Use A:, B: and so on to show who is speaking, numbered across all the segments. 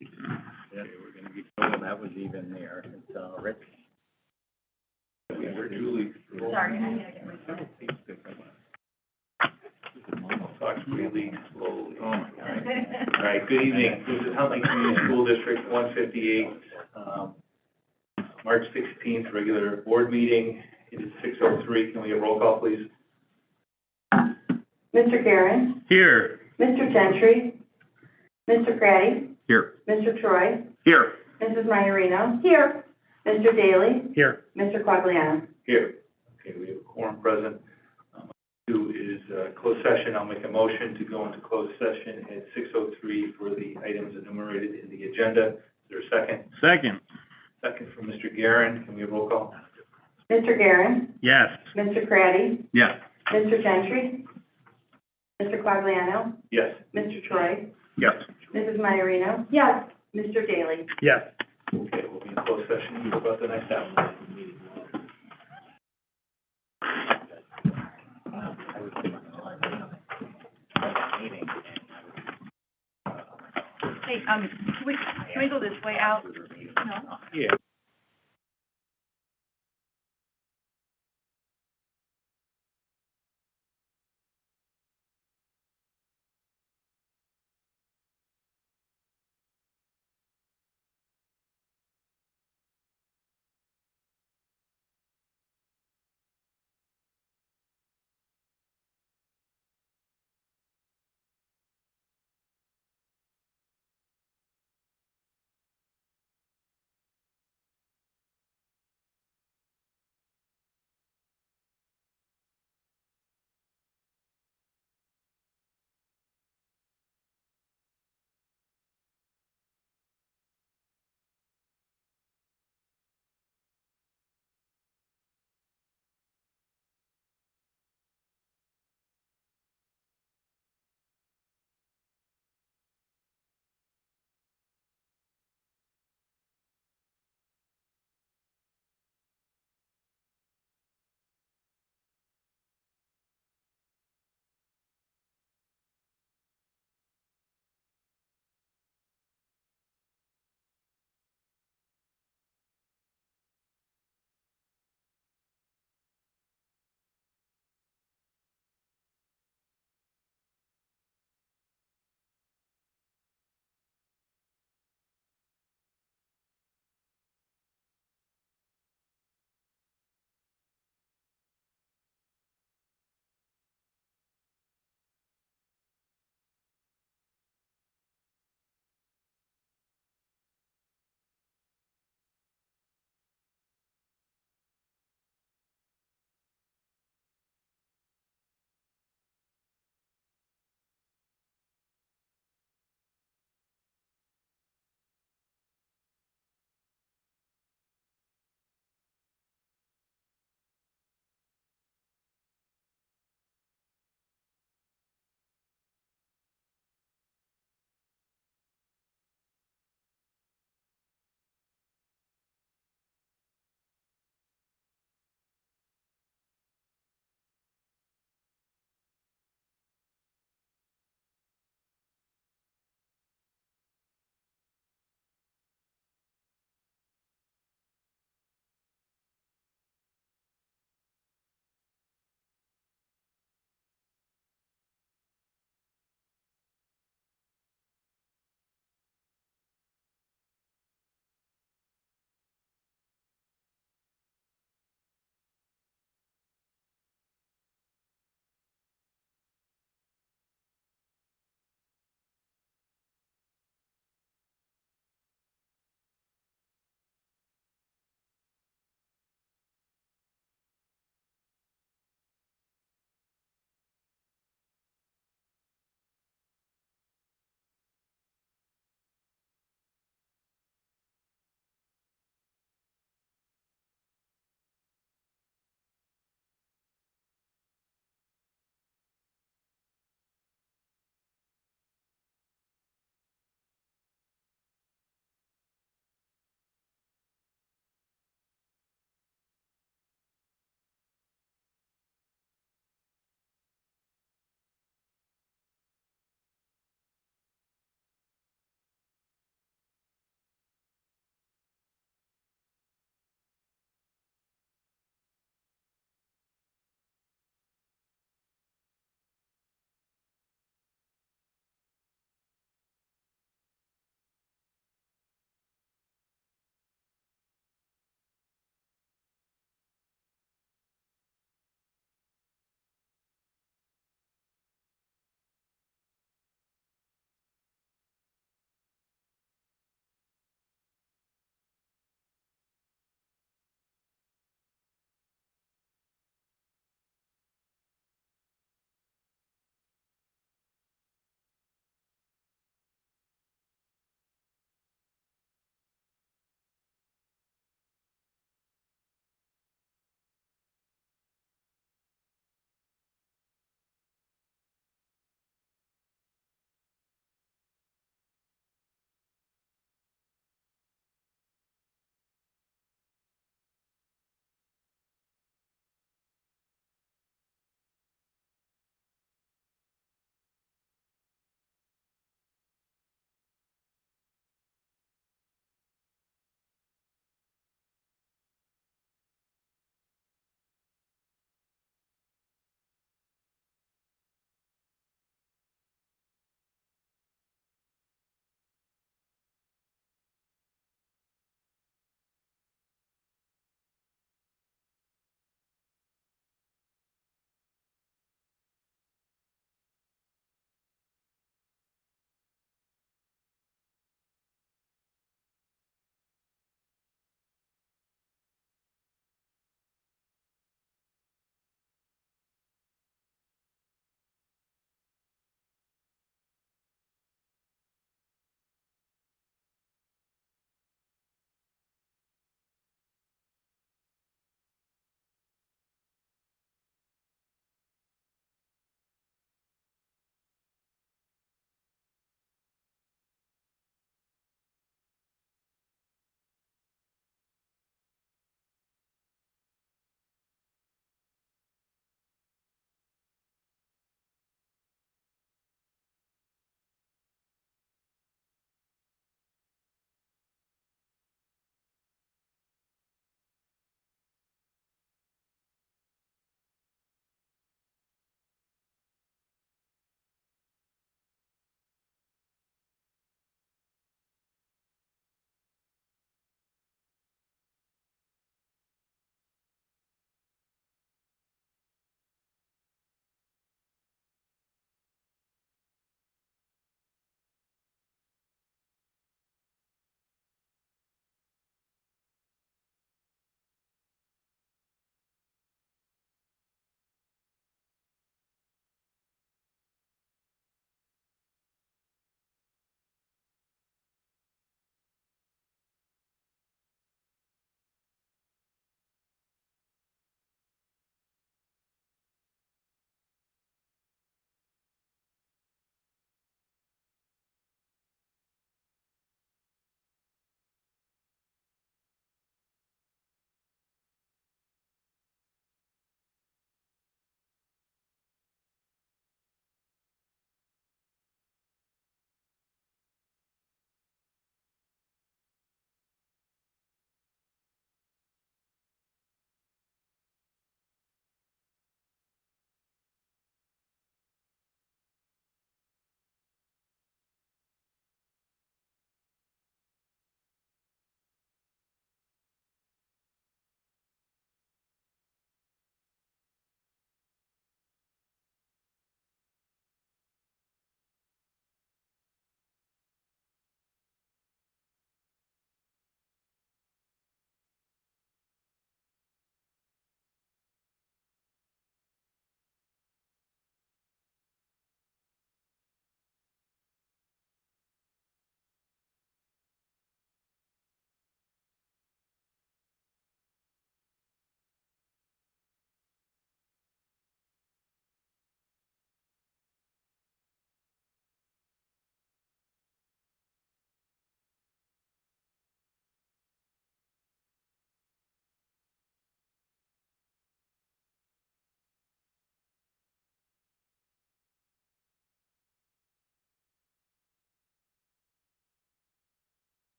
A: Yeah, we're gonna be told that was even there, so, Rich. We're Julie.
B: Sorry, I gotta get my.
C: Talks really slowly.
A: Oh, my God.
C: All right, good evening. This is Huntley Community School District 158, March 16th, regular board meeting. It is 6:03. Can we get roll call, please?
D: Mr. Guerin,
A: Here.
D: Mr. Gentry, Mr. Craddy,
A: Here.
D: Mr. Troy,
A: Here.
D: Mrs. Maiorino. Here. Mr. Daly,
A: Here.
D: Mr. Quagliano.
C: Here. Okay, we have a quorum present. Two is closed session. I'll make a motion to go into closed session at 6:03 for the items enumerated in the agenda. Is there a second?
A: Second.
C: Second from Mr. Guerin. Can we have roll call?
D: Mr. Guerin,
A: Yes.
D: Mr. Craddy,
A: Yes.
D: Mr. Gentry, Mr. Quagliano,
C: Yes.
D: Mr. Troy,
A: Yes.
D: Mrs. Maiorino. Yes. Mr. Daly.
A: Yes.
C: Okay, we'll be in closed session about the next hour.
B: Hey, can we go this way out? No?
A: Yeah.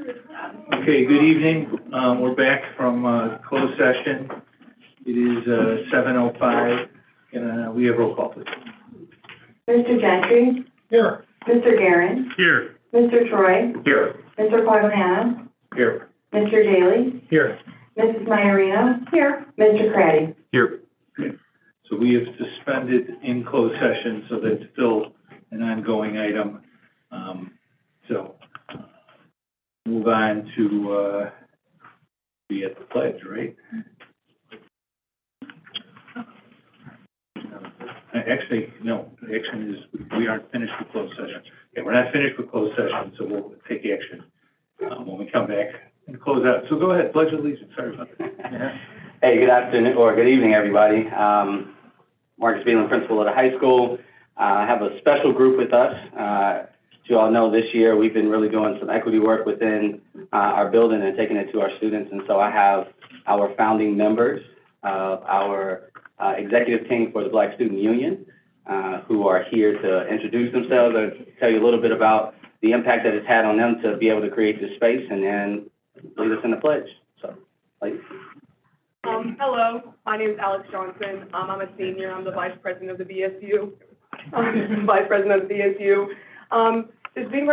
C: Okay, good evening. We're back from closed session. It is 7:05, and we have roll call, please.
D: Mr. Gentry?
C: Here.
D: Mr. Guerin?
C: Here.
D: Mr. Troy?
C: Here.
D: Mr. Quagliano?
C: Here.
D: Mr. Daly?
C: Here.
D: Mrs. Maiorino? Here. Mr. Craddy?
C: Here. So we have suspended in closed session, so that's still an ongoing item. So move on to be at the pledge, right? Actually, no, the action is, we aren't finished with closed session. Yeah, we're not finished with closed session, so we'll take action when we come back and close out. So go ahead, pledge allegiance, sorry about that. Yeah.
E: Hey, good afternoon, or good evening, everybody. Marcus Beelan, principal of the high school. I have a special group with us. As you all know, this year we've been really doing some equity work within our building and taking it to our students. And so I have our founding members of our executive team for the Black Student Union who are here to introduce themselves and tell you a little bit about the impact that it's had on them to be able to create this space and then lead us in the pledge. So, ladies.
B: Hello, my name is Alex Johnson. I'm a senior. I'm the vice president of the BSU. Just being part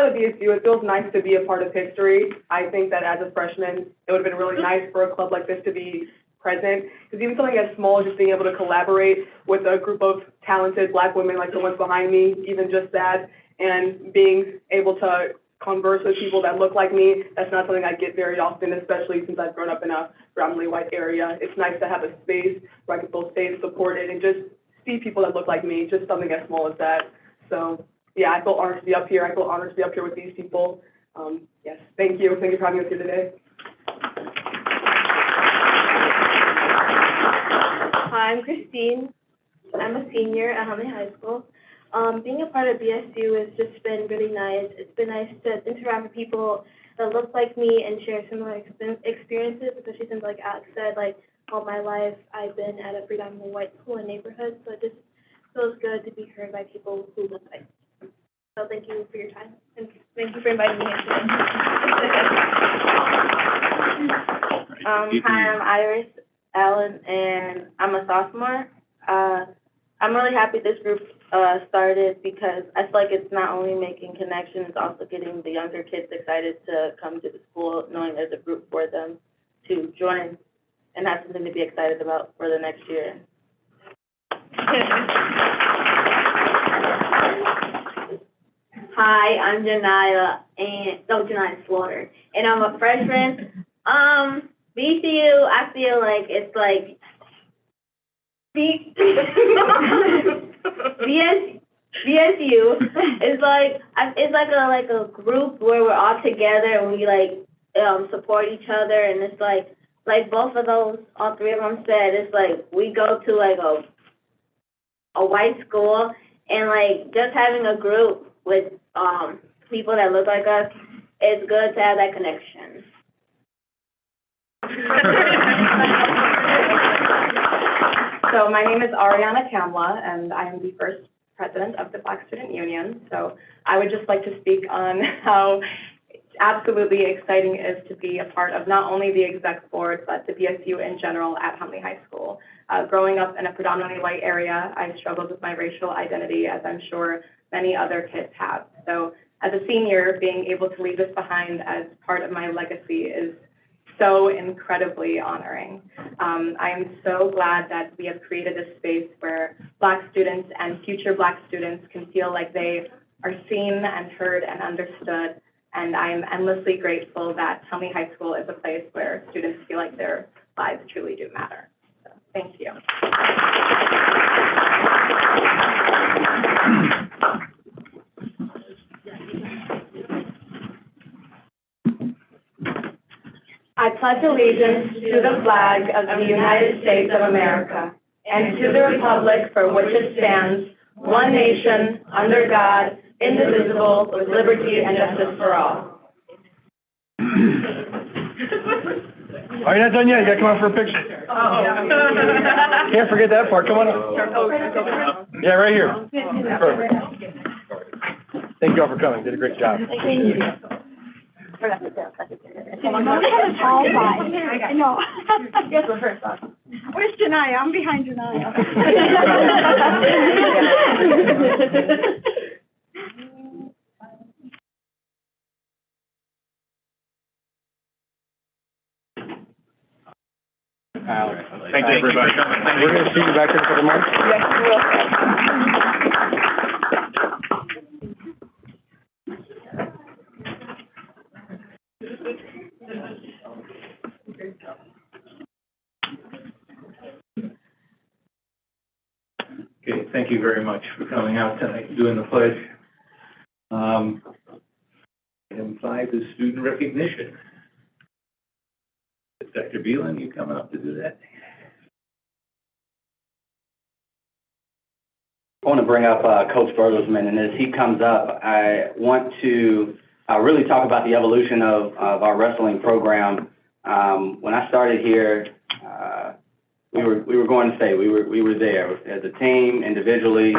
B: of the BSU, it feels nice to be a part of history. I think that as a freshman, it would have been really nice for a club like this to be present, because even something as small as just being able to collaborate with a group of talented Black women like the ones behind me, even just that, and being able to converse with people that look like me, that's not something I get very often, especially since I've grown up in a predominantly white area. It's nice to have a space where I can feel safe, supported, and just see people that look like me, just something as small as that. So, yeah, I feel honored to be up here. I feel honored to be up here with these people. Yes, thank you. Thank you for having us here today.
F: Hi, I'm Christine. I'm a senior at Huntley High School. Being a part of BSU has just been really nice. It's been nice to interact with people that look like me and share similar experiences, especially since, like Alex said, like all my life I've been at a predominantly white school and neighborhood, so it just feels good to be heard by people who look like me. So thank you for your time, and thank you for inviting me here today. Hi, I'm Iris Allen, and I'm a sophomore. I'm really happy this group started because I feel like it's not only making connections, it's also getting the younger kids excited to come to the school, knowing there's a group for them to join and have something to be excited about for the next year.
G: Hi, I'm Janiyah Slaughter, and I'm a freshman. BCU, I feel like it's like BSU is like a group where we're all together and we support each other, and it's like both of those, all three of them said, it's like we go to like a white school, and like just having a group with people that look like us, it's good to have that connection.
B: So my name is Ariana Kamla, and I am the first president of the Black Student Union. So I would just like to speak on how absolutely exciting it is to be a part of not only the exec board, but the BSU in general at Huntley High School. Growing up in a predominantly white area, I struggled with my racial identity, as I'm sure many other kids have. So as a senior, being able to leave this behind as part of my legacy is so incredibly honoring. I am so glad that we have created a space where Black students and future Black students can feel like they are seen and heard and understood. And I'm endlessly grateful that Huntley High School is a place where students feel like their lives truly do matter. So, thank you. I pledge allegiance to the flag of the United States of America and to the republic for which it stands, one nation, under God, indivisible, with liberty and justice for all.
H: Oh, you're not done yet. You gotta come out for a picture. Can't forget that part. Come on up. Yeah, right here. Perfect. Thank you all for coming. Did a great job.
B: Thank you.
F: a tall guy. I know.
D: Yes, we're first up.
F: Where's Janaya? I'm behind Janaya.
H: Thank you, everybody. We're gonna see you back in a couple months.
B: Yes, you will.
C: Okay, thank you very much for coming out tonight and doing the pledge. Item 5 is student recognition. Dr. Beelan, you coming up to do that?
E: I want to bring up Coach Bertelsmann, and as he comes up, I want to really talk about the evolution of our wrestling program. When I started here, we were going to state. We were there as a team, individually.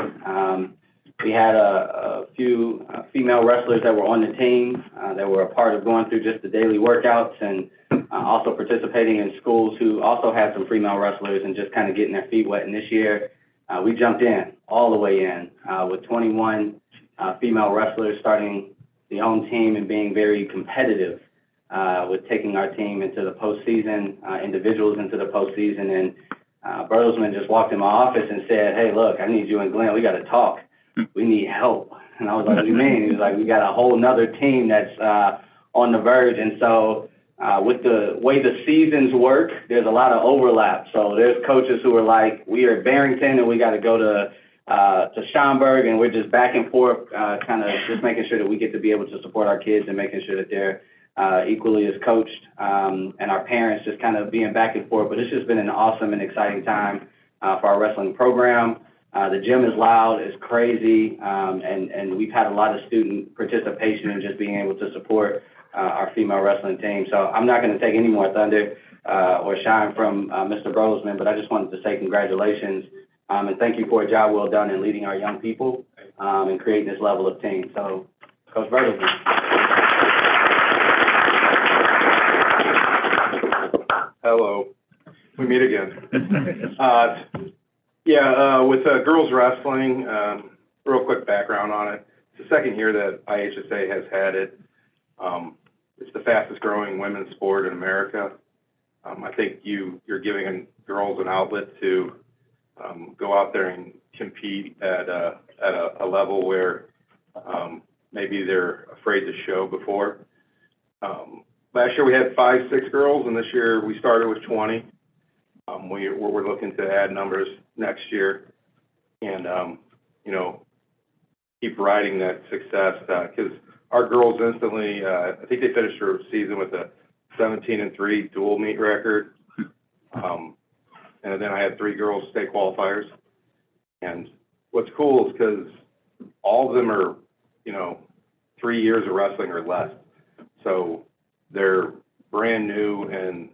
E: We had a few female wrestlers that were on the team that were a part of going through just the daily workouts and also participating in schools who also had some female wrestlers and just kind of getting their feet wet. And this year, we jumped in, all the way in, with 21 female wrestlers starting the own team and being very competitive with taking our team into the postseason, individuals into the postseason. And Bertelsmann just walked in my office and said, "Hey, look, I need you and Glenn. We got to talk. We need help." And I was like, "What do you mean?" He was like, "We got a whole nother team that's on the verge." And so with the way the seasons work, there's a lot of overlap. So there's coaches who are like, "We are at Barrington and we got to go to Schaumburg," and we're just back and forth, kind of just making sure that we get to be able to support our kids and making sure that they're equally as coached, and our parents just kind of being back and forth. But it's just been an awesome and exciting time for our wrestling program. The gym is loud, it's crazy, and we've had a lot of student participation in just being able to support our female wrestling team. So I'm not going to take any more thunder or shine from Mr. Bertelsmann, but I just wanted to say congratulations and thank you for a job well done in leading our young people and creating this level of team. So, Coach Bertelsmann.
I: Hello, we meet again. With girls wrestling, real quick background on it. It's the second year that IHSA has had it. It's the fastest growing women's sport in America. I think you're giving girls an outlet to go out there and compete at a level where maybe they're afraid to show before. Last year we had 5, 6 girls, and this year we started with 20. We're looking to add numbers next year, and keep riding that success because our girls instantly. I think they finished their season with a 17-3 dual meet record, and then I had 3 girls state qualifiers. And what's cool is because all of them are 3 years of wrestling or less, so they're brand new, and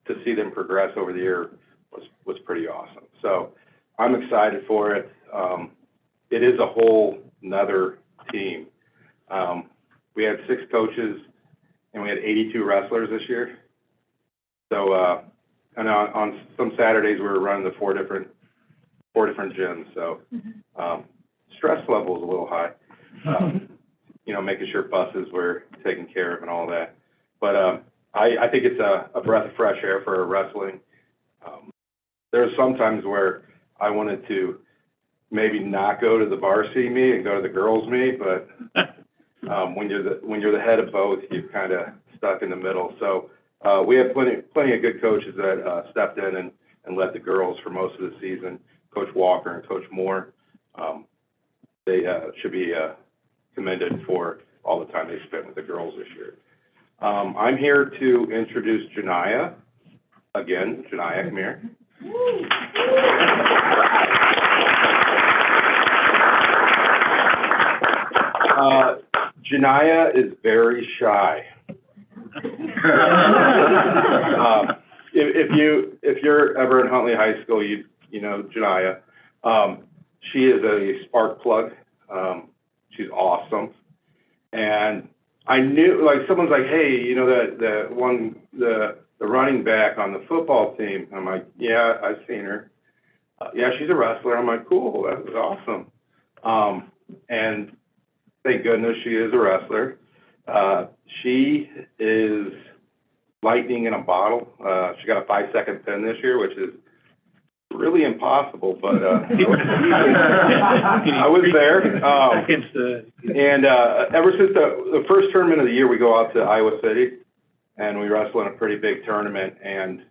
I: to see them progress over the year was pretty awesome. So I'm excited for it. It is a whole nother team. We had 6 coaches and we had 82 wrestlers this year. So and on some Saturdays we were running the 4 different gyms. So stress level is a little high. Making sure buses were taken care of and all that. But I think it's a breath of fresh air for wrestling. There's some times where I wanted to maybe not go to the varsity meet and go to the girls meet, but when you're the head of both, you're kind of stuck in the middle. So we have plenty of good coaches that stepped in and led the girls for most of the season. Coach Walker and Coach Moore, they should be commended for all the time they spent with the girls this year. I'm here to introduce Janaya. Again, Janaya, come here. Janaya is very shy. If you're ever in Huntley High School, you know Janaya. She is a spark plug. She's awesome, and I knew, like, someone's like, hey, you know, the running back on the football team. I'm like, yeah, I've seen her. Yeah, she's a wrestler. I'm like, cool, that was awesome. And thank goodness she is a wrestler. She is lightning in a bottle. She got a 5-second pin this year, which is really impossible, but, I was there. And ever since the first tournament of the year, we go out to Iowa City, and we wrestle in a pretty big tournament, and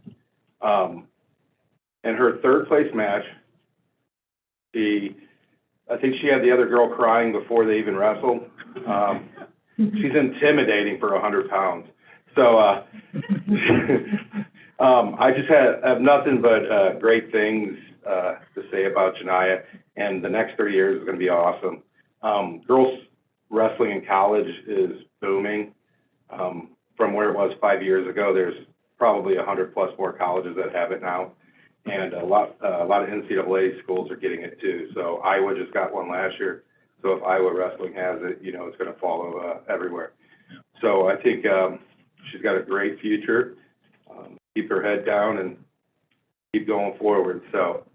I: in her third place match, I think she had the other girl crying before they even wrestled. She's intimidating for 100 pounds. So, I just have nothing but great things to say about Janiyah, and the next 3 years is going to be awesome. Girls wrestling in college is booming. From where it was 5 years ago, there's probably 100 plus more colleges that have it now, and a lot of NCAA schools are getting it too. So Iowa just got one last year. So if Iowa wrestling has it, you know, it's going to follow everywhere. So I think she's got a great future. Keep her head down and keep going forward. So,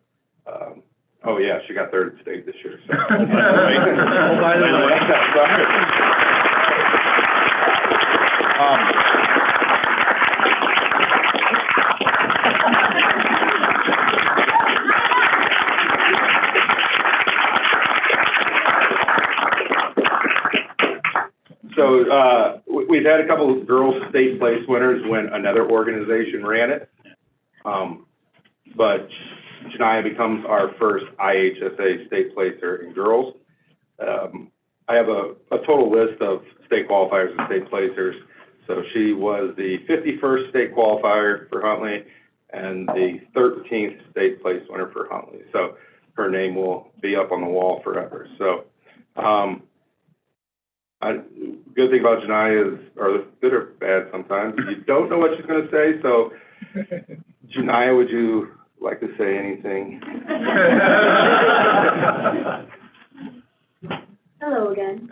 I: oh yeah, she got third state this year. So.
H: Oh, by the way.
I: So we've had a couple of girls' state place winners when another organization ran it, but Janiyah becomes our first IHSA state placer in girls. I have a total list of state qualifiers and state placers. So she was the 51st state qualifier for Huntley and the 13th state place winner for Huntley. So her name will be up on the wall forever. So good thing about Janiyah is, or good or bad sometimes, you don't know what she's going to say. So Janiyah, would you like to say anything?
G: Hello again.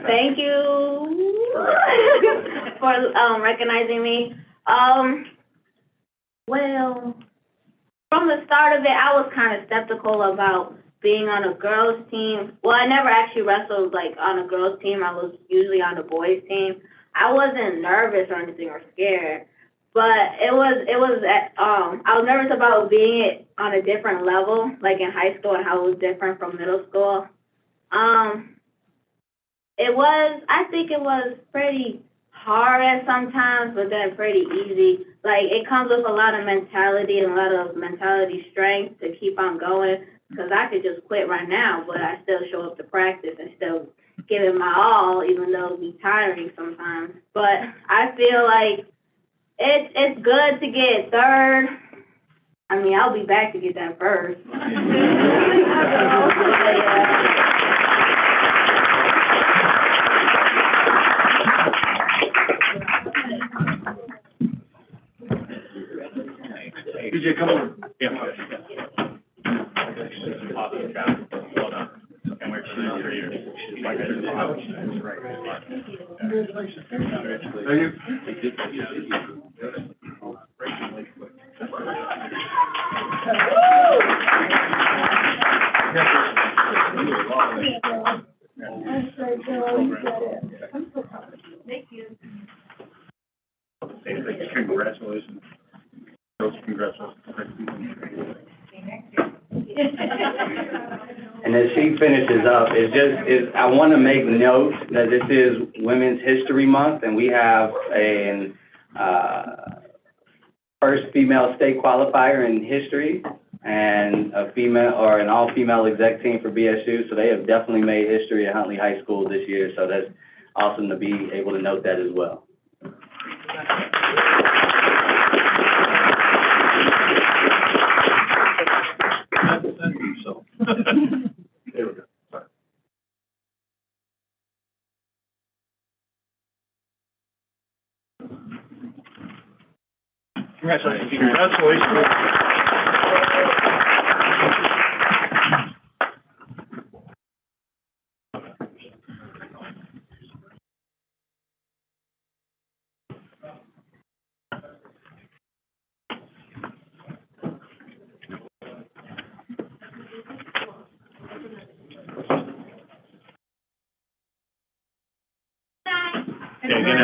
G: Thank you for recognizing me. Well, from the start of it, I was kind of skeptical about being on a girls' team. Well, I never actually wrestled like on a girls' team. I was usually on the boys' team. I wasn't nervous or anything or scared, but I was nervous about being it on a different level, like in high school and how it was different from middle school. I think it was pretty hard at sometimes, but then pretty easy. Like, it comes with a lot of mentality and a lot of mentality strength to keep on going, because I could just quit right now, but I still show up to practice and still give it my all, even though it be tiring sometimes. But I feel like it's good to get third. I mean, I'll be back to get that first.
H: DJ, come on. Yeah.
A: Awesome job. Well done. And we're cheering for you.
F: Thank you.
A: Congratulations. Congratulations.
E: And as she finishes up, I want to make note that this is Women's History Month, and we have a first female state qualifier in history and an all-female exec team for BSU. So they have definitely made history at Huntley High School this year. So that's awesome to be able to note that as well.
A: There we go. Sorry.
H: Congratulations. Congratulations.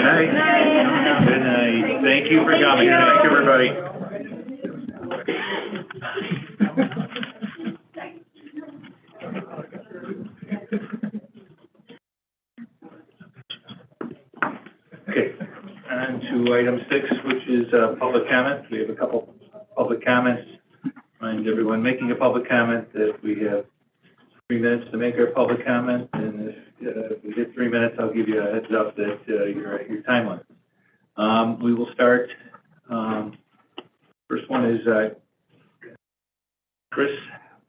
C: night. Good night. Thank you for coming. Thank you, everybody. Okay, on to item 6, which is public comment. We have a couple public comments. Remind everyone making a public comment that we have 3 minutes to make our public comment, and if we hit 3 minutes, I'll give you a heads up that you're at your time limit. We will start. First one is Chris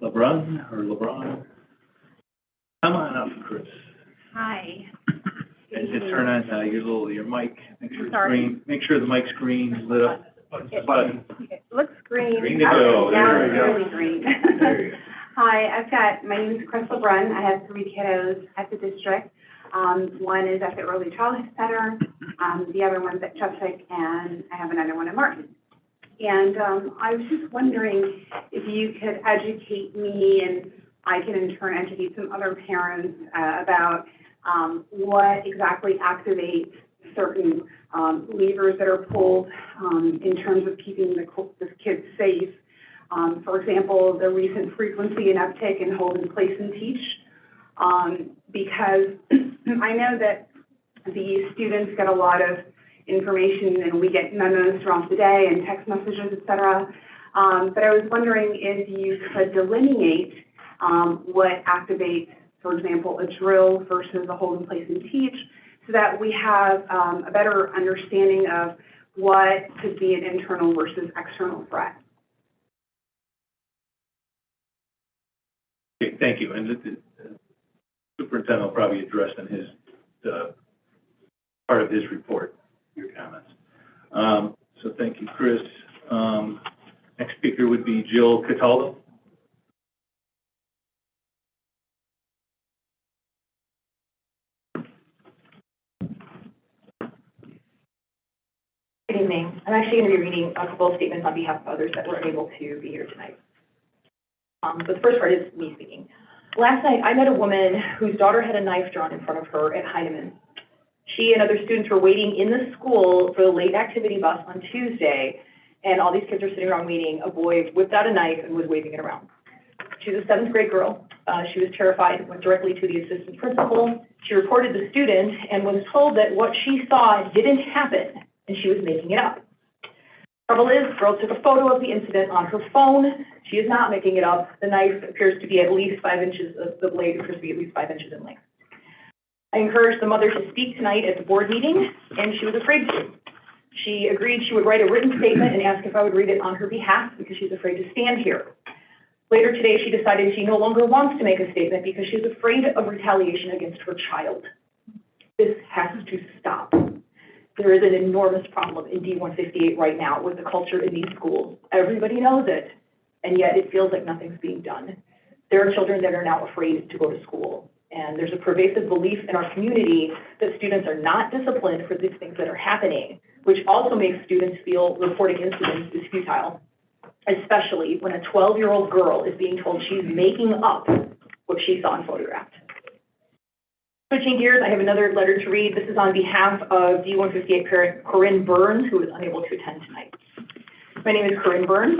C: LeBron or LeBron. Come on up, Chris.
J: Hi.
C: And just turn on your mic.
J: Sorry.
C: Make sure the mic screen is lit up. Button.
J: It looks green.
C: Green to go.
J: Now
C: There
J: it's
C: we go.
J: really green.
C: There you go.
J: Hi, my name is Chris LeBrun. I have 3 kiddos at the district. One is at the Early Childhood Center, the other one's at Chubbuck, and I have another one at Martin. And I was just wondering if you could educate me, and I can in turn educate some other parents about what exactly activates certain levers that are pulled in terms of keeping the kids safe. For example, the recent frequency and uptick in hold in place and teach, because I know that the students get a lot of information and we get memos throughout the day and text messages, et cetera. But I was wondering if you could delineate what activates, for example, a drill versus a hold in place and teach, so that we have a better understanding of what could be an internal versus external threat.
C: Okay, thank you. And the superintendent will probably address in his part of his report your comments. So thank you, Chris. Next speaker would be Jill Cataldo.
K: Good evening. I'm actually going to be reading a couple of statements on behalf of others that were unable to be here tonight. But the first part is me speaking. Last night, I met a woman whose daughter had a knife drawn in front of her at Heinemann. She and other students were waiting in the school for the late activity bus on Tuesday, and all these kids were sitting around waiting. A boy whipped out a knife and was waving it around. She was a 7th grade girl. She was terrified, went directly to the assistant principal. She reported the student and was told that what she saw didn't happen, and she was making it up. Trouble is, the girl took a photo of the incident on her phone. She is not making it up. The knife appears to be at least 5 inches, the blade appears to be at least 5 inches in length. I encouraged the mother to speak tonight at the board meeting, and she was afraid to. She agreed she would write a written statement and ask if I would read it on her behalf because she's afraid to stand here. Later today, she decided she no longer wants to make a statement because she's afraid of retaliation against her child. This has to stop. There is an enormous problem in D158 right now with the culture in these schools. Everybody knows it, and yet it feels like nothing's being done. There are children that are now afraid to go to school, and there's a pervasive belief in our community that students are not disciplined for these things that are happening, which also makes students feel reporting incidents is futile, especially when a 12-year-old girl is being told she's making up what she saw and photographed. Switching gears, I have another letter to read. This is on behalf of D158 parent Corinne Burns, who is unable to attend tonight. My name is Corinne Burns.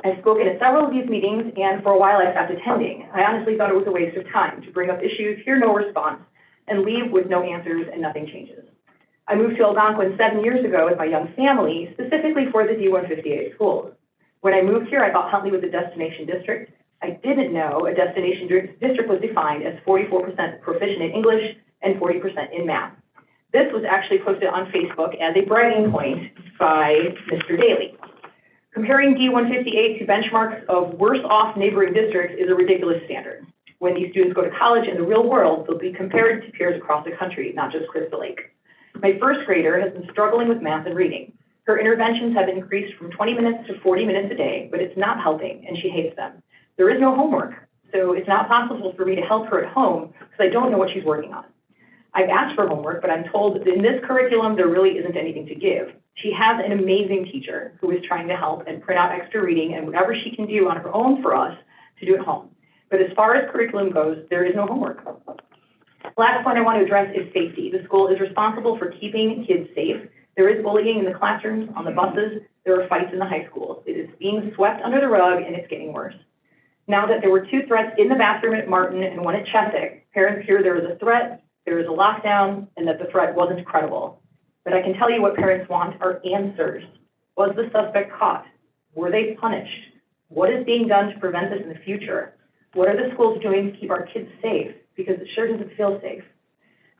K: I've spoken at several of these meetings, and for a while I stopped attending. I honestly thought it was a waste of time to bring up issues, hear no response, and leave with no answers and nothing changes. I moved to Algonquin 7 years ago with my young family, specifically for the D158 schools. When I moved here, I thought Huntley was a destination district. I didn't know a destination district was defined as 44% proficient in English and 40% in math. This was actually posted on Facebook as a bragging point by Mr. Daly. Comparing D158 to benchmarks of worse-off neighboring districts is a ridiculous standard. When these students go to college in the real world, they'll be compared to peers across the country, not just Crystal Lake. My first grader has been struggling with math and reading. Her interventions have increased from 20 minutes to 40 minutes a day, but it's not helping, and she hates them. There is no homework, so it's not possible for me to help her at home because I don't know what she's working on. I've asked for homework, but I'm told that in this curriculum, there really isn't anything to give. She has an amazing teacher who is trying to help and print out extra reading and whatever she can do on her own for us to do at home. But as far as curriculum goes, there is no homework. Last point I want to address is safety. The school is responsible for keeping kids safe. There is bullying in the classrooms, on the buses, there are fights in the high schools. It is being swept under the rug, and it's getting worse. Now that there were 2 threats in the bathroom at Martin and 1 at Chesapeake, parents fear there was a threat, there was a lockdown, and that the threat wasn't credible. But I can tell you what parents want are answers. Was the suspect caught? Were they punished? What is being done to prevent this in the future? What are the schools doing to keep our kids safe? Because it sure doesn't feel safe.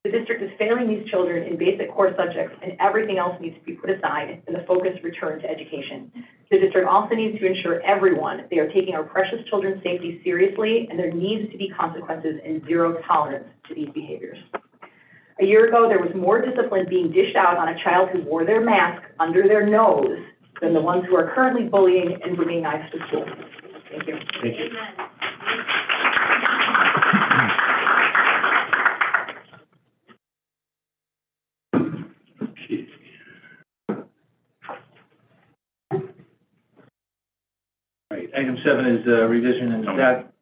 K: The district is failing these children in basic core subjects, and everything else needs to be put aside and the focus returned to education. The district also needs to ensure everyone they are taking our precious children's safety seriously, and there needs to be consequences and zero tolerance to these behaviors. A year ago, there was more discipline being dished out on a child who wore their mask under their nose than the ones who are currently bullying and bringing knives to school. Thank you.
C: Thank you. All right, item 7 is revision and that.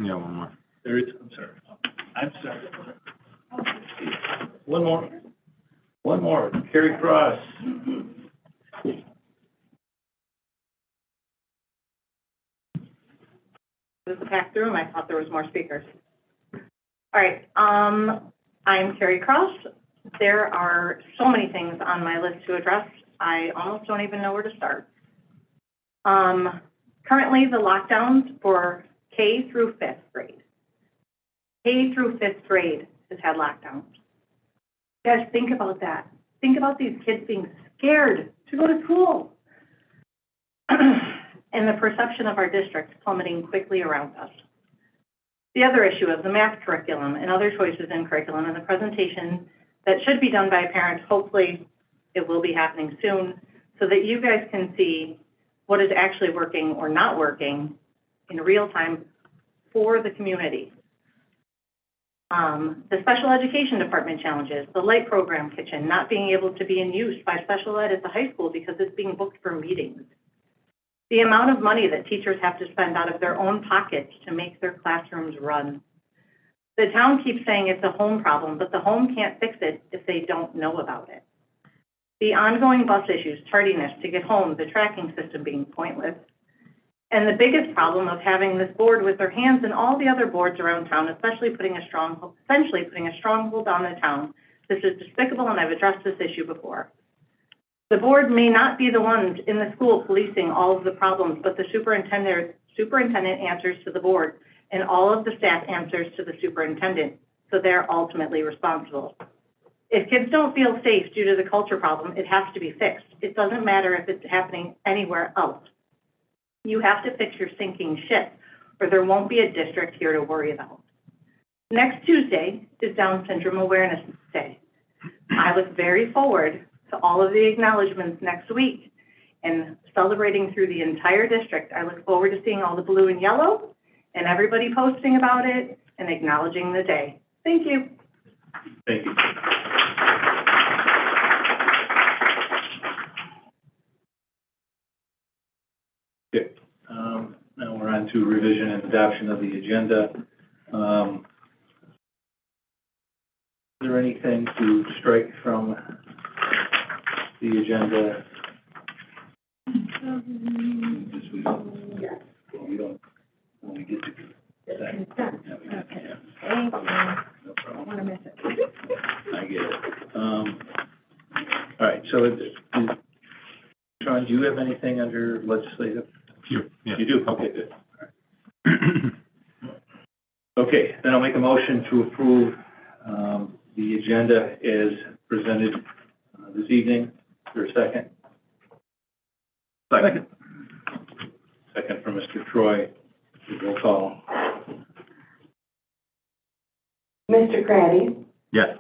H: Yeah, one more.
C: There is, I'm sorry. One more, Carrie Cross.
B: This is a packed room. I thought there was more speakers. All right, I'm Carrie Cross. There are so many things on my list to address. I almost don't even know where to start. Currently, the lockdowns for K through 5th grade. K through 5th grade has had lockdowns. Guys, think about that. Think about these kids being scared to go to school. And the perception of our district plummeting quickly around us. The other issue of the math curriculum and other choices in curriculum and the presentation that should be done by parents, hopefully it will be happening soon, so that you guys can see what is actually working or not working in real time for the community. The special education department challenges, the light program kitchen not being able to be in use by special ed at the high school because it's being booked for meetings. The amount of money that teachers have to spend out of their own pockets to make their classrooms run. The town keeps saying it's a home problem, but the home can't fix it if they don't know about it. The ongoing bus issues, tardiness to get home, the tracking system being pointless, and the biggest problem of having this board with their hands in all the other boards around town, essentially putting a stronghold on the town. This is despicable, and I've addressed this issue before. The board may not be the ones in the school policing all of the problems, but the superintendent answers to the board, and all of the staff answers to the superintendent, so they're ultimately responsible. If kids don't feel safe due to the culture problem, it has to be fixed. It doesn't matter if it's happening anywhere else. You have to fix your sinking ship, or there won't be a district here to worry about. Next Tuesday is Down Syndrome Awareness Day. I look very forward to all of the acknowledgements next week and celebrating through the entire district. I look forward to seeing all the blue and yellow and everybody posting about it and acknowledging the day. Thank you.
C: Thank you. Okay, now we're on to revision and adoption of the agenda. Is there anything to strike from the agenda? We don't, when we get to that.
K: Okay.
C: No problem.
K: I want to miss it.
C: I get it. All right, so, Sean, do you have anything under legislative?
H: Yeah.
C: You do? Okay, good. All right. Okay, then I'll make a motion to approve the agenda as presented this evening. Is there a second? Second. Second from Mr. Troy. Roll call.
D: Mr. Craddy?
H: Yes.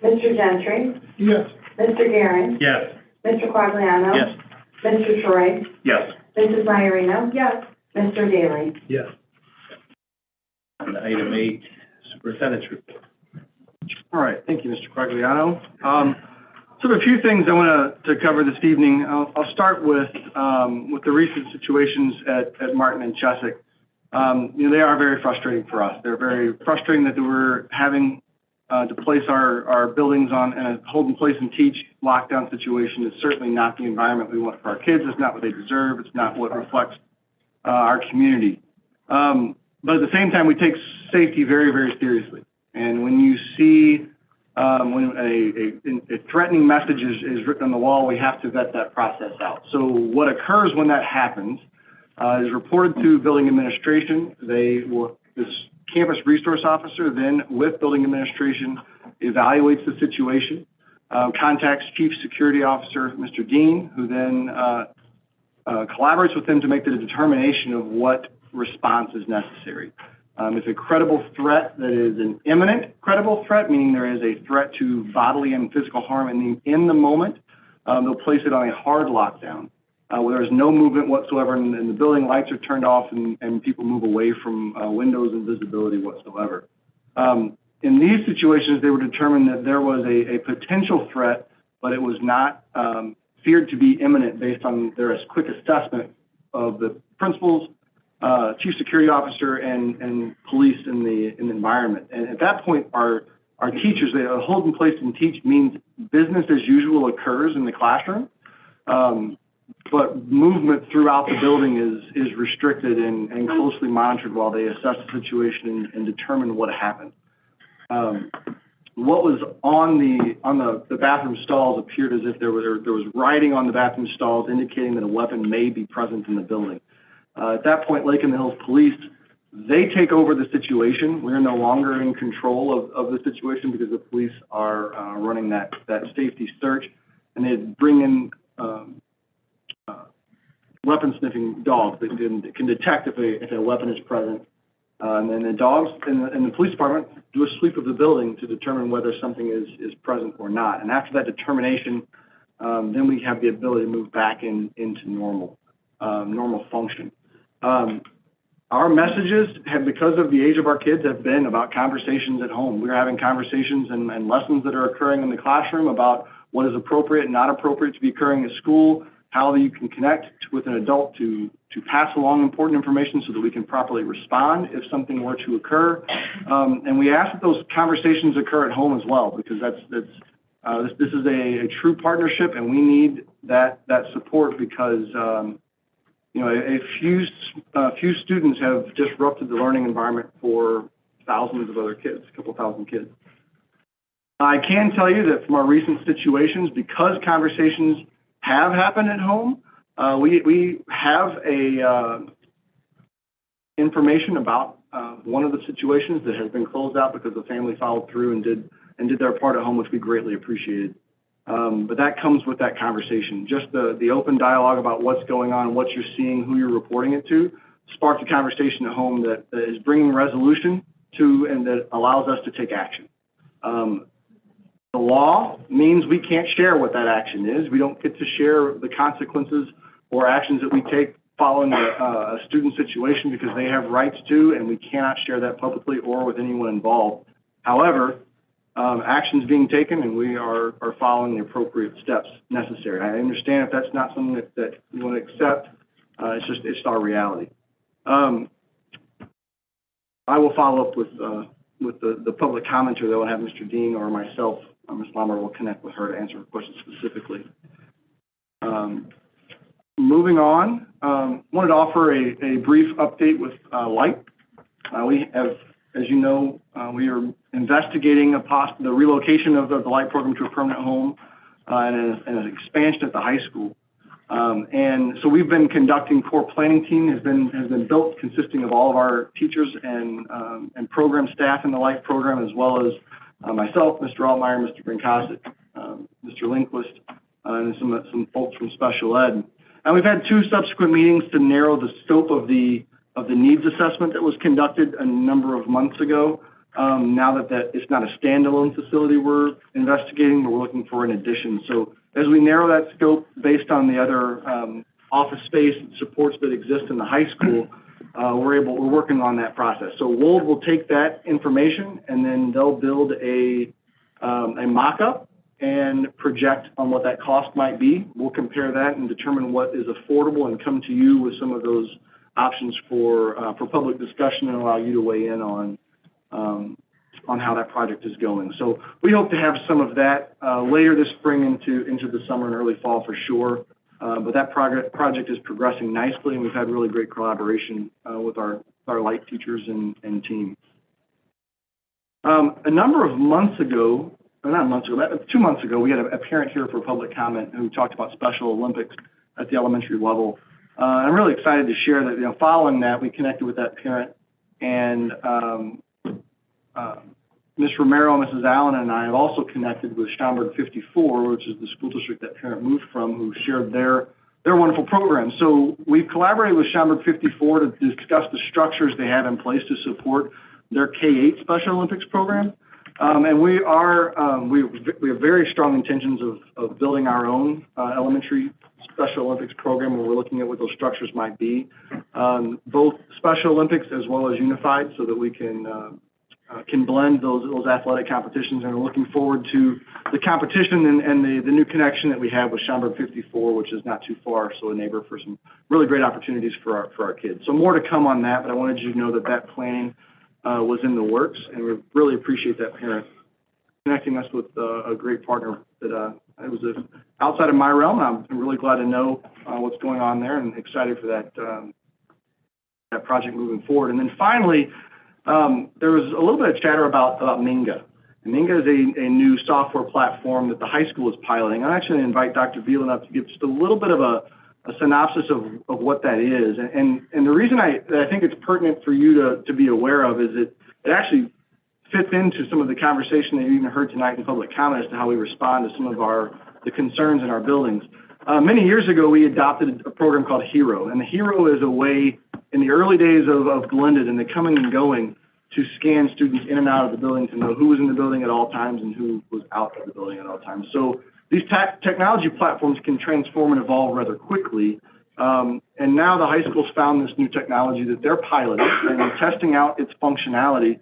D: Mr. Gentry?
H: Yes.
D: Mr. Guerin?
C: Yes.
D: Mr. Quagliano?
C: Yes.
D: Mr. Troy?
C: Yes.
D: Mrs. Iarino?
K: Yes.
D: Mr. Daly?
C: Yes. On item 8, Superintendent's report.
H: All right, thank you, Mr. Quagliano. So there are a few things I want to cover this evening. I'll start with the recent situations at Martin and Chesapeake. They are very frustrating for us. They're very frustrating that we're having to place our buildings on in a hold in place and teach lockdown situation is certainly not the environment we want for our kids. It's not what they deserve. It's not what reflects our community. But at the same time, we take safety very, very seriously. And when you see when a threatening message is written on the wall, we have to vet that process out. So what occurs when that happens is reported to building administration. This campus resource officer then, with building administration, evaluates the situation, contacts Chief Security Officer, Mr. Dean, who then collaborates with them to make the determination of what response is necessary. It's a credible threat that is an imminent credible threat, meaning there is a threat to bodily and physical harm in the moment. They'll place it on a hard lockdown where there's no movement whatsoever in the building, lights are turned off, and people move away from windows and visibility whatsoever. In these situations, they were determined that there was a potential threat, but it was not feared to be imminent based on their quick assessment of the principals, Chief Security Officer, and police in the environment. And at that point, our teachers, they hold in place and teach means business as usual occurs in the classroom, but movement throughout the building is restricted and closely monitored while they assess the situation and determine what happened. What was on the bathroom stalls appeared as if there was writing on the bathroom stalls indicating that a weapon may be present in the building. At that point, Lake in the Hills Police, they take over the situation. We're no longer in control of the situation because the police are running that safety search, and they bring in weapon sniffing dogs that can detect if a weapon is present. And then the dogs in the police department do a sweep of the building to determine whether something is present or not. And after that determination, then we have the ability to move back into normal function. Our messages have, because of the age of our kids, have been about conversations at home. We're having conversations and lessons that are occurring in the classroom about what is appropriate and not appropriate to be occurring at school, how you can connect with an adult to pass along important information so that we can properly respond if something were to occur. And we ask that those conversations occur at home as well, because this is a true partnership, and we need that support because a few students have disrupted the learning environment for thousands of other kids, a couple thousand kids. I can tell you that from our recent situations, because conversations have happened at home, we have information about one of the situations that has been closed out because the family followed through and did their part at home, which we greatly appreciated. But that comes with that conversation. Just the open dialogue about what's going on, what you're seeing, who you're reporting it to, sparks a conversation at home that is bringing resolution to and that allows us to take action. The law means we can't share what that action is. We don't get to share the consequences or actions that we take following a student situation because they have rights to, and we cannot share that publicly or with anyone involved. However, action's being taken, and we are following the appropriate steps necessary. I understand if that's not something that you want to accept. It's our reality. I will follow up with the public commenter, though, and have Mr. Dean or myself, Ms. Lombard, will connect with her to answer questions specifically. Moving on, wanted to offer a brief update with Light. We have, as you know, we are investigating the relocation of the Light program to a permanent home and an expansion at the high school. And so we've been conducting core planning team has been built, consisting of all of our teachers and program staff in the Light program, as well as myself, Mr. Altmeyer, Mr. Brinkowski, Mr. Lindquist, and some folks from special ed. And we've had 2 subsequent meetings to narrow the scope of the needs assessment that was conducted a number of months ago. Now that it's not a standalone facility we're investigating, but we're looking for an addition. So as we narrow that scope based on the other office space and supports that exist in the high school, we're working on that process. So WOLD will take that information and then they'll build a mock-up and project on what that cost might be. We'll compare that and determine what is affordable and come to you with some of those options for public discussion and allow you to weigh in on on how that project is going. So we hope to have some of that later this spring into the summer and early fall for sure. But that project is progressing nicely, and we've had really great collaboration with our light teachers and team. A number of months ago, or not months ago, 2 months ago, we had a parent here for public comment who talked about Special Olympics at the elementary level. I'm really excited to share that, following that, we connected with that parent, and Ms. Romero, Mrs. Allen, and I have also connected with Schaumburg 54, which is the school district that parent moved from, who shared their wonderful program. So we've collaborated with Schaumburg 54 to discuss the structures they have in place to support their K-8 Special Olympics program. And we have very strong intentions of building our own elementary Special Olympics program, where we're looking at what those structures might be, both Special Olympics as well as unified, so that we can blend those athletic competitions, and are looking forward to the competition and the new connection that we have with Schaumburg 54, which is not too far, so a neighbor for some really great opportunities for our kids. So more to come on that, but I wanted you to know that planning was in the works, and we really appreciate that parent connecting us with a great partner that it was outside of my realm. I'm really glad to know what's going on there, and excited for that project moving forward. And then finally, there was a little bit of chatter about Minga. And Minga is a new software platform that the high school is piloting. I actually invite Dr. Veland up to give just a little bit of a synopsis of what that is. And the reason I think it's pertinent for you to be aware of is it actually fits into some of the conversation that you even heard tonight in public comment as to how we respond to some of the concerns in our buildings. Many years ago, we adopted a program called HERO, and the HERO is a way in the early days of Blended and the coming and going to scan students in and out of the building to know who was in the building at all times and who was out of the building at all times. So these technology platforms can transform and evolve rather quickly. And now the high school's found this new technology that they're piloting and testing out its functionality,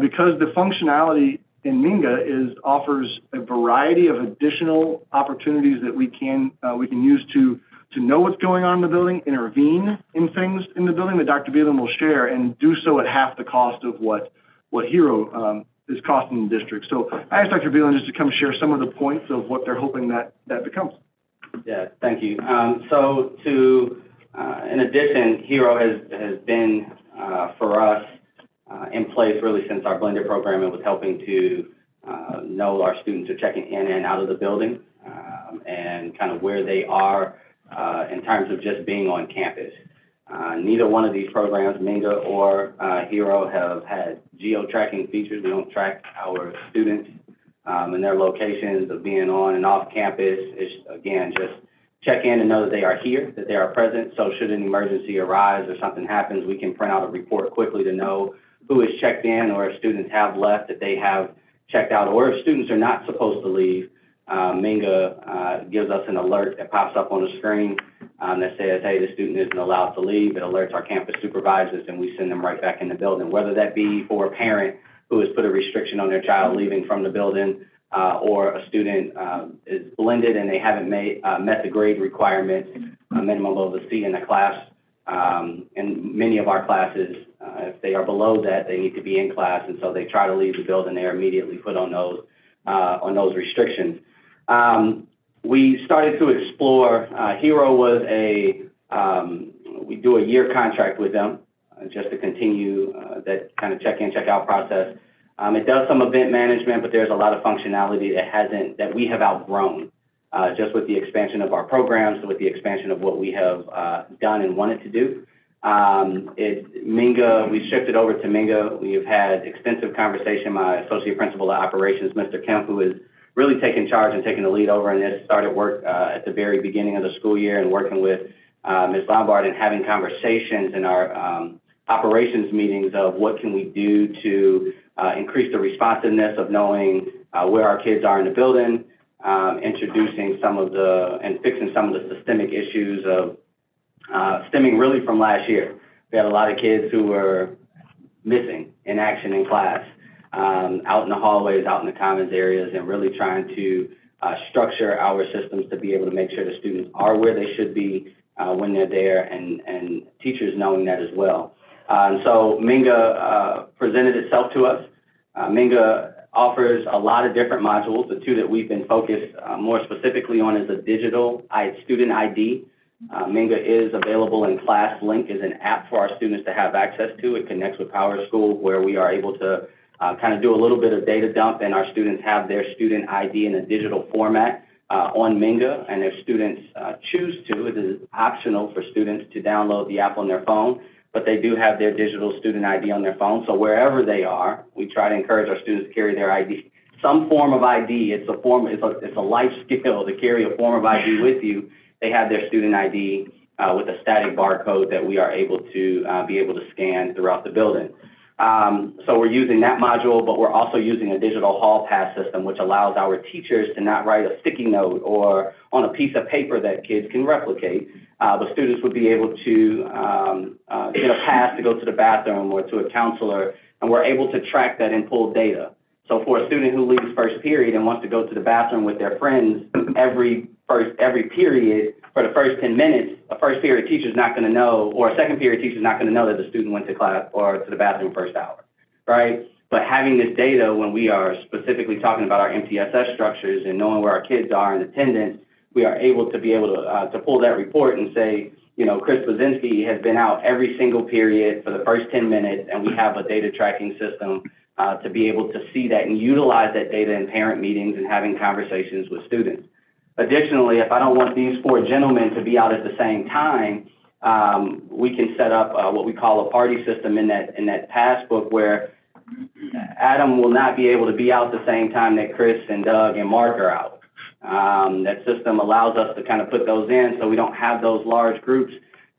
H: because the functionality in Minga offers a variety of additional opportunities that we can use to know what's going on in the building, intervene in things in the building that Dr. Veland will share, and do so at half the cost of what HERO is costing the district. So I asked Dr. Veland just to come share some of the points of what they're hoping that becomes.
E: Yeah, thank you. In addition, HERO has been for us in place really since our blended program. It was helping to know our students are checking in and out of the building, and kind of where they are in terms of just being on campus. Neither one of these programs, Minga or HERO, have had geo-tracking features. We don't track our students and their locations of being on and off campus. It's, again, just check in and know that they are here, that they are present. So should an emergency arise or something happens, we can print out a report quickly to know who is checked in, or if students have left, that they have checked out, or if students are not supposed to leave. Minga gives us an alert that pops up on the screen that says, hey, the student isn't allowed to leave. It alerts our campus supervisors, and we send them right back in the building, whether that be for a parent who has put a restriction on their child leaving from the building, or a student is blended and they haven't met the grade requirements, a minimum of a C in the class. And many of our classes, if they are below that, they need to be in class, and so they try to leave the building. They are immediately put on those restrictions. We started to explore, HERO was we do a year contract with them just to continue that kind of check-in, check-out process. It does some event management, but there's a lot of functionality that we have outgrown, just with the expansion of our programs, with the expansion of what we have done and wanted to do. Minga, we shifted over to Minga. We have had extensive conversation. My associate principal of operations, Mr. Kemp, who is really taking charge and taking the lead over, and this started work at the very beginning of the school year, and working with Ms. Lombard and having conversations in our operations meetings of what can we do to increase the responsiveness of knowing where our kids are in the building, introducing and fixing some of the systemic issues of stemming really from last year. We had a lot of kids who were missing in action in class, out in the hallways, out in the commons areas, and really trying to structure our systems to be able to make sure the students are where they should be when they're there, and teachers knowing that as well. And so Minga presented itself to us. Minga offers a lot of different modules. The two that we've been focused more specifically on is a digital student ID. Minga is available in ClassLink as an app for our students to have access to. It connects with PowerSchool, where we are able to kind of do a little bit of data dump, and our students have their student ID in a digital format on Minga, and if students choose to, it is optional for students to download the app on their phone, but they do have their digital student ID on their phone. So wherever they are, we try to encourage our students to carry their ID, some form of ID. It's a life skill to carry a form of ID with you. They have their student ID with a static barcode that we are able to be able to scan throughout the building. So we're using that module, but we're also using a digital hall pass system, which allows our teachers to not write a sticky note or on a piece of paper that kids can replicate, but students would be able to get a pass to go to the bathroom or to a counselor, and we're able to track that and pull data. So for a student who leaves first period and wants to go to the bathroom with their friends every period for the first 10 minutes, a first period teacher's not going to know, or a second period teacher's not going to know that the student went to class or to the bathroom first hour, right? But having this data when we are specifically talking about our MTSS structures and knowing where our kids are in attendance, we are able to pull that report and say, you know, Chris Blazinski has been out every single period for the first 10 minutes, and we have a data tracking system to be able to see that and utilize that data in parent meetings and having conversations with students. Additionally, if I don't want these four gentlemen to be out at the same time, we can set up what we call a party system in that pass book, where Adam will not be able to be out the same time that Chris and Doug and Mark are out. That system allows us to kind of put those in so we don't have those large groups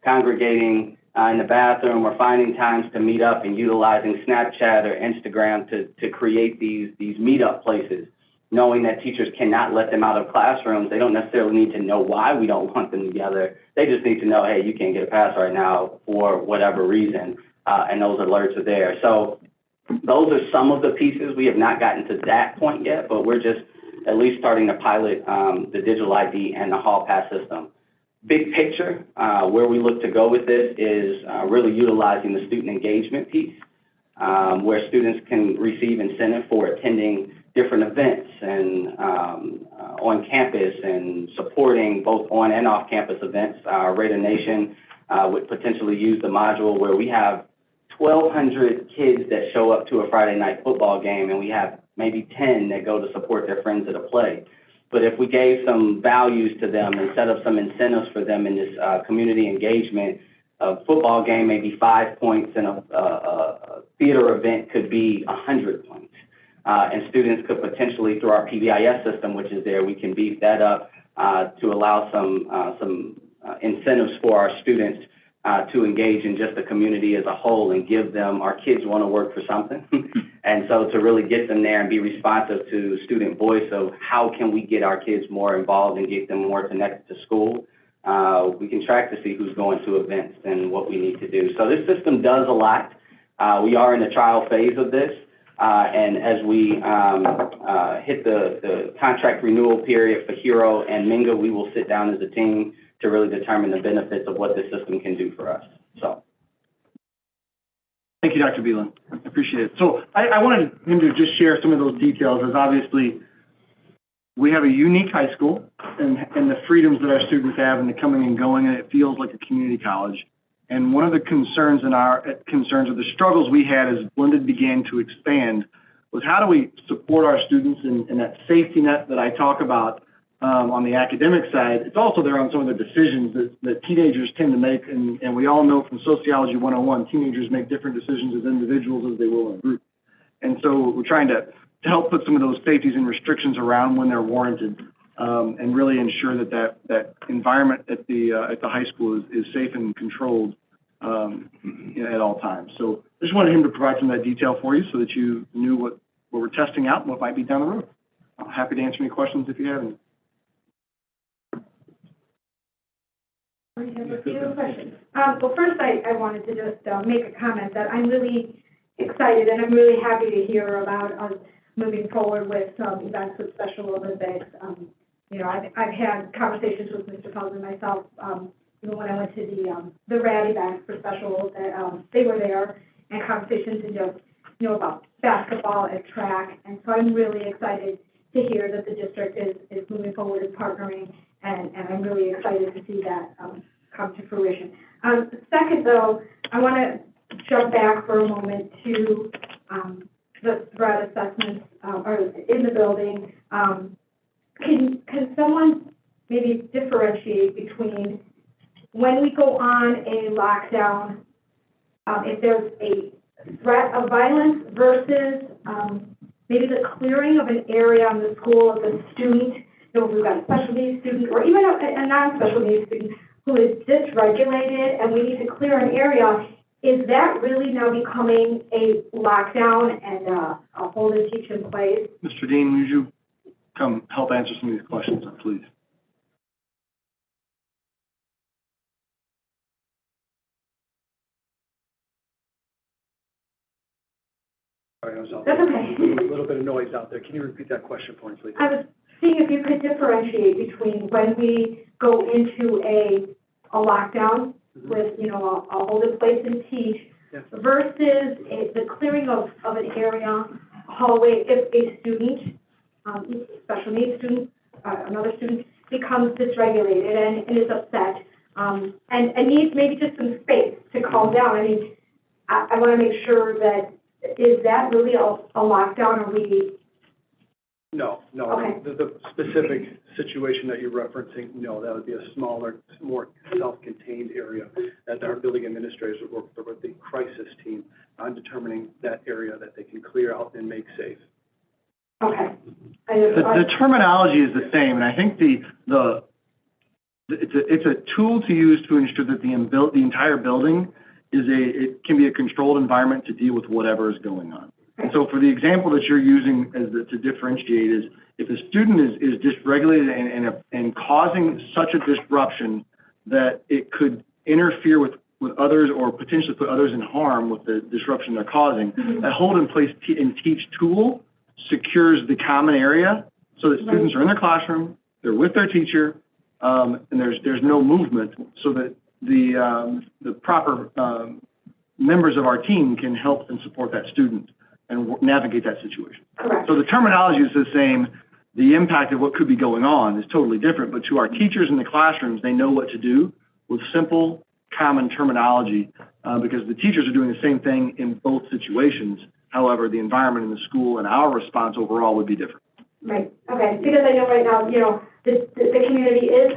E: congregating in the bathroom or finding times to meet up and utilizing Snapchat or Instagram to create these meetup places. Knowing that teachers cannot let them out of classrooms, they don't necessarily need to know why we don't want them together. They just need to know, hey, you can't get a pass right now for whatever reason, and those alerts are there. So those are some of the pieces. We have not gotten to that point yet, but we're just at least starting to pilot the digital ID and the hall pass system. Big picture, where we look to go with this is really utilizing the student engagement piece, where students can receive incentive for attending different events and on campus and supporting both on and off campus events. Raider Nation would potentially use the module where we have 1,200 kids that show up to a Friday night football game, and we have maybe 10 that go to support their friends at a play. But if we gave some values to them and set up some incentives for them in this community engagement, a football game may be 5 points and a theater event could be 100 points. And students could potentially, through our PBIS system, which is there, we can beef that up to allow some incentives for our students to engage in just the community as a whole and give them, our kids want to work for something. And so to really get them there and be responsive to student voice of how can we get our kids more involved and get them more connected to school, we can track to see who's going to events and what we need to do. So this system does a lot. We are in the trial phase of this. And as we hit the contract renewal period for Hero and Minga, we will sit down as a team to really determine the benefits of what this system can do for us. So.
H: Thank you, Dr. Beelan. I appreciate it. So I wanted him to just share some of those details, as obviously we have a unique high school and the freedoms that our students have in the coming and going, and it feels like a community college. And one of the concerns or the struggles we had as Blended began to expand was how do we support our students in that safety net that I talk about on the academic side. It's also there on some of the decisions that teenagers tend to make, and we all know from Sociology 101, teenagers make different decisions as individuals as they will in a group. And so we're trying to help put some of those safeties and restrictions around when they're warranted, and really ensure that environment at the high school is safe and controlled at all times. So I just wanted him to provide some of that detail for you so that you knew what we're testing out and what might be down the road. I'm happy to answer any questions if you have any.
J: I have a few questions. Well, first, I wanted to just make a comment that I'm really excited and I'm really happy to hear about us moving forward with some events with Special Olympics. You know, I've had conversations with Mr. Feld and myself, even when I went to the RAD event for Special, they were there, and conversations and just, you know, about
L: basketball and track. And so I'm really excited to hear that the district is moving forward and partnering, and I'm really excited to see that come to fruition. Second, though, I want to jump back for a moment to the threat assessments or in the building. Can someone maybe differentiate between when we go on a lockdown, if there's a threat of violence versus maybe the clearing of an area in the school of a student, you know, if we've got a special needs student or even a non-special needs student who is dysregulated and we need to clear an area, is that really now becoming a lockdown and a hold and teach in place?
H: Mr. Dean, would you come help answer some of these questions, please?
M: Sorry, I was out
L: That's
M: there.
L: okay.
M: A little bit of noise out there. Can you repeat that question for me, please?
L: I was seeing if you could differentiate between when we go into a lockdown with, you know, a hold in place and teach versus the clearing of an area, hallway, if a student, special needs student, another student becomes dysregulated and is upset and needs maybe just some space to calm down. I mean, I want to make sure that, is that really a lockdown, or we?
M: No.
L: Okay.
M: The specific situation that you're referencing, no, that would be a smaller, more self-contained area that our building administrators would work with the crisis team on determining that area that they can clear out and make safe.
L: Okay.
H: The terminology is the same, and I think it's a tool to use to ensure that the entire building it can be a controlled environment to deal with whatever is going on. And so for the example that you're using to differentiate is, if a student is dysregulated and causing such a disruption that it could interfere with others or potentially put others in harm with the disruption they're causing, a hold in place and teach tool secures the common area so that students are in their classroom, they're with their teacher, and there's no movement, so that the proper members of our team can help and support that student and navigate that situation.
L: Correct.
H: So the terminology is the same. The impact of what could be going on is totally different, but to our teachers in the classrooms, they know what to do with simple, common terminology, because the teachers are doing the same thing in both situations. However, the environment in the school and our response overall would be different.
L: Right, okay, because I know right now, you know, the community is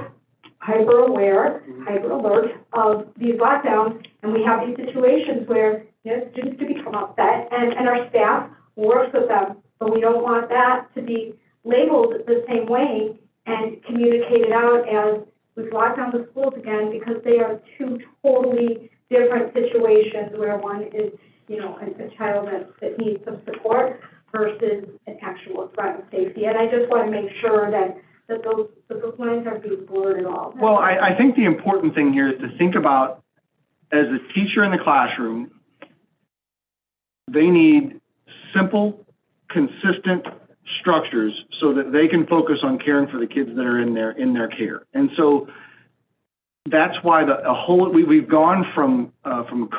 L: hyper aware, hyper alert of these lockdowns, and we have these situations where, you know, students do become upset, and our staff works with them, but we don't want that to be labeled the same way and communicated out as we've locked down the schools again, because they are two totally different situations where one is, you know, a child that needs some support versus an actual threat of safety. And I just want to make sure that those lines aren't being blurred at all.
H: Well, I think the important thing here is to think about, as a teacher in the classroom, they need simple, consistent structures so that they can focus on caring for the kids that are in their care. And so that's why we've gone from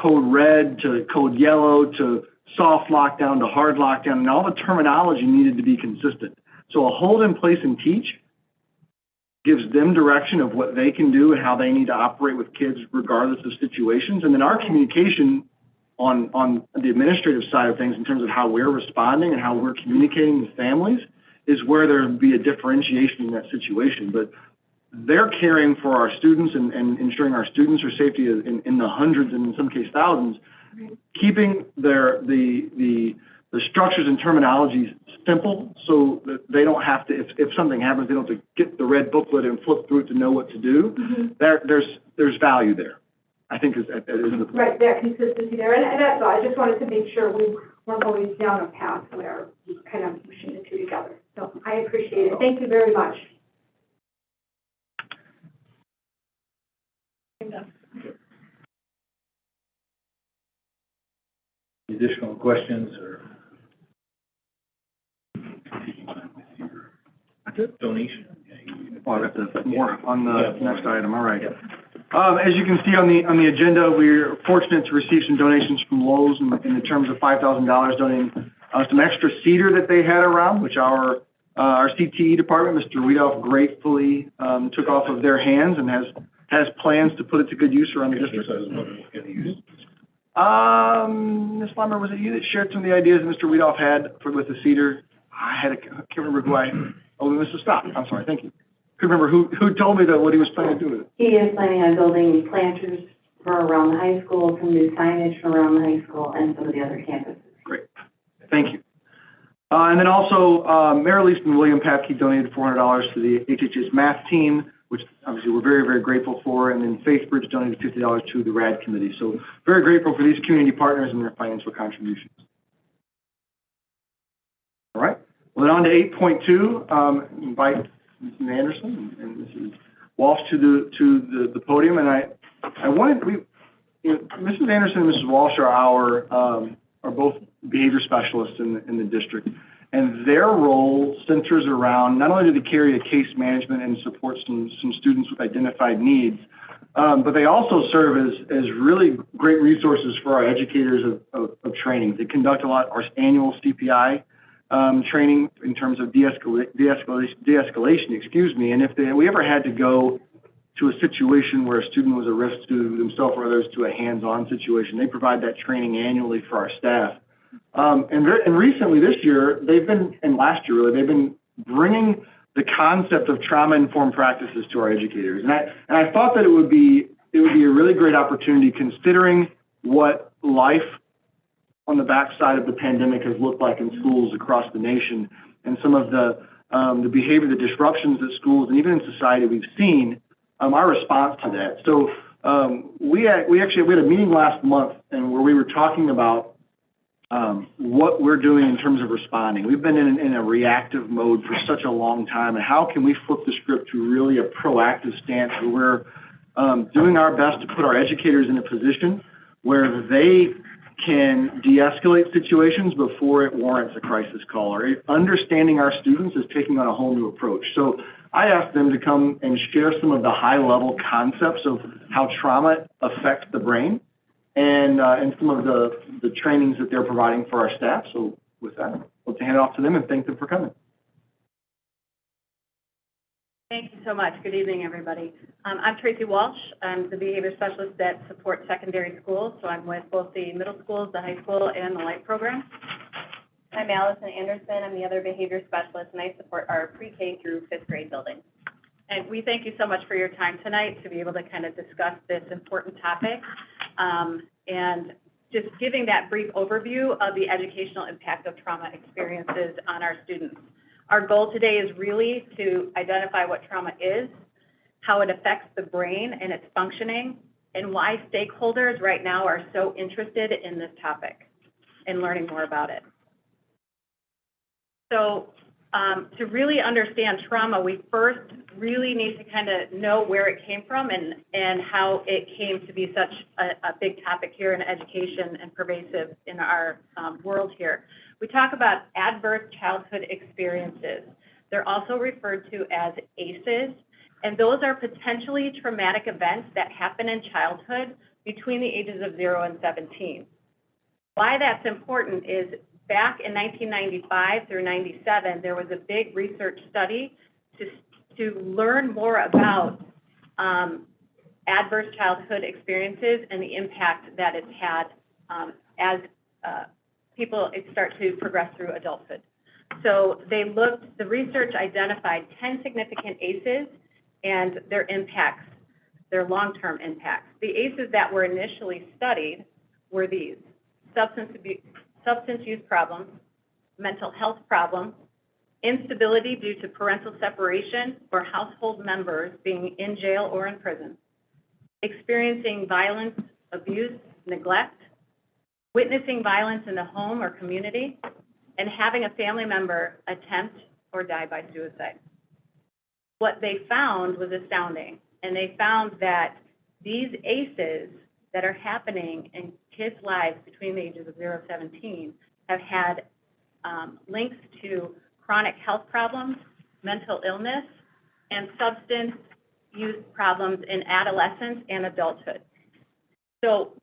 H: code red to code yellow to soft lockdown to hard lockdown, and all the terminology needed to be consistent. So a hold in place and teach gives them direction of what they can do and how they need to operate with kids regardless of situations. And then our communication on the administrative side of things, in terms of how we're responding and how we're communicating with families, is where there would be a differentiation in that situation. But they're caring for our students and ensuring our students are safety in the hundreds and in some cases thousands, keeping the structures and terminologies simple so that they don't have to, if something happens, they don't have to get the red booklet and flip through it to know what to do. There's value there, I think, is the point.
L: Right, that consistency there, and that's all. I just wanted to make sure we weren't going down a path where we kind of pushing the two together. So I appreciate it. Thank you very much.
C: Additional questions or donation?
H: Oh, I got the more on the next item. All right. As you can see on the agenda, we're fortunate to receive some donations from Lowe's in the terms of $5,000 donating some extra cedar that they had around, which our CTE department, Mr. Weedoff, gratefully took off of their hands and has plans to put it to good use around the district. Ms. Lummer, was it you that shared some of the ideas that Mr. Weedoff had with the cedar? I can't remember who Mr. Stock, I'm sorry, thank you. Couldn't remember who told me that what he was planning to do with it.
D: He is planning on building planters for around the high school, some new signage for around the high school, and some of the other campuses.
H: Great, thank you. And then also, Mayor Least and William Papke donated $400 to the HHS math team, which obviously we're very, very grateful for, and then Faithbridge donated $50 to the RAD committee. So very grateful for these community partners and their financial contributions. All right, well then on to 8.2, invite Mrs. Anderson and Mrs. Walsh to the podium, and I wanted, Mrs. Anderson and Mrs. Walsh are both behavior specialists in the district, and their role centers around not only do they carry a case management and support some students with identified needs, but they also serve as really great resources for our educators of training. They conduct a lot of our annual CPI training in terms of de-escalation, and if we ever had to go to a situation where a student was a risk to themselves or others to a hands-on situation, they provide that training annually for our staff. And recently this year, and last year really, they've been bringing the concept of trauma-informed practices to our educators. And I thought that it would be a really great opportunity considering what life on the backside of the pandemic has looked like in schools across the nation, and some of the behavior, the disruptions that schools and even in society we've seen, our response to that. So we had a meeting last month and where we were talking about what we're doing in terms of responding. We've been in a reactive mode for such a long time, and how can we flip the script to really a proactive stance where we're doing our best to put our educators in a position where they can de-escalate situations before it warrants a crisis call, or understanding our students is taking on a whole new approach. So I asked them to come and share some of the high-level concepts of how trauma affects the brain and some of the trainings that they're providing for our staff. So with that, let's hand it off to them and thank them for coming.
B: Thank you so much. Good evening, everybody. I'm Tracy Walsh. I'm the behavior specialist that supports secondary schools. So I'm with both the middle schools, the high school, and the light program. I'm Allison Anderson. I'm the other behavior specialist, and I support our pre-K through 5th grade building. And we thank you so much for your time tonight to be able to kind of discuss this important topic, and just giving that brief overview of the educational impact of trauma experiences on our students. Our goal today is really to identify what trauma is, how it affects the brain and its functioning, and why stakeholders right now are so interested in this topic and learning more about it. So to really understand trauma, we first really need to kind of know where it came from and how it came to be such a big topic here in education and pervasive in our world here. We talk about adverse childhood experiences. They're also referred to as ACEs, and those are potentially traumatic events that happen in childhood between the ages of 0 and 17. Why that's important is back in 1995 through 97, there was a big research study to learn more about adverse childhood experiences and the impact that it's had as people start to progress through adulthood. So the research identified 10 significant ACEs and their impacts, their long-term impacts. The ACEs that were initially studied were these: substance use problems, mental health problems, instability due to parental separation or household members being in jail or in prison, experiencing violence, abuse, neglect, witnessing violence in the home or community, and having a family member attempt or die by suicide. What they found was astounding, and they found that these ACEs that are happening in kids' lives between the ages of 0 and 17 have had links to chronic health problems, mental illness, and substance use problems in adolescence and adulthood. So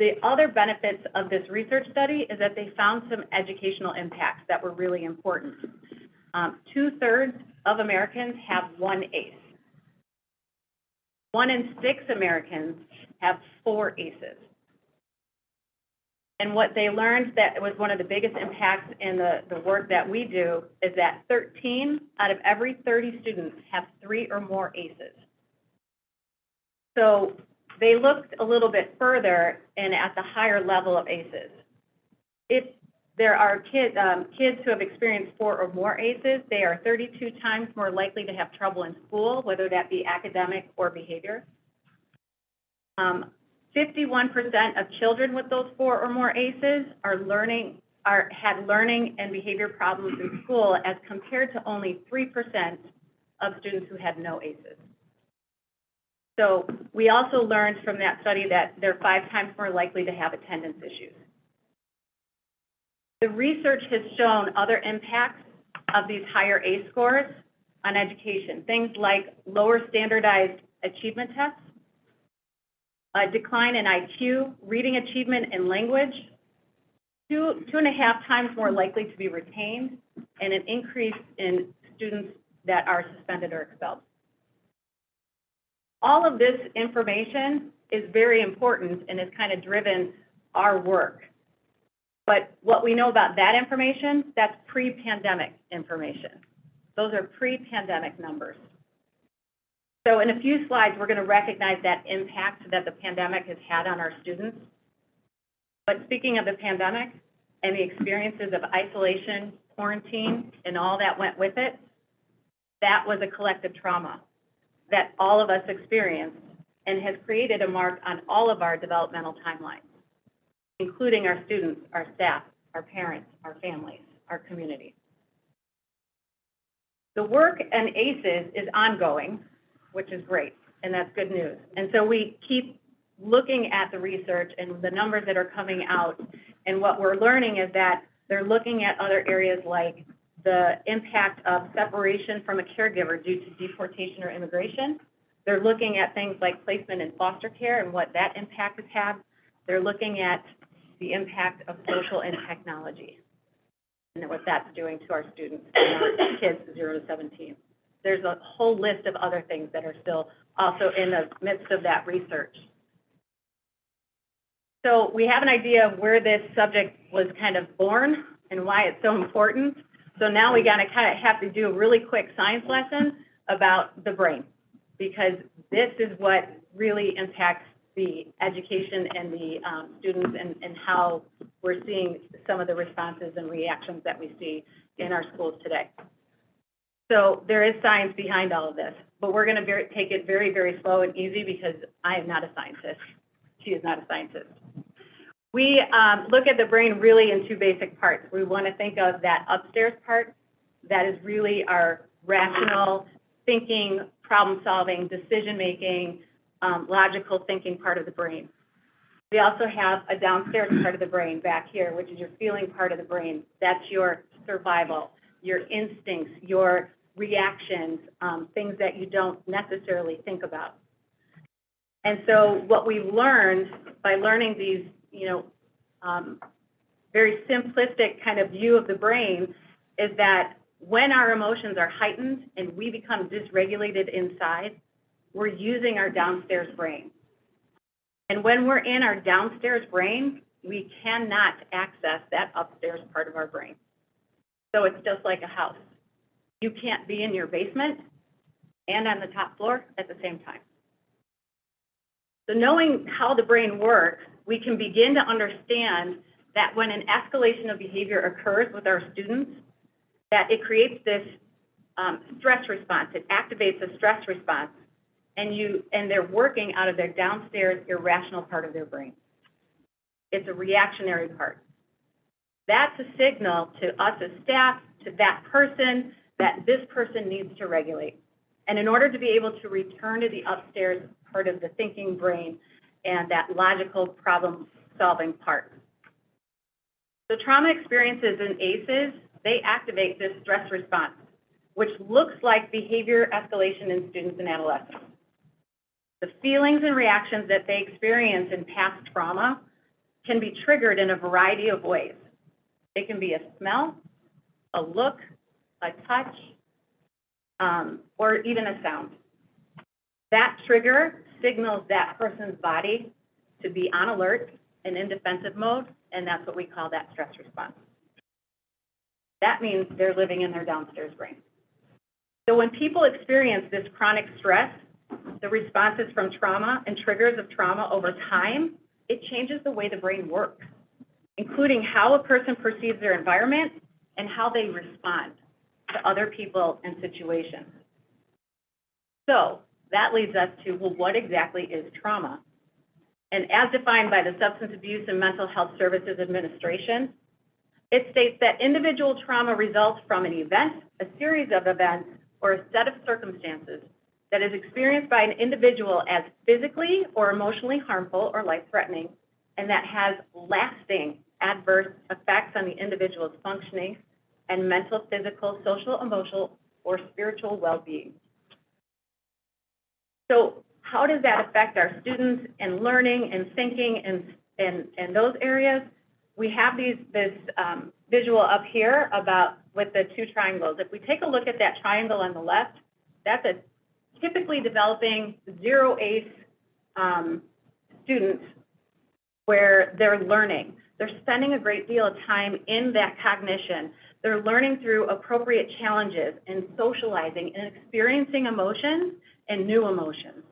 N: The other benefits of this research study is that they found some educational impacts that were really important. 2/3 of Americans have one ACE. 1 in 6 Americans have 4 ACEs. And what they learned that was one of the biggest impacts in the work that we do is that 13 out of every 30 students have 3 or more ACEs. So they looked a little bit further and at the higher level of ACEs. If there are kids who have experienced 4 or more ACEs, they are 32 times more likely to have trouble in school, whether that be academic or behavior. 51% of children with those 4 or more ACEs had learning and behavior problems in school, as compared to only 3% of students who had no ACEs. So we also learned from that study that they're 5 times more likely to have attendance issues. The research has shown other impacts of these higher ACE scores on education, things like lower standardized achievement tests, a decline in IQ, reading achievement, and language, 2.5 times more likely to be retained, and an increase in students that are suspended or expelled. All of this information is very important and has kind of driven our work. But what we know about that information, that's pre-pandemic information. Those are pre-pandemic numbers. So in a few slides, we're going to recognize that impact that the pandemic has had on our students. But speaking of the pandemic and the experiences of isolation, quarantine, and all that went with it, that was a collective trauma that all of us experienced and has created a mark on all of our developmental timelines, including our students, our staff, our parents, our families, our community. The work in ACEs is ongoing, which is great, and that's good news. And so we keep looking at the research and the numbers that are coming out, and what we're learning is that they're looking at other areas like the impact of separation from a caregiver due to deportation or immigration. They're looking at things like placement in foster care and what that impact has had. They're looking at the impact of social and technology and what that's doing to our students and our kids 0 to 17. There's a whole list of other things that are still also in the midst of that research. So we have an idea of where this subject was kind of born and why it's so important. So now we gotta kind of have to do a really quick science lesson about the brain, because this is what really impacts the education and the students and how we're seeing some of the responses and reactions that we see in our schools today. So there is science behind all of this, but we're going to take it very, very slow and easy because I am not a scientist. She is not a scientist. We look at the brain really in 2 basic parts. We want to think of that upstairs part that is really our rational thinking, problem solving, decision making, logical thinking part of the brain. We also have a downstairs part of the brain back here, which is your feeling part of the brain. That's your survival, your instincts, your reactions, things that you don't necessarily think about. And so what we've learned by learning these, very simplistic kind of view of the brain is that when our emotions are heightened and we become dysregulated inside, we're using our downstairs brain. And when we're in our downstairs brain, we cannot access that upstairs part of our brain. So it's just like a house. You can't be in your basement and on the top floor at the same time. So knowing how the brain works, we can begin to understand that when an escalation of behavior occurs with our students, that it creates this stress response. It activates a stress response, and they're working out of their downstairs irrational part of their brain. It's a reactionary part. That's a signal to us as staff, to that person, that this person needs to regulate. And in order to be able to return to the upstairs part of the thinking brain and that logical problem-solving part. So trauma experiences in ACEs, they activate this stress response, which looks like behavior escalation in students and adolescents. The feelings and reactions that they experience in past trauma can be triggered in a variety of ways. It can be a smell, a look, a touch, or even a sound. That trigger signals that person's body to be on alert and in defensive mode, and that's what we call that stress response. That means they're living in their downstairs brain. So when people experience this chronic stress, the responses from trauma and triggers of trauma over time, it changes the way the brain works, including how a person perceives their environment and how they respond to other people and situations. So that leads us to, well, what exactly is trauma? And as defined by the Substance Abuse and Mental Health Services Administration, it states that individual trauma results from an event, a series of events, or a set of circumstances that is experienced by an individual as physically or emotionally harmful or life-threatening, and that has lasting adverse effects on the individual's functioning and mental, physical, social, emotional, or spiritual well-being. So how does that affect our students and learning and thinking and those areas? We have this visual up here about with the two triangles. If we take a look at that triangle on the left, that's a typically developing zero ACE student where they're learning. They're spending a great deal of time in that cognition. They're learning through appropriate challenges and socializing and experiencing emotions and new emotions.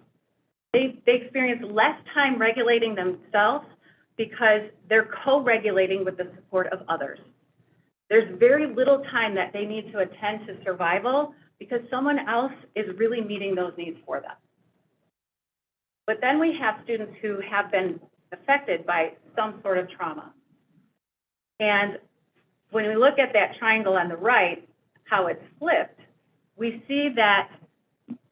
N: They experience less time regulating themselves because they're co-regulating with the support of others. There's very little time that they need to attend to survival because someone else is really meeting those needs for them. But then we have students who have been affected by some sort of trauma. And when we look at that triangle on the right, how it's flipped, we see that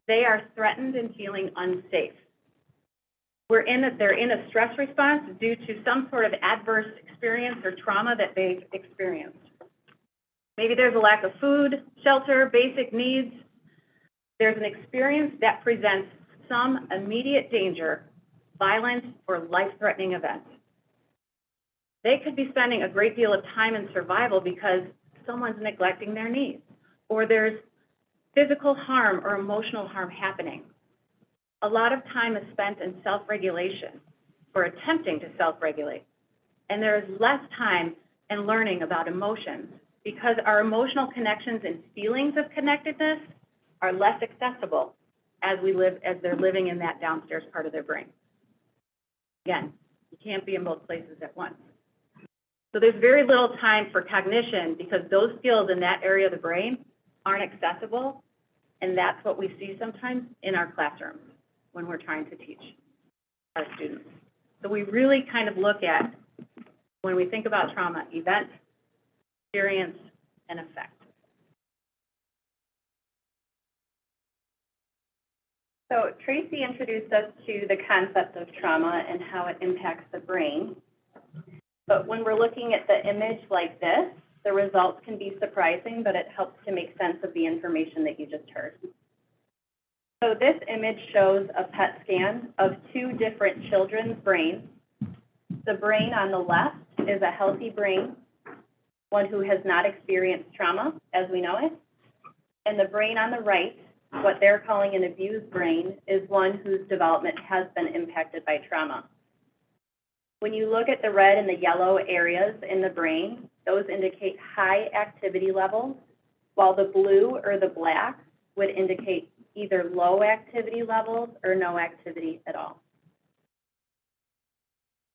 N: they are threatened and feeling unsafe. They're in a stress response due to some sort of adverse experience or trauma that they've experienced. Maybe there's a lack of food, shelter, basic needs. There's an experience that presents some immediate danger, violence, or life-threatening event. They could be spending a great deal of time in survival because someone's neglecting their needs, or there's physical harm or emotional harm happening. A lot of time is spent in self-regulation or attempting to self-regulate, and there is less time in learning about emotions because our emotional connections and feelings of connectedness are less accessible as they're living in that downstairs part of their brain. Again, you can't be in both places at once. So there's very little time for cognition because those skills in that area of the brain aren't accessible, and that's what we see sometimes in our classrooms when we're trying to teach our students. So we really kind of look at, when we think about trauma, event, experience, and effect.
B: So Tracy introduced us to the concept of trauma and how it impacts the brain. But when we're looking at the image like this, the results can be surprising, but it helps to make sense of the information that you just heard. So this image shows a PET scan of two different children's brains. The brain on the left is a healthy brain, one who has not experienced trauma as we know it. And the brain on the right, what they're calling an abused brain, is one whose development has been impacted by trauma. When you look at the red and the yellow areas in the brain, those indicate high activity levels, while the blue or the black would indicate either low activity levels or no activity at all.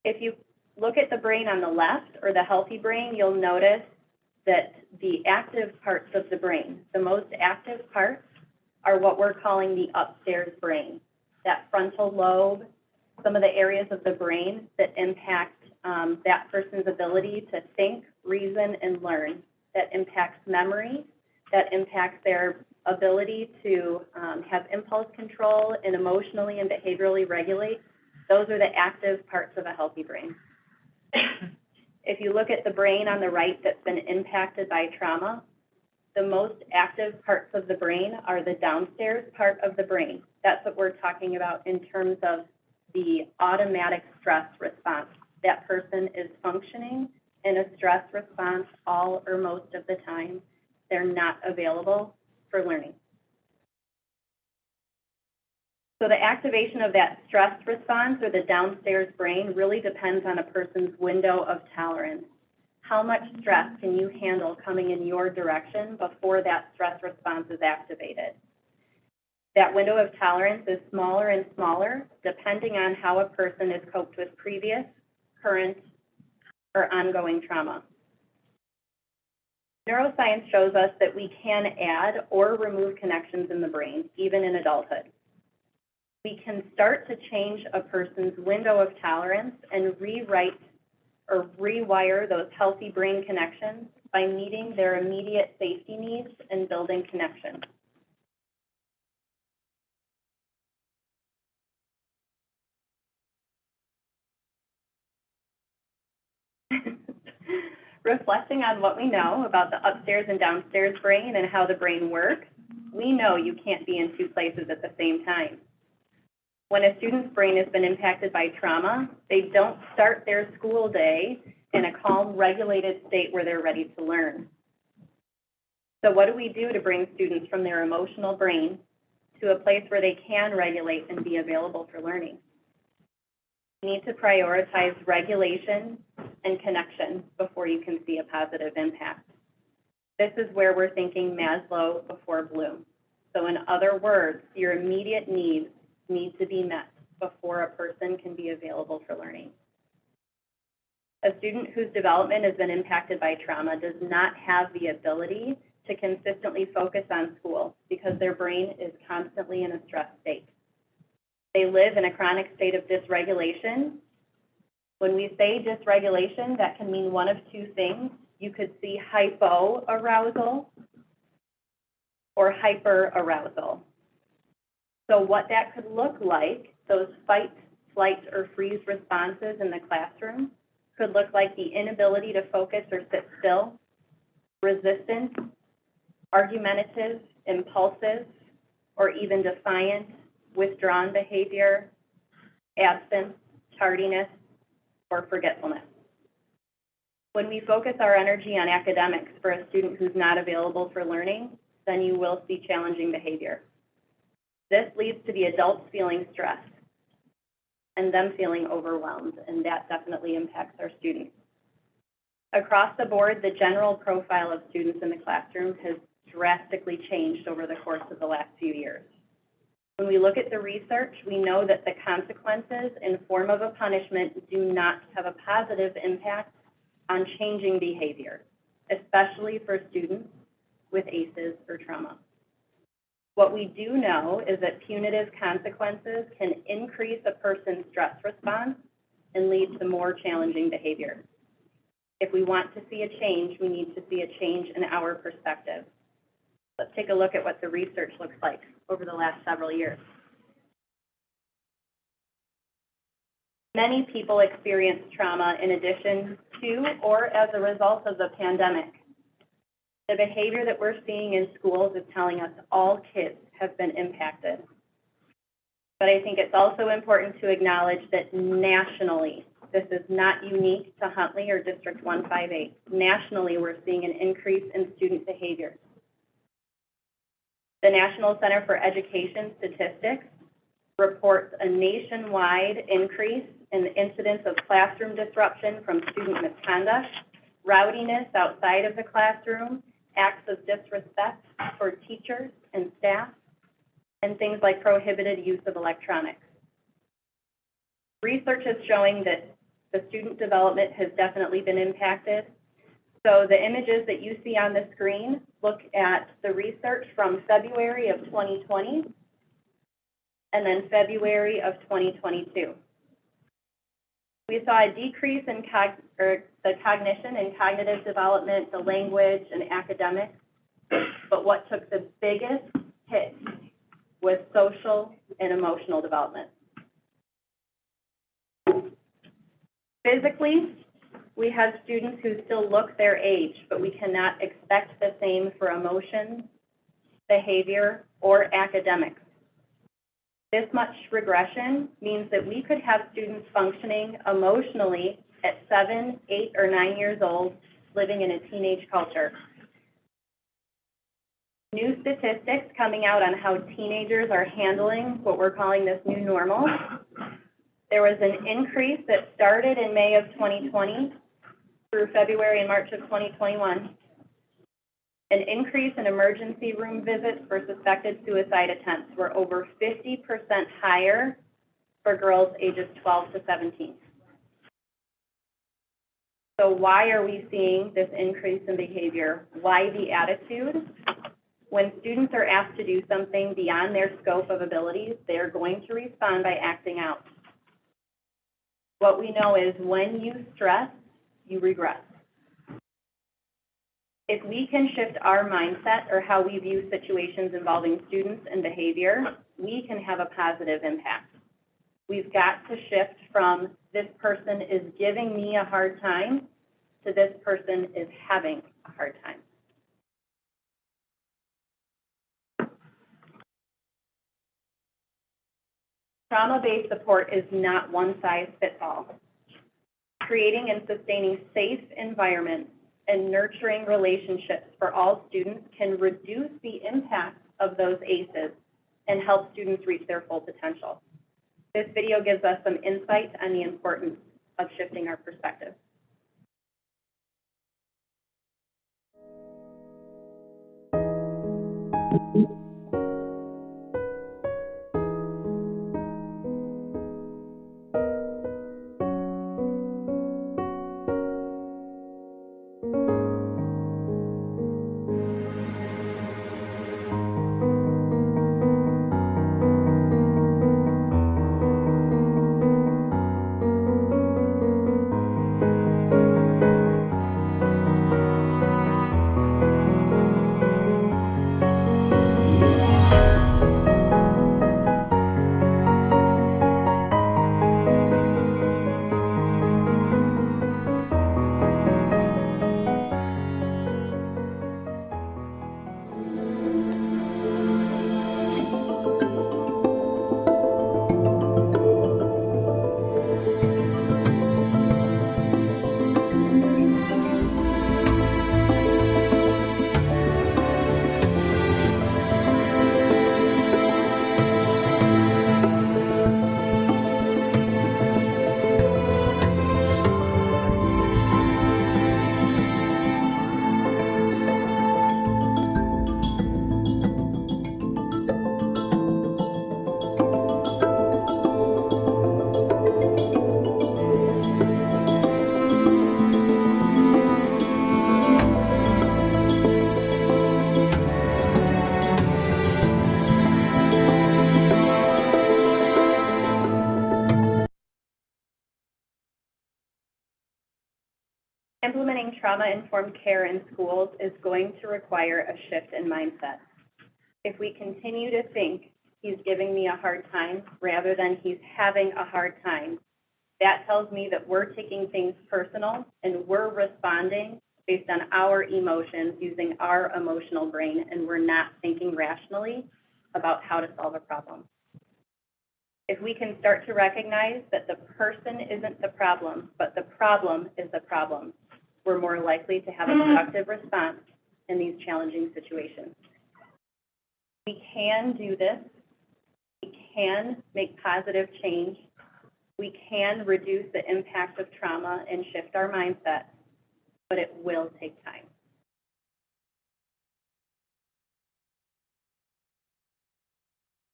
B: If you look at the brain on the left, or the healthy brain, you'll notice that the active parts of the brain, the most active parts, are what we're calling the upstairs brain. That frontal lobe, some of the areas of the brain that impact that person's ability to think, reason, and learn, that impacts memory, that impacts their ability to have impulse control and emotionally and behaviorally regulate. Those are the active parts of a healthy brain. If you look at the brain on the right that's been impacted by trauma, the most active parts of the brain are the downstairs part of the brain. That's what we're talking about in terms of the automatic stress response that person is functioning in a stress response all or most of the time, they're not available for learning. So the activation of that stress response or the downstairs brain really depends on a person's window of tolerance. How much stress can you handle coming in your direction before that stress response is activated? That window of tolerance is smaller and smaller depending on how a person has coped with previous, current, or ongoing trauma. Neuroscience shows us that we can add or remove connections in the brain, even in adulthood. We can start to change a person's window of tolerance and rewrite or rewire those healthy brain connections by meeting their immediate safety needs and building connections. Reflecting on what we know about the upstairs and downstairs brain and how the brain works, we know you can't be in two places at the same time. When a student's brain has been impacted by trauma, they don't start their school day in a calm, regulated state where they're ready to learn. So what do we do to bring students from their emotional brain to a place where they can regulate and be available for learning? You need to prioritize regulation and connection before you can see a positive impact. This is where we're thinking Maslow before Bloom. So in other words, your immediate needs need to be met before a person can be available for learning. A student whose development has been impacted by trauma does not have the ability to consistently focus on school because their brain is constantly in a stress state. They live in a chronic state of dysregulation. When we say dysregulation, that can mean one of two things. You could see hypoarousal or hyperarousal. So what that could look like, those fight, flight, or freeze responses in the classroom could look like the inability to focus or sit still, resistance, argumentative, impulsive, or even defiant, withdrawn behavior, absence, tardiness, or forgetfulness. When we focus our energy on academics for a student who's not available for learning, then you will see challenging behavior. This leads to the adults feeling stressed and them feeling overwhelmed, and that definitely impacts our students. Across the board, the general profile of students in the classroom has drastically changed over the course of the last few years. When we look at the research, we know that the consequences in form of a punishment do not have a positive impact on changing behavior, especially for students with ACEs or trauma. What we do know is that punitive consequences can increase a person's stress response and lead to more challenging behavior. If we want to see a change, we need to see a change in our perspective. Let's take a look at what the research looks like over the last several years. Many people experience trauma in addition to or as a result of the pandemic. The behavior that we're seeing in schools is telling us all kids have been impacted. But I think it's also important to acknowledge that nationally, this is not unique to Huntley or District 158. Nationally, we're seeing an increase in student behavior. The National Center for Education Statistics reports a nationwide increase in the incidence of classroom disruption from student misconduct, rowdiness outside of the classroom, acts of disrespect for teachers and staff, and things like prohibited use of electronics. Research is showing that the student development has definitely been impacted. So the images that you see on the screen look at the research from February of 2020 and then February of 2022. We saw a decrease in the cognition and cognitive development, the language and academics, but what took the biggest hit was social and emotional development. Physically, we have students who still look their age, but we cannot expect the same for emotions, behavior, or academics. This much regression means that we could have students functioning emotionally at 7, 8, or 9 years old, living in a teenage culture. New statistics coming out on how teenagers are handling what we're calling this new normal. There was an increase that started in May of 2020 through February and March of 2021. An increase in emergency room visits for suspected suicide attempts were over 50% higher for girls ages 12 to 17. So why are we seeing this increase in behavior? Why the attitude? When students are asked to do something beyond their scope of abilities, they are going to respond by acting out. What we know is when you stress, you regress. If we can shift our mindset or how we view situations involving students and behavior, we can have a positive impact. We've got to shift from this person is giving me a hard time to this person is having a hard time. Trauma-based support is not one size fits all. Creating and sustaining safe environments and nurturing relationships for all students can reduce the impact of those ACEs and help students reach their full potential. This video gives us some insight on the importance of shifting our perspective. Implementing trauma-informed care in schools is going to require a shift in mindset. If we continue to think he's giving me a hard time rather than he's having a hard time, that tells me that we're taking things personal and we're responding based on our emotions using our emotional brain, and we're not thinking rationally about how to solve a problem. If we can start to recognize that the person isn't the problem, but the problem is the problem, we're more likely to have a productive response in these challenging situations. We can do this. We can make positive change. We can reduce the impact of trauma and shift our mindset, but it will take time.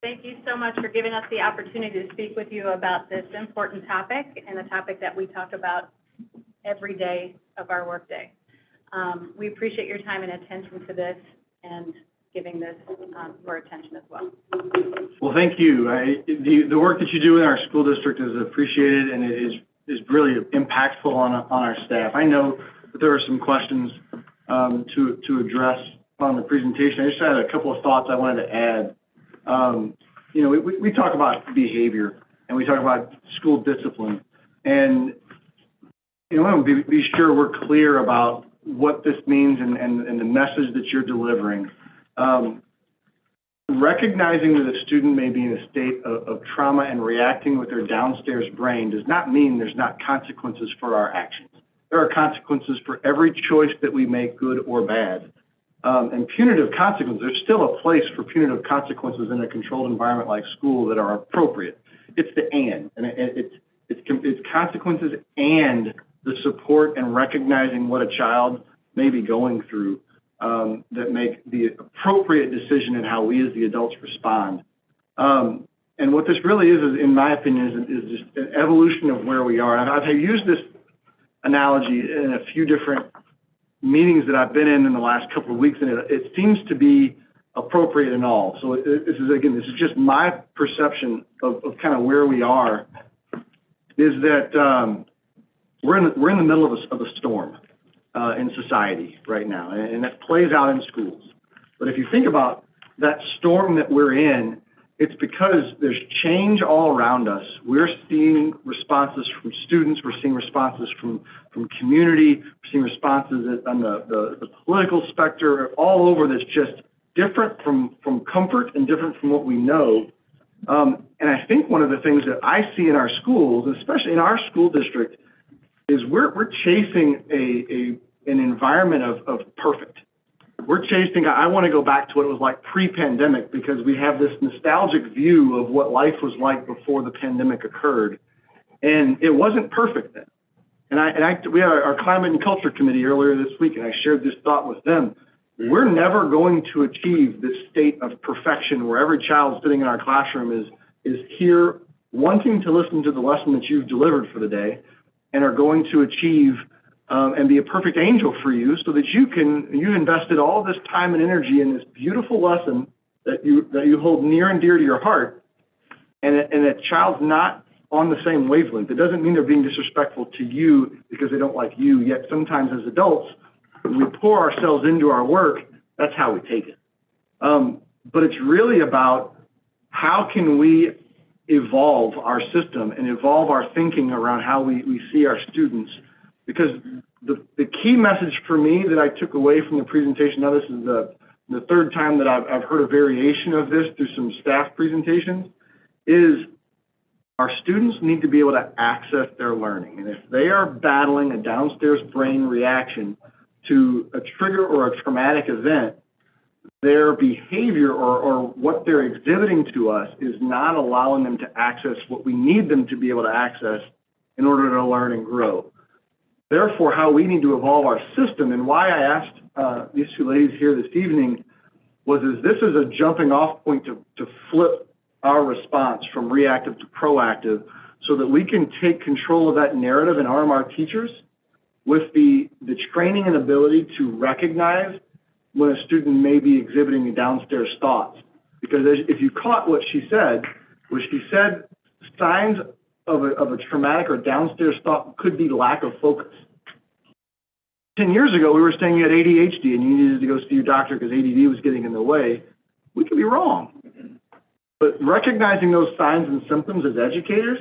N: Thank you so much for giving us the opportunity to speak with you about this important topic and a topic that we talk about every day of our workday. We appreciate your time and attention to this and giving this your attention as well.
H: Well, thank you. The work that you do in our school district is appreciated, and it is really impactful on our staff. I know that there are some questions to address on the presentation. I just had a couple of thoughts I wanted to add. You know, we talk about behavior and we talk about school discipline, and you know, I want to be sure we're clear about what this means and the message that you're delivering. Recognizing that a student may be in a state of trauma and reacting with their downstairs brain does not mean there's not consequences for our actions. There are consequences for every choice that we make, good or bad. And punitive consequences, there's still a place for punitive consequences in a controlled environment like school that are appropriate. It's the and it's consequences and the support and recognizing what a child may be going through that make the appropriate decision in how we as the adults respond. And what this really is in my opinion, is just an evolution of where we are. And I've used this analogy in a few different meetings that I've been in the last couple of weeks, and it seems to be appropriate in all. So this is just my perception of kind of where we are, is that we're in the middle of a storm in society right now, and that plays out in schools. But if you think about that storm that we're in, it's because there's change all around us. We're seeing responses from students. We're seeing responses from community. We're seeing responses on the political spectrum all over that's just different from comfort and different from what we know. And I think one of the things that I see in our schools, especially in our school district, is we're chasing an environment of perfect. We're chasing, I want to go back to what it was like pre-pandemic, because we have this nostalgic view of what life was like before the pandemic occurred. And it wasn't perfect then. And we had our climate and culture committee earlier this week, and I shared this thought with them. We're never going to achieve this state of perfection where every child sitting in our classroom is here wanting to listen to the lesson that you've delivered for the day, and are going to achieve and be a perfect angel for you, so that you've invested all this time and energy in this beautiful lesson that you hold near and dear to your heart, and that child's not on the same wavelength. It doesn't mean they're being disrespectful to you because they don't like you, yet sometimes as adults, when we pour ourselves into our work, that's how we take it. But it's really about how can we evolve our system and evolve our thinking around how we see our students. Because the key message for me that I took away from the presentation, now this is the third time that I've heard a variation of this through some staff presentations, is our students need to be able to access their learning. And if they are battling a downstairs brain reaction to a trigger or a traumatic event, their behavior or what they're exhibiting to us is not allowing them to access what we need them to be able to access in order to learn and grow. Therefore, how we need to evolve our system, and why I asked these two ladies here this evening, this is a jumping off point to flip our response from reactive to proactive, so that we can take control of that narrative and arm our teachers with the training and ability to recognize when a student may be exhibiting downstairs thoughts. Because if you caught what she said, signs of a traumatic or downstairs thought could be lack of focus. 10 years ago, we were saying you had ADHD and you needed to go see your doctor because ADD was getting in the way. We could be wrong. But recognizing those signs and symptoms as educators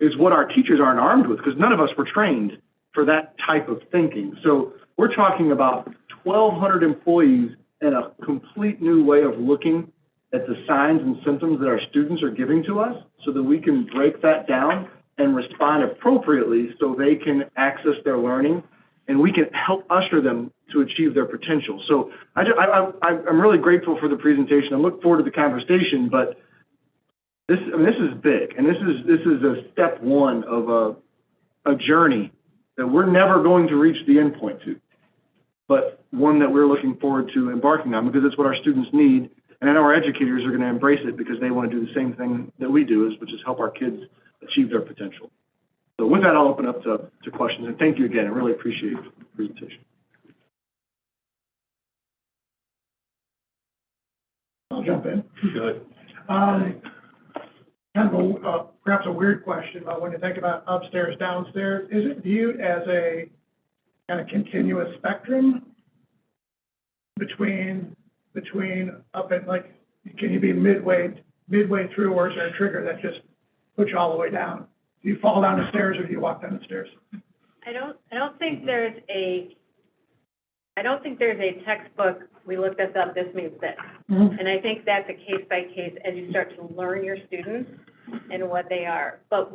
H: is what our teachers aren't armed with, because none of us were trained for that type of thinking. So we're talking about 1,200 employees and a complete new way of looking at the signs and symptoms that our students are giving to us, so that we can break that down and respond appropriately so they can access their learning and we can help usher them to achieve their potential. So I'm really grateful for the presentation. I look forward to the conversation, but this is big, and this is a step one of a journey that we're never going to reach the end point to, but one that we're looking forward to embarking on, because it's what our students need. And I know our educators are going to embrace it because they want to do the same thing that we do, which is help our kids achieve their potential. So with that, I'll open up to questions. And thank you again. I really appreciate the presentation.
O: I'll jump in.
C: Good.
O: Kind of perhaps a weird question, but when you think about upstairs, downstairs, is it viewed as a kind of continuous spectrum between up and, like, can you be midway through, or is there a trigger that just puts you all the way down? Do you fall down the stairs or do you walk down the stairs?
N: I don't think there's a textbook, we looked this up, this means this.
O: Mm-hmm.
N: And I think that's a case by case as you start to learn your students. and what they are. But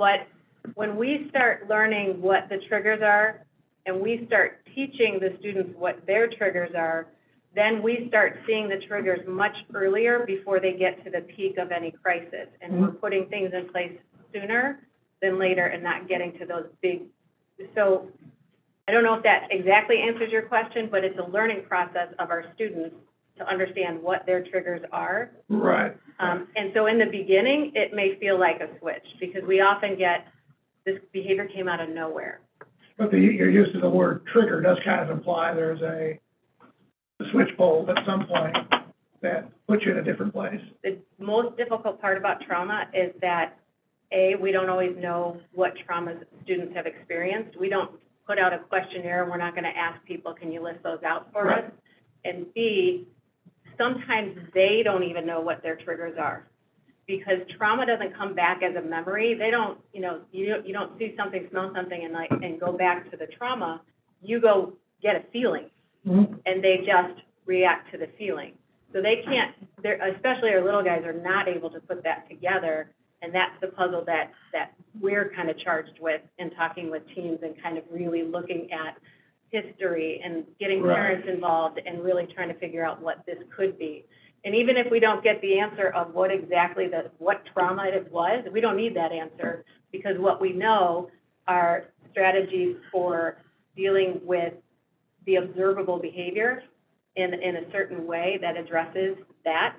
N: when we start learning what the triggers are, and we start teaching the students what their triggers are, then we start seeing the triggers much earlier before they get to the peak of any crisis. And we're putting things in place sooner than later and not getting to those big. So I don't know if that exactly answers your question, but it's a learning process of our students to understand what their triggers are.
O: Right.
N: And so in the beginning, it may feel like a switch because we often get, this behavior came out of nowhere.
O: But your use of the word trigger does kind of imply there's a switch pole at some point that puts you in a different place.
N: The most difficult part about trauma is that, A, we don't always know what traumas students have experienced. We don't put out a questionnaire, and we're not going to ask people, can you list those out for us? And B, sometimes they don't even know what their triggers are because trauma doesn't come back as a memory. They don't, you don't see something, smell something, and go back to the trauma. You go get a feeling, and they just react to the feeling. So they can't, especially our little guys, are not able to put that together, and that's the puzzle that we're kind of charged with in talking with teens and kind of really looking at history and getting parents involved and really trying to figure out what this could be. And even if we don't get the answer of what exactly what trauma it was, we don't need that answer because what we know are strategies for dealing with the observable behavior in a certain way that addresses that.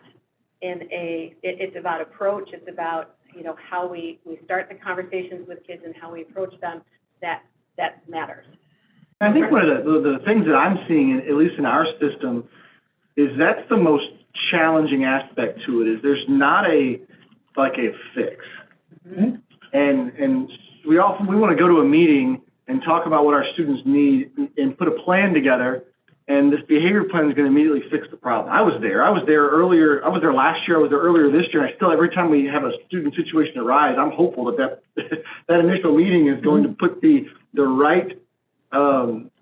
N: It's about approach, it's about, how we start the conversations with kids and how we approach them, that matters.
H: I think one of the things that I'm seeing, at least in our system, is that's the most challenging aspect to it, is there's not a fix. And we want to go to a meeting and talk about what our students need and put a plan together, and this behavior plan is going to immediately fix the problem. I was there earlier, I was there last year, I was there earlier this year, and I still, every time we have a student situation arise, I'm hopeful that initial meeting is going to put the right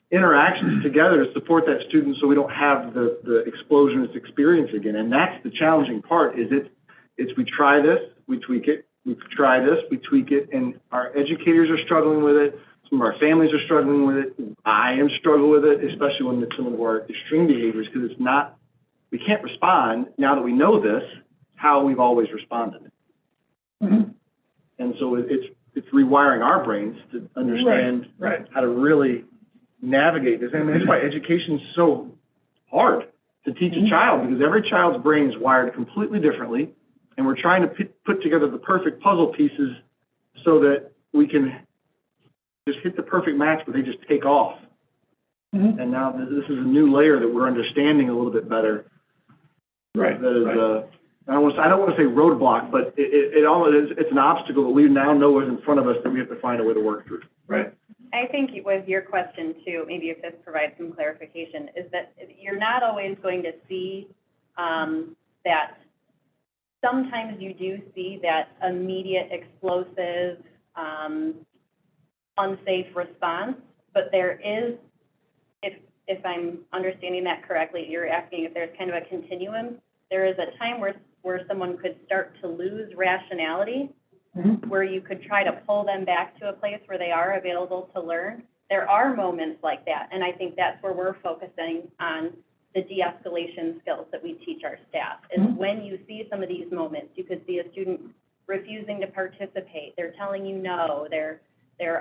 H: interactions together to support that student so we don't have the explosion it's experiencing again. And that's the challenging part, is it's we try this, we tweak it, we try this, we tweak it, and our educators are struggling with it, some of our families are struggling with it, I am struggling with it, especially when it's some of our extreme behaviors, because we can't respond, now that we know this, how we've always responded. And so it's rewiring our brains to understand how to really navigate this. And that's why education is so hard to teach a child, because every child's brain is wired completely differently, and we're trying to put together the perfect puzzle pieces so that we can just hit the perfect match where they just take off. And now this is a new layer that we're understanding a little bit better. That is, I don't want to say roadblock, but it's an obstacle that we now know is in front of us that we have to find a way to work through.
N: I think with your question too, maybe if this provides some clarification, is that you're not always going to see that. Sometimes you do see that immediate, explosive, unsafe response, but there is, if I'm understanding that correctly, you're asking if there's kind of a continuum. There is a time where someone could start to lose rationality, where you could try to pull them back to a place where they are available to learn. There are moments like that, and I think that's where we're focusing on the de-escalation skills that we teach our staff, is when you see some of these moments, you could see a student refusing to participate, they're telling you no, they're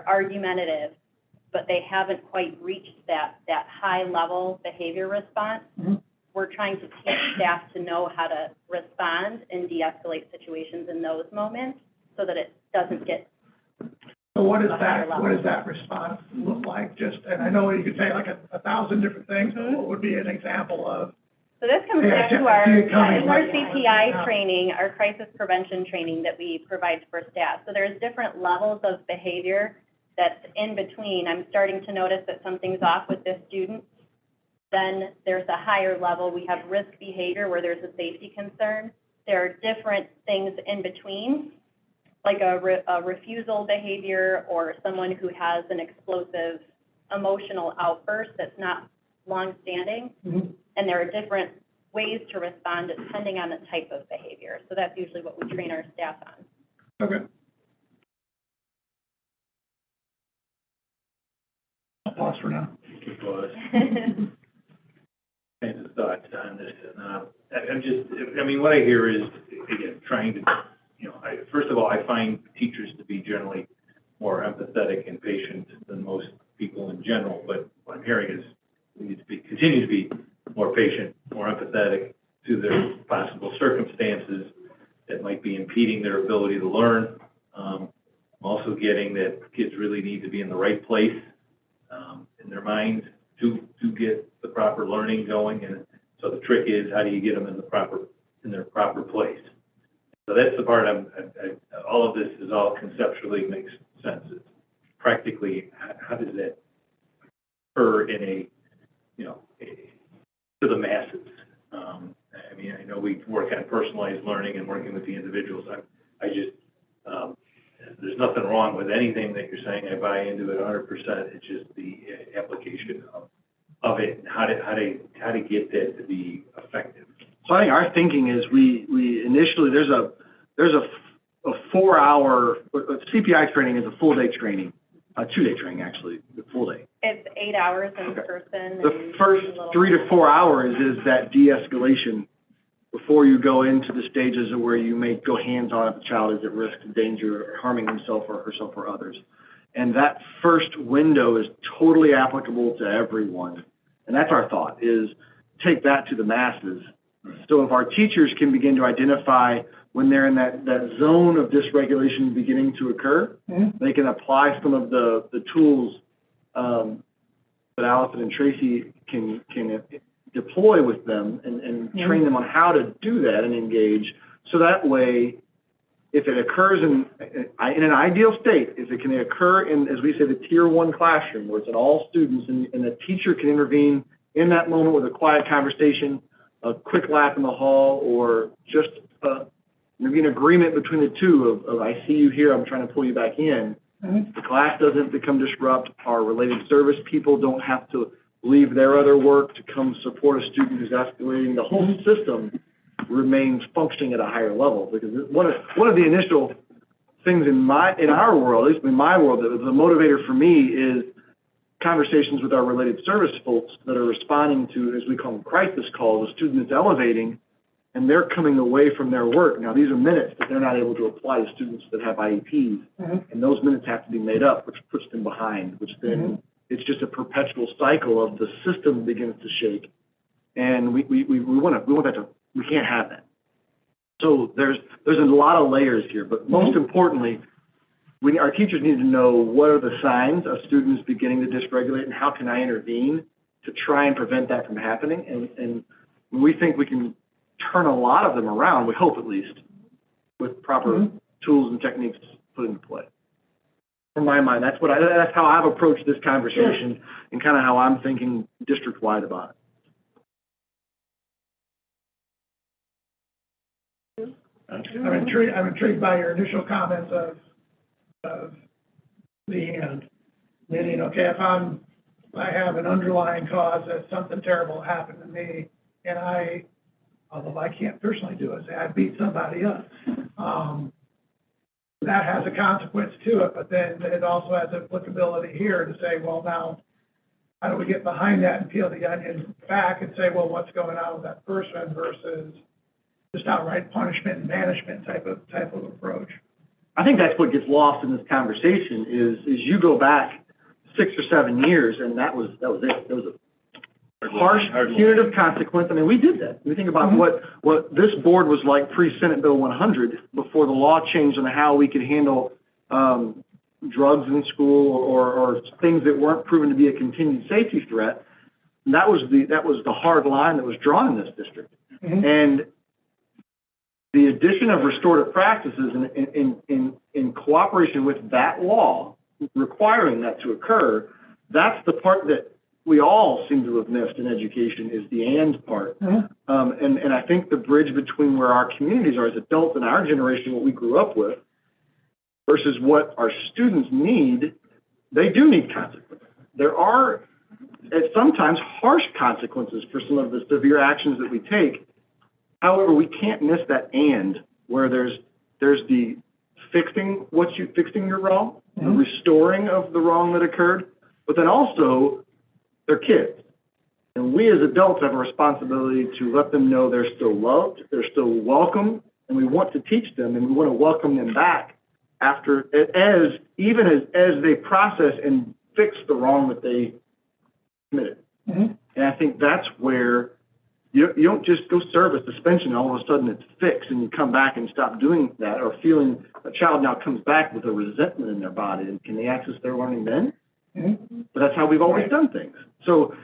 N: argumentative, but they haven't quite reached that high level behavior response. We're trying to teach staff to know how to respond and de-escalate situations in those moments so that it doesn't get.
O: So what does that response look like? And I know you could say like 1,000 different things, but what would be an example of?
N: So this comes back to our CPI training, our crisis prevention training that we provide for staff. So there's different levels of behavior that's in between. I'm starting to notice that something's off with this student. Then there's a higher level. We have risk behavior where there's a safety concern. There are different things in between, like a refusal behavior or someone who has an explosive emotional outburst that's not long-standing. And there are different ways to respond depending on the type of behavior. So that's usually what we train our staff on.
O: Okay. I'll pause for now.
C: Because kinds of thoughts on this, and I'm just, I mean, what I hear is, again, trying to, first of all, I find teachers to be generally more empathetic and patient than most people in general, but what I'm hearing is we need to continue to be more patient, more empathetic to their possible circumstances that might be impeding their ability to learn. I'm also getting that kids really need to be in the right place in their minds to get the proper learning going, and so the trick is, how do you get them in their proper place? So that's the part all of this is all conceptually makes sense. It's practically, how does that occur in a to the masses? I mean, I know we work on personalized learning and working with the individuals. I just, there's nothing wrong with anything that you're saying. I buy into it 100%. It's just the application of it and how to get that to be effective.
H: So I think our thinking is we initially, there's a 4-hour, CPI training is a full day training, a 2-day training actually, the full day.
B: It's 8 hours in
H: Okay.
B: person.
H: The first 3 to 4 hours is that de-escalation before you go into the stages of where you may go hands-on if the child is at risk of danger or harming himself or herself or others. And that first window is totally applicable to everyone. And that's our thought, is take that to the masses. So if our teachers can begin to identify when they're in that zone of dysregulation beginning to occur, they can apply some of the tools that Allison and Tracy can deploy with them and train them on how to do that and engage. So that way, if it occurs in an ideal state, if it can occur in, as we say, the tier 1 classroom, where it's in all students, and the teacher can intervene in that moment with a quiet conversation, a quick laugh in the hall, or just maybe an agreement between the two of I see you here, I'm trying to pull you back in. The class doesn't become disrupt. Our related service people don't have to leave their other work to come support a student who's escalating. The whole system remains functioning at a higher level, because one of the initial things in our world, at least in my world, that was a motivator for me is conversations with our related service folks that are responding to, as we call them, crisis calls. A student is elevating, and they're coming away from their work. Now, these are minutes that they're not able to apply to students that have IEPs, and those minutes have to be made up, which puts them behind, which then it's just a perpetual cycle of the system begins to shake. And we want that to, we can't have that. So there's a lot of layers here, but most importantly, our teachers need to know what are the signs of students beginning to dysregulate and how can I intervene to try and prevent that from happening. And we think we can turn a lot of them around, we hope at least, with proper tools and techniques put into play. In my mind, that's how I've approached this conversation and kind of how I'm thinking district-wide about it.
O: I'm intrigued by your initial comments of the end. Meaning, okay, if I have an underlying cause that something terrible happened to me, and although I can't personally do it, say I beat somebody up, that has a consequence to it, but then it also has applicability here to say, well, now, how do we get behind that and peel the onion back and say, well, what's going on with that person versus just outright punishment and management type of approach?
H: I think that's what gets lost in this conversation is you go back 6 or 7 years, and that was it. There was a harsh, punitive consequence. I mean, we did that. We think about what this board was like pre-Senate Bill 100, before the law changed on how we could handle drugs in school or things that weren't proven to be a continued safety threat. And that was the hard line that was drawn in this district. And the addition of restorative practices in cooperation with that law, requiring that to occur, that's the part that we all seem to have missed in education, is the and part. And I think the bridge between where our communities are as adults in our generation, what we grew up with, versus what our students need, they do need consequences. There are sometimes harsh consequences for some of the severe actions that we take. However, we can't miss that and, where there's the fixing your wrong, the restoring of the wrong that occurred, but then also they're kids. And we as adults have a responsibility to let them know they're still loved, they're still welcome, and we want to teach them and we want to welcome them back after, as they process and fix the wrong that they committed. And I think that's where you don't just go serve a suspension and all of a sudden it's fixed and you come back and stop doing that, or feeling a child now comes back with a resentment in their body, and can they access their learning then? But that's how we've always done things. So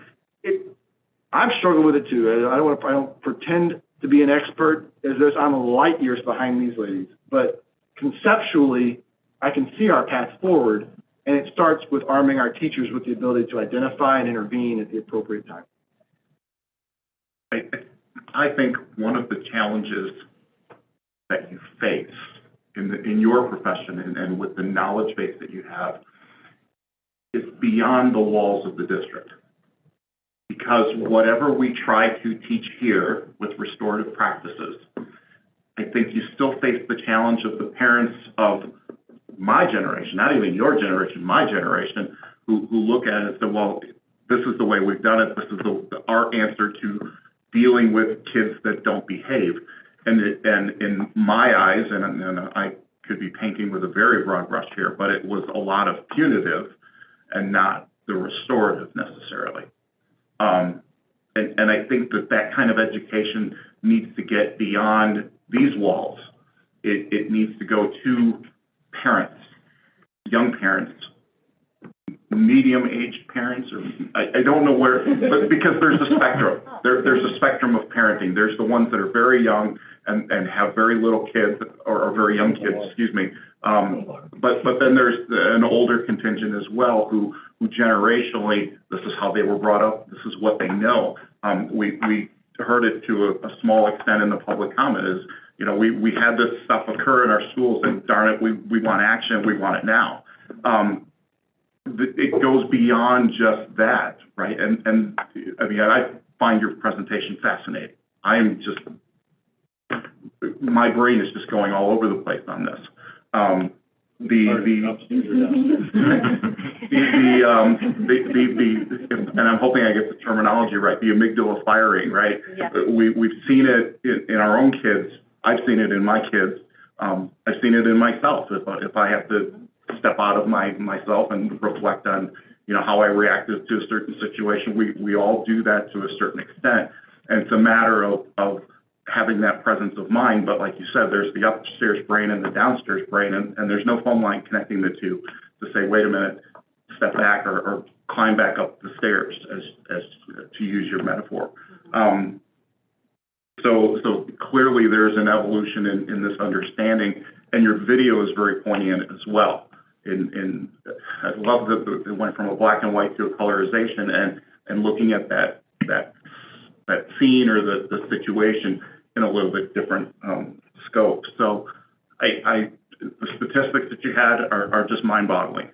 H: I've struggled with it too. I don't pretend to be an expert as this. I'm light years behind these ladies, but conceptually, I can see our path forward, and it starts with arming our teachers with the ability to identify and intervene at the appropriate time.
P: I think one of the challenges that you face in your profession and with the knowledge base that you have is beyond the walls of the district. Because whatever we try to teach here with restorative practices, I think you still face the challenge of the parents of my generation, not even your generation, my generation, who look at it and say, well, this is the way we've done it, this is our answer to dealing with kids that don't behave. And in my eyes, and I could be painting with a very broad brush here, but it was a lot of punitive and not the restorative necessarily. And I think that kind of education needs to get beyond these walls. It needs to go to parents, young parents, medium-aged parents, or I don't know where, but because there's a spectrum. There's a spectrum of parenting. There's the ones that are very young and have very little kids, or very young kids, excuse me. But then there's an older contingent as well who generationally, this is how they were brought up, this is what they know. We heard it to a small extent in the public comment is, you know, we had this stuff occur in our schools and darn it, we want action, we want it now. It goes beyond just that, right? And I mean, I find your presentation fascinating. I am just, my brain is just going all over the place on this. And I'm hoping I get the terminology right, the amygdala firing, right?
N: Yeah.
P: We've seen it in our own kids. I've seen it in my kids. I've seen it in myself. If I have to step out of myself and reflect on, you know, how I reacted to a certain situation, we all do that to a certain extent. And it's a matter of having that presence of mind. But like you said, there's the upstairs brain and the downstairs brain, and there's no phone line connecting the two to say, wait a minute, step back or climb back up the stairs, as to use your metaphor. So clearly there's an evolution in this understanding, and your video is very poignant as well. I love that it went from a black and white to a colorization, and looking at that scene or the situation in a little bit different scope. So the statistics that you had are just mind-boggling,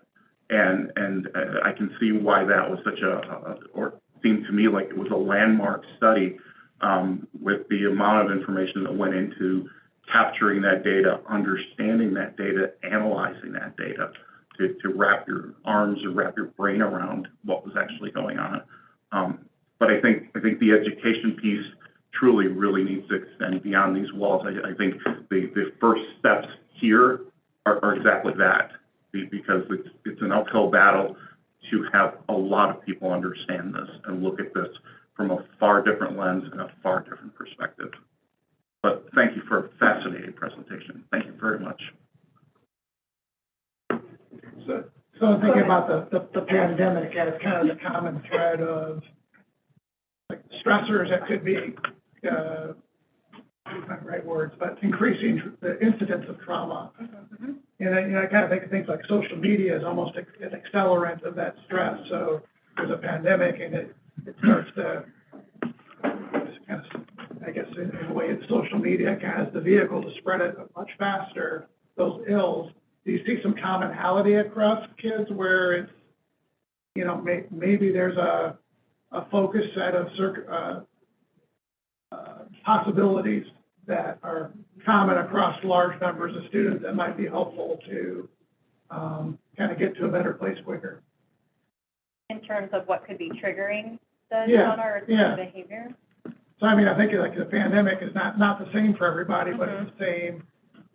P: and I can see why that was such or seemed to me like it was a landmark study with the amount of information that went into capturing that data, understanding that data, analyzing that data, to wrap your arms or wrap your brain around what was actually going on. But I think the education piece truly really needs to extend beyond these walls. I think the first steps here are exactly that, because it's an uphill battle to have a lot of people understand this and look at this from a far different lens and a far different perspective. But thank you for a fascinating presentation. Thank you very much.
O: So I'm thinking about the pandemic as kind of the common thread of like stressors that could be, not the right words, but increasing the incidence of trauma. And then, I kind of think of things like social media is almost an accelerant of that stress. So there's a pandemic and it starts to, kind of, I guess in a way, it's social media kind of has the vehicle to spread it much faster, those ills. Do you see some commonality across kids where it's, maybe there's a focused set of possibilities that are common across large numbers of students that might be helpful to, kind of get to a better place quicker.
N: In terms of what could be triggering the
O: Yeah,
N: trauma or
O: yeah.
N: behavior?
O: So I mean, I think like the pandemic is not the same for everybody, but it's the same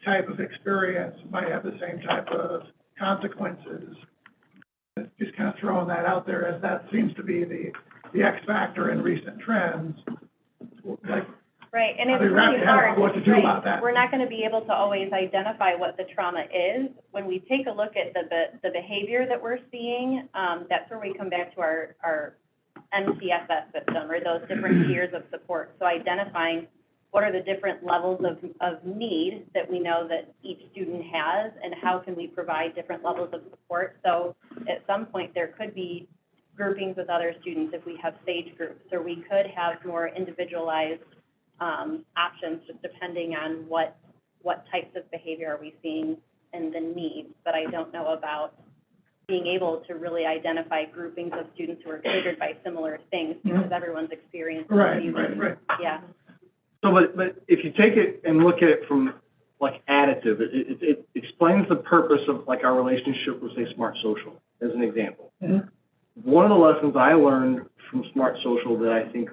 O: type of experience, might have the same type of consequences. Just kind of throwing that out there, as that seems to be the X factor in recent trends. Like,
N: Right, and
O: how
N: it's
O: do you wrap
N: really
O: your head around
N: hard,
O: what to do
N: right?
O: about that?
N: We're not gonna be able to always identify what the trauma is. When we take a look at the behavior that we're seeing, that's where we come back to our MTSS system, or those different tiers of support. So identifying what are the different levels of need that we know that each student has, and how can we provide different levels of support. So at some point, there could be groupings with other students if we have stage groups, or we could have more individualized options, just depending on what types of behavior are we seeing and the needs. But I don't know about being able to really identify groupings of students who are triggered by similar things, because everyone's experience is
O: Right.
N: Yeah.
H: So, but if you take it and look at it from like additive, it explains the purpose of like our relationship with, say, Smart Social, as an example.
O: Mhm.
H: One of the lessons I learned from Smart Social that I think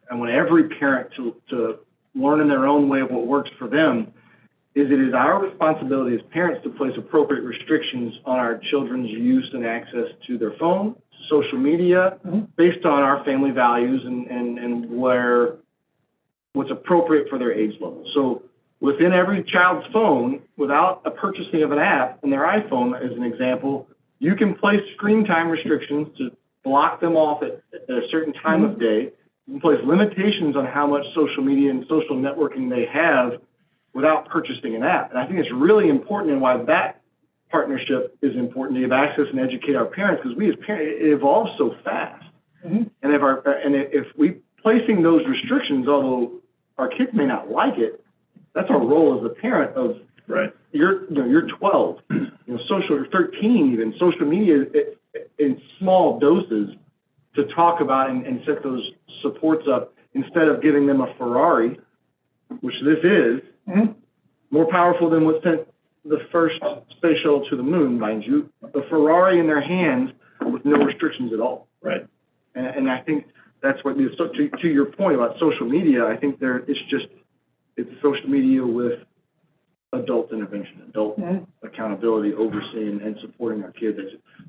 H: I want every parent to learn in their own way of what works for them is it is our responsibility as parents to place appropriate restrictions on our children's use and access to their phone, social media, based on our family values and what's appropriate for their age level. So within every child's phone, without a purchasing of an app in their iPhone, as an example, you can place screen time restrictions to block them off at a certain time of day. You can place limitations on how much social media and social networking they have without purchasing an app. And I think it's really important, and why that partnership is important, to give access and educate our parents, because we as parents, it evolves so fast. And if we placing those restrictions, although our kids may not like it, that's our role as a parent of, you're 12, you're 13 even, social media in small doses to talk about and set those supports up, instead of giving them a Ferrari, which this is, more powerful than what sent the first space shuttle to the moon, mind you, a Ferrari in their hands with no restrictions at all.
O: Right.
H: And I think that's what, so to your point about social media, I think it's social media with adult intervention, adult accountability, overseeing and supporting our kids.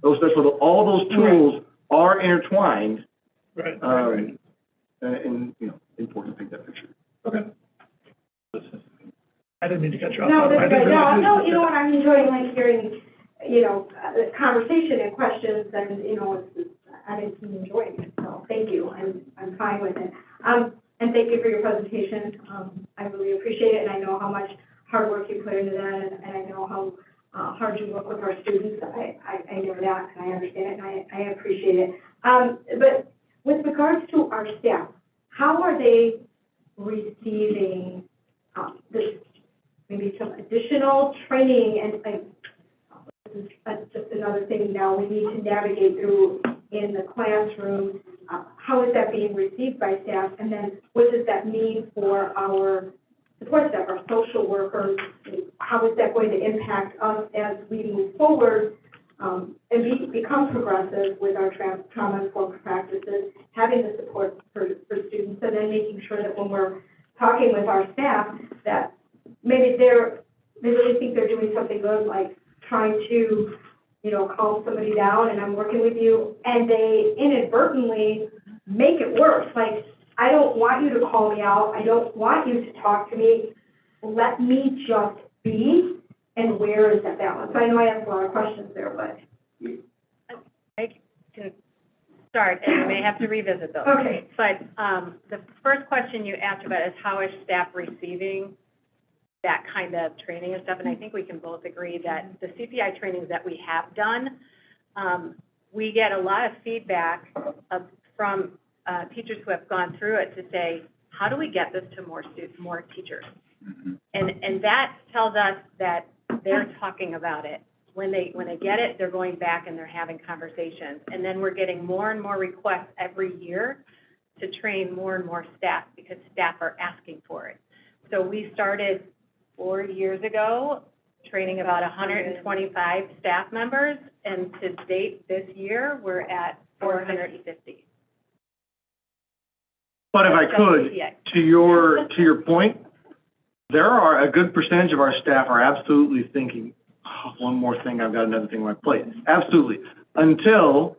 H: That's what all those tools are intertwined.
O: Right.
H: And important to think that picture.
O: Okay. I didn't mean to cut you off.
L: No, that's
O: I didn't
L: good.
O: realize
L: No,
O: this-
L: you know what, I'm enjoying like hearing, the conversation and questions, and, I've been enjoying it, so thank you, I'm fine with it. And thank you for your presentation, I really appreciate it, and I know how much hard work you put into that, and I know how, hard you work with our students. I know that, and I understand it, and I appreciate it. But with regards to our staff, how are they receiving, this, maybe some additional training, and this is just another thing now we need to navigate through in the classroom. How is that being received by staff? And then what does that mean for our support staff, our social workers? How is that going to impact us as we move forward and become progressive with our trauma-informed practices, having the support for students, and then making sure that when we're talking with our staff, that maybe they really think they're doing something good, like trying to, calm somebody down, and I'm working with you, and they inadvertently make it worse. Like, I don't want you to call me out. I don't want you to talk to me. Let me just be. And where is that balance? I know I asked a lot of questions there, but.
N: I can start, and we may have to revisit those.
L: Okay.
N: But the first question you asked about is how is staff receiving that kind of training and stuff? And I think we can both agree that the CPI trainings that we have done, we get a lot of feedback from teachers who have gone through it to say, how do we get this to more teachers? And that tells us that they're talking about it. When they get it, they're going back and they're having conversations. And then we're getting more and more requests every year to train more and more staff, because staff are asking for it. So we started 4 years ago, training about 125 staff members, and to date this year, we're at 450.
H: But if I could, to your point, there are a good percentage of our staff are absolutely thinking, oh, one more thing, I've got another thing on my plate. Absolutely. Until,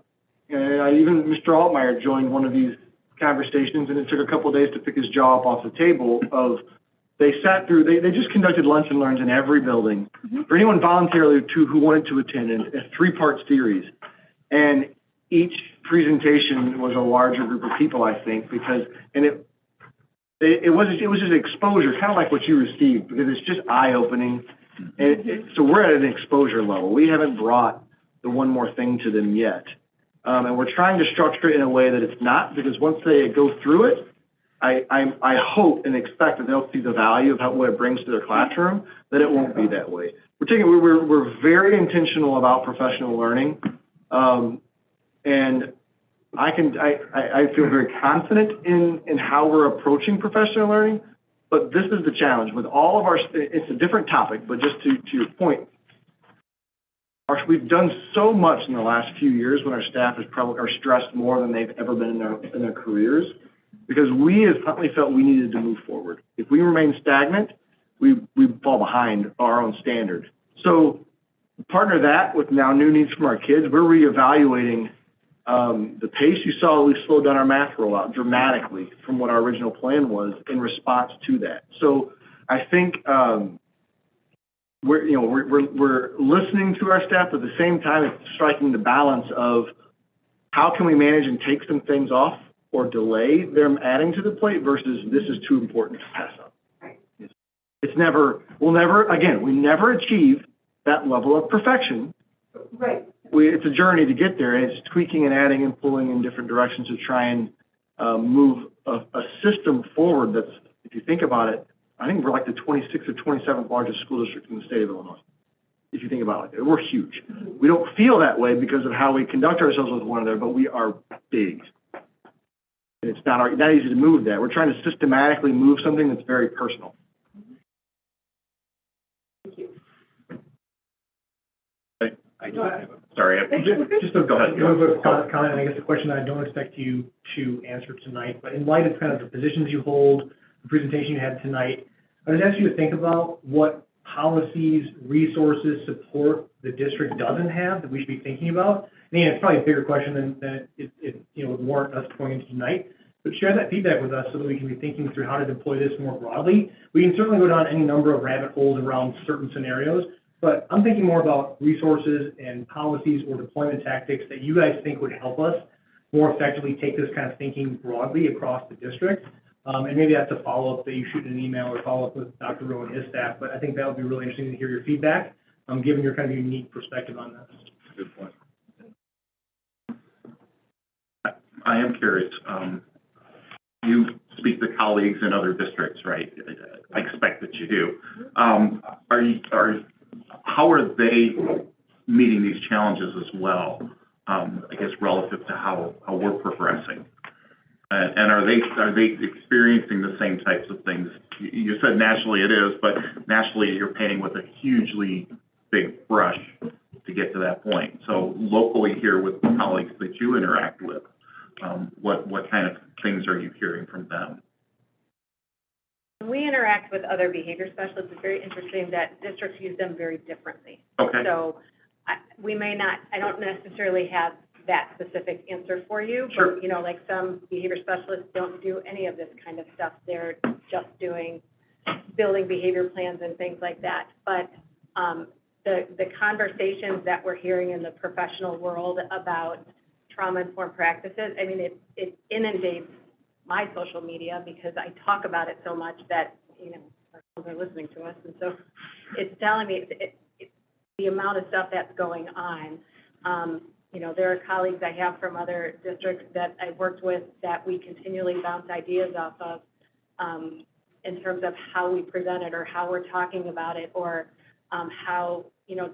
H: even Mr. Altmeyer joined one of these conversations, and it took a couple of days to pick his jaw up off the table of, they sat through, they just conducted lunch and learns in every building for anyone voluntarily who wanted to attend, in a 3-part series. And each presentation was a larger group of people, I think, because, and it was just exposure, kind of like what you received, because it's just eye-opening. And so we're at an exposure level. We haven't brought the one more thing to them yet. And we're trying to structure it in a way that it's not, because once they go through it, I hope and expect that they'll see the value of what it brings to their classroom, that it won't be that way. We're very intentional about professional learning. And I feel very confident in how we're approaching professional learning, but this is the challenge with all of our, it's a different topic, but just to your point, we've done so much in the last few years when our staff are stressed more than they've ever been in their careers, because we as Huntley felt we needed to move forward. If we remain stagnant, we fall behind our own standard. So partner that with now new needs from our kids, we're reevaluating the pace. You saw we slowed down our math rollout dramatically from what our original plan was in response to that. So I think we're listening to our staff, but at the same time, it's striking the balance of how can we manage and take some things off or delay them adding to the plate versus this is too important to pass up. It's never, we never achieve that level of perfection.
L: Right.
H: It's a journey to get there, and it's tweaking and adding and pulling in different directions to try and move a system forward that's, if you think about it, I think we're like the 26th or 27th largest school district in the state of Illinois. If you think about it like that, we're huge. We don't feel that way because of how we conduct ourselves with one another, but we are big. And it's not easy to move that. We're trying to systematically move something that's very personal.
P: Sorry.
Q: Just a
P: go ahead.
Q: comment, and I guess a question that I don't expect you to answer tonight, but in light of kind of the positions you hold, the presentation you had tonight, I was asking you to think about what policies, resources, support the district doesn't have that we should be thinking about. I mean, it's probably a bigger question than it would warrant us going into tonight, but share that feedback with us so that we can be thinking through how to deploy this more broadly. We can certainly go down any number of rabbit holes around certain scenarios, but I'm thinking more about resources and policies or deployment tactics that you guys think would help us more effectively take this kind of thinking broadly across the district. And maybe that's a follow-up that you shoot in an email or follow up with Dr. Rowe and his staff, but I think that would be really interesting to hear your feedback, given your kind of unique perspective on this.
P: Good point. I am curious. You speak to colleagues in other districts, right? I expect that you do. How are they meeting these challenges as well? I guess relative to how we're progressing, and are they experiencing the same types of things? You said nationally it is, but nationally you're painting with a hugely big brush to get to that point. So locally here with the colleagues that you interact with, what kind of things are you hearing from them?
N: When we interact with other behavior specialists, it's very interesting that districts use them very differently.
P: Okay.
N: So I don't necessarily have that specific answer for you,
P: Sure.
N: But, like some behavior specialists don't do any of this kind of stuff. They're just building behavior plans and things like that. But the conversations that we're hearing in the professional world about trauma-informed practices, I mean, it inundates my social media because I talk about it so much that, our friends are listening to us. And so it's telling me the amount of stuff that's going on. There are colleagues I have from other districts that I've worked with that we continually bounce ideas off of in terms of how we present it or how we're talking about it or how,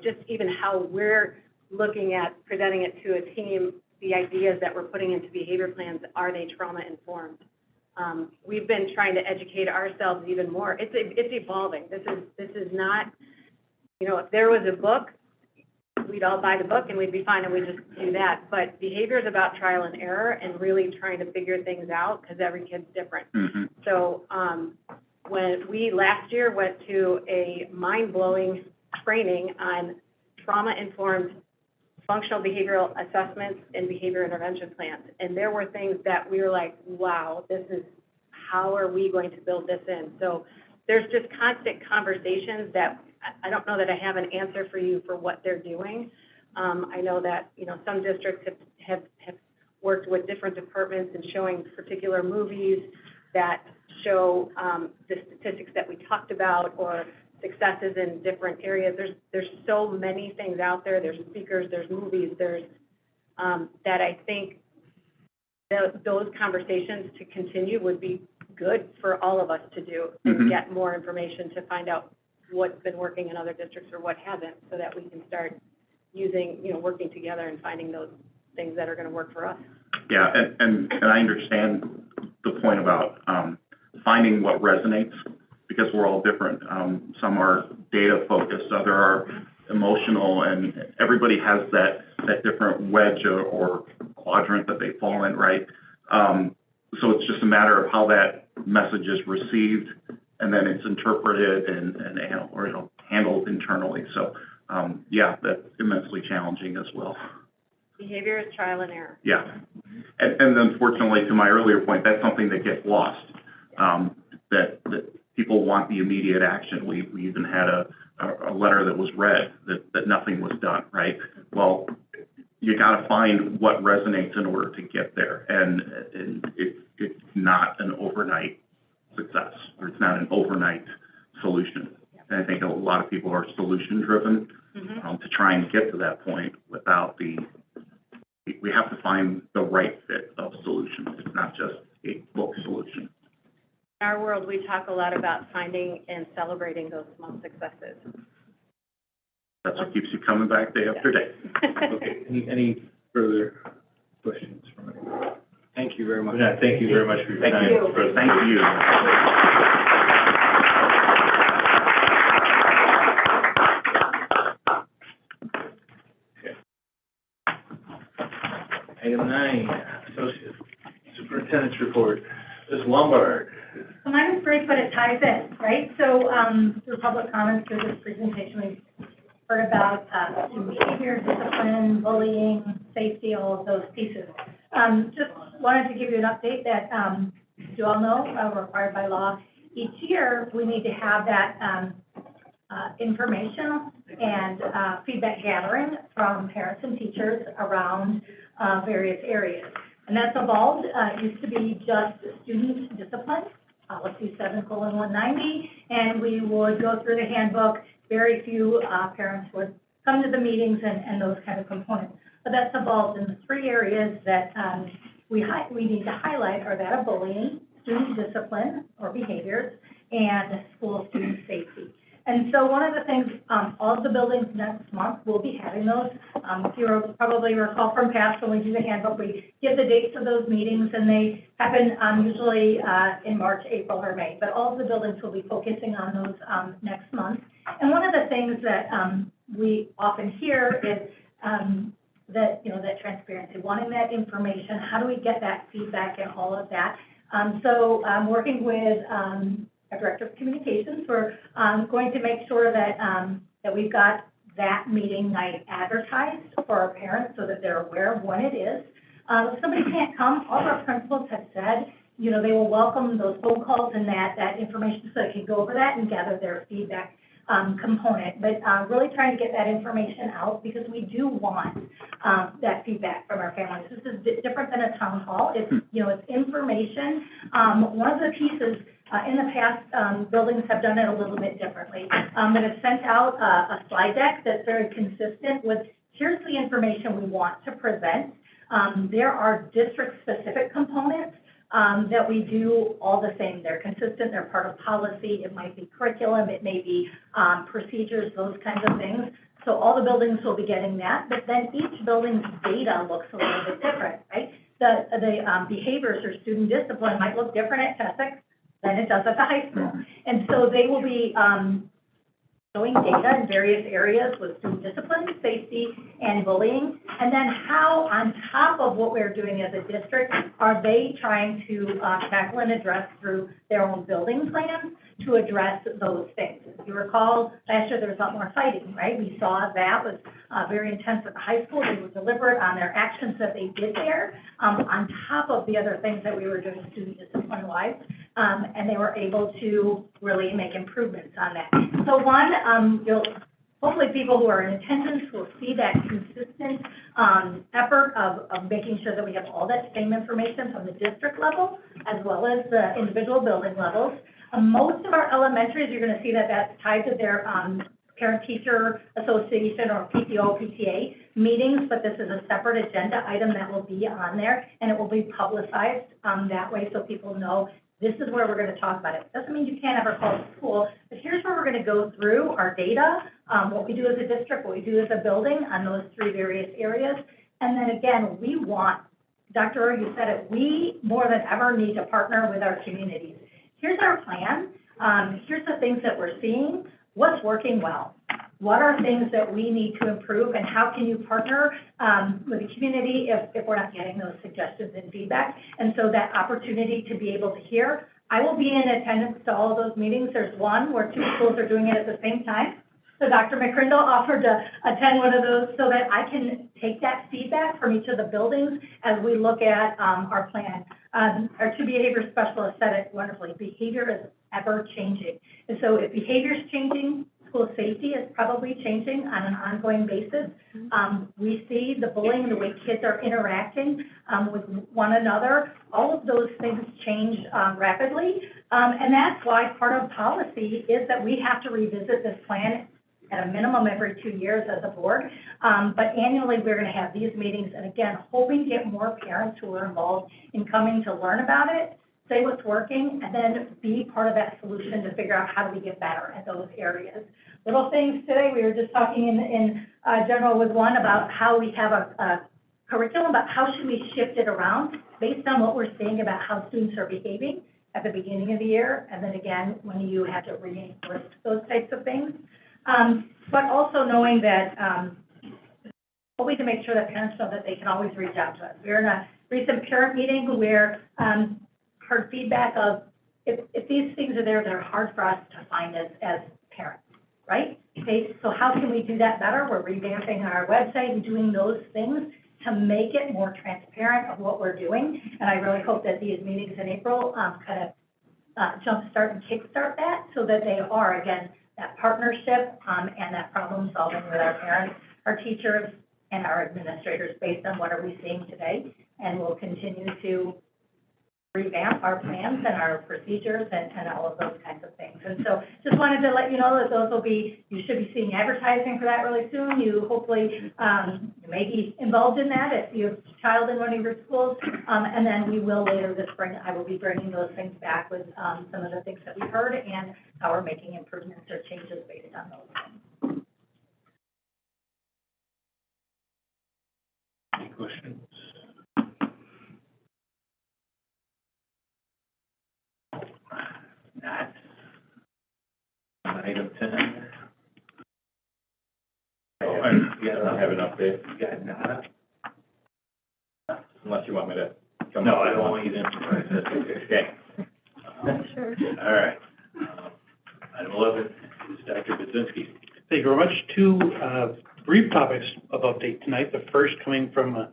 N: just even how we're looking at presenting it to a team, the ideas that we're putting into behavior plans, are they trauma-informed? we've been trying to educate ourselves even more. It's evolving. This is not, you know, if there was a book, we'd all buy the book and we'd be fine and we'd just do that. But behavior is about trial and error and really trying to figure things out because every kid's different.
P: Mm-hmm.
N: So, when we last year went to a mind-blowing training on trauma-informed functional behavioral assessments and behavior intervention plans. And there were things that we were like, wow, how are we going to build this in? So there's just constant conversations that I don't know that I have an answer for you for what they're doing. I know that, you know, some districts have worked with different departments and showing particular movies that show the statistics that we talked about or successes in different areas. There's so many things out there. There's speakers, there's movies, there's that I think those conversations to continue would be good for all of us to do and get more information to find out what's been working in other districts or what hasn't, so that we can start using, you know, working together and finding those things that are going to work for us.
P: Yeah, and I understand the point about finding what resonates, because we're all different. Some are data focused, other are emotional, and everybody has that different wedge or quadrant that they fall in, right? So it's just a matter of how that message is received, and then it's interpreted and handled internally. So, yeah, that's immensely challenging as well.
N: Behavior is trial and error.
P: Yeah, and unfortunately, to my earlier point, that's something that gets lost. That people want the immediate action. We even had a letter that was read that nothing was done, right? Well, you got to find what resonates in order to get there, and it's not an overnight success, or it's not an overnight solution. And I think a lot of people are solution driven to try and get to that point without we have to find the right fit of solutions. It's not just a book solution.
N: In our world, we talk a lot about finding and celebrating those small successes.
P: That's what keeps you coming back day after day.
C: Okay, any further questions from anyone?
H: Thank you very much.
C: Yeah, thank you very much for your time.
P: Thank you.
C: Item 9, Associate Superintendent's Report. Ms. Lombard.
L: So mine is brief, but it ties in, right? So, through public comments through this presentation, we've heard about student behavior, discipline, bullying, safety, all of those pieces. Just wanted to give you an update that, as you all know, required by law, each year we need to have that information and feedback gathering from parents and teachers around various areas. And that's evolved. It used to be just student discipline, policy 7:190, and we would go through the handbook. Very few parents would come to the meetings and those kind of components. But that's evolved in the 3 areas that we need to highlight are that of bullying, student discipline or behaviors, and school student safety. And so one of the things, all of the buildings next month will be having those. If you probably recall from past, when we do the handbook, we give the dates of those meetings, and they happen usually in March, April, or May. But all of the buildings will be focusing on those next month. And one of the things that we often hear is that, you know, that transparency, wanting that information, how do we get that feedback and all of that. So I'm working with our Director of Communications. We're going to make sure that that we've got that meeting night advertised for our parents so that they're aware of when it is. If somebody can't come, all of our principals have said, you know, they will welcome those phone calls and that information so they can go over that and gather their feedback component. But really trying to get that information out because we do want that feedback from our families. This is different than a town hall. It's, you know, it's information. One of the pieces in the past, buildings have done it a little bit differently. But have sent out a slide deck that's very consistent with, here's the information we want to present. There are district-specific components that we do all the same. They're consistent, they're part of policy, it might be curriculum, it may be procedures, those kinds of things. So all the buildings will be getting that, but then each building's data looks a little bit different, right?
R: the behaviors or student discipline might look different at Keswick than it does at the high school. And so they will be, showing data in various areas with student discipline, safety, and bullying. And then how, on top of what we're doing as a district, are they trying to tackle and address through their own building plans to address those things? If you recall, last year there was a lot more fighting, right? We saw that was very intense at the high school. They were deliberate on their actions that they did there, on top of the other things that we were doing student discipline-wise. And they were able to really make improvements on that. So one, hopefully people who are in attendance will see that consistent effort of making sure that we have all that same information from the district level as well as the individual building levels. Most of our elementaries, you're going to see that that's tied to their parent-teacher association or PTO, PTA meetings, but this is a separate agenda item that will be on there, and it will be publicized that way so people know this is where we're going to talk about it. Doesn't mean you can't ever call it school, but here's where we're going to go through our data, what we do as a district, what we do as a building on those three various areas. And then again, we want, Dr. Orr, you said it, we more than ever need to partner with our communities. Here's our plan. Here's the things that we're seeing. What's working well? What are things that we need to improve, and how can you partner with the community if we're not getting those suggestions and feedback? And so that opportunity to be able to hear. I will be in attendance to all of those meetings. There's one where two schools are doing it at the same time. So Dr. McCrindle offered to attend one of those so that I can take that feedback from each of the buildings as we look at our plan. Our two behavior specialists said it wonderfully. Behavior is ever changing. And so if behavior is changing, school safety is probably changing on an ongoing basis. We see the bullying, the way kids are interacting with one another. All of those things change rapidly. And that's why part of policy is that we have to revisit this plan at a minimum every 2 years as a board. But annually, we're going to have these meetings, and again, hoping to get more parents who are involved in coming to learn about it, say what's working, and then be part of that solution to figure out how do we get better at those areas. Little things today, we were just talking in general with one about how we have a curriculum, about how should we shift it around based on what we're seeing about how students are behaving at the beginning of the year, and then again, when you have to reinforce those types of things. But also knowing that, hoping to make sure that parents know that they can always reach out to us. We were in a recent parent meeting where heard feedback of if these things are there, they're hard for us to find as parents, right? Okay, so how can we do that better? We're revamping our website and doing those things to make it more transparent of what we're doing. And I really hope that these meetings in April kind of jumpstart and kickstart that so that they are, again, that partnership and that problem solving with our parents, our teachers, and our administrators based on what are we seeing today. And we'll continue to revamp our plans and our procedures and all of those kinds of things. And so just wanted to let you know that those will be, you should be seeing advertising for that really soon. You hopefully you may be involved in that if you have a child in one of your schools. And then we will later this spring, I will be bringing those things back with some of the things that we heard and how we're making improvements or changes based on those things.
C: Any questions? Not. Item 10. Oh, and you don't have an update? You got nada?
A: Unless you want me to come.
C: No, I don't want you to improvise this. Okay.
R: Sure.
C: All right. Item 11 is Dr. Budzinski.
S: Thank you very much. Two brief topics of update tonight. The first coming from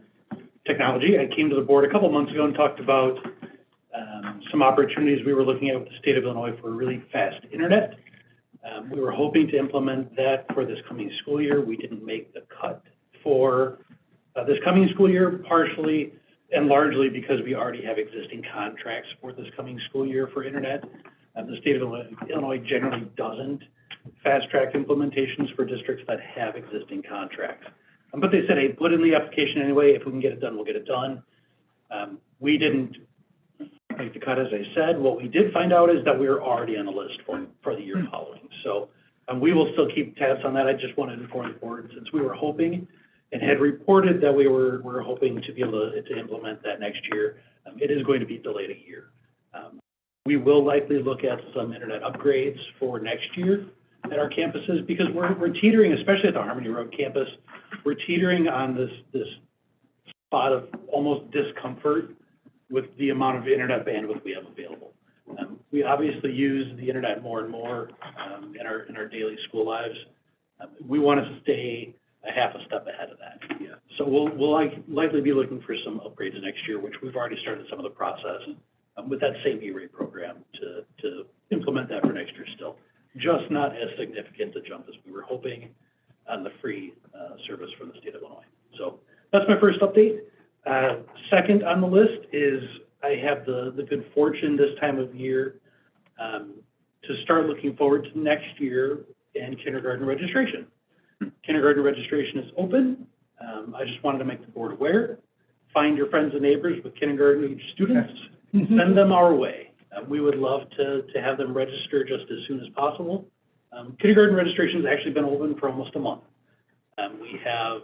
S: technology. I came to the board a couple months ago and talked about some opportunities we were looking at with the state of Illinois for really fast internet. We were hoping to implement that for this coming school year. We didn't make the cut for this coming school year, partially and largely because we already have existing contracts for this coming school year for internet. The state of Illinois generally doesn't fast-track implementations for districts that have existing contracts. But they said, hey, put in the application anyway. If we can get it done, we'll get it done. We didn't make the cut, as I said. What we did find out is that we were already on the list for the year following. So we will still keep tabs on that. I just wanted to inform the board, since we were hoping and had reported that we're hoping to be able to implement that next year. It is going to be delayed a year. We will likely look at some internet upgrades for next year at our campuses, because we're teetering, especially at the Harmony Road campus, we're teetering on this spot of almost discomfort with the amount of internet bandwidth we have available. We obviously use the internet more and more in our daily school lives. We want to stay a half a step ahead of that. Yeah. So we'll likely be looking for some upgrades next year, which we've already started some of the process with that same E-rate program to implement that for next year still. Just not as significant a jump as we were hoping on the free service from the state of Illinois. So that's my first update. Second on the list is I have the good fortune this time of year to start looking forward to next year in kindergarten registration. Kindergarten registration is open. I just wanted to make the board aware. Find your friends and neighbors with kindergarten age students. Send them our way. We would love to have them register just as soon as possible. Kindergarten registration has actually been open for almost a month. We have,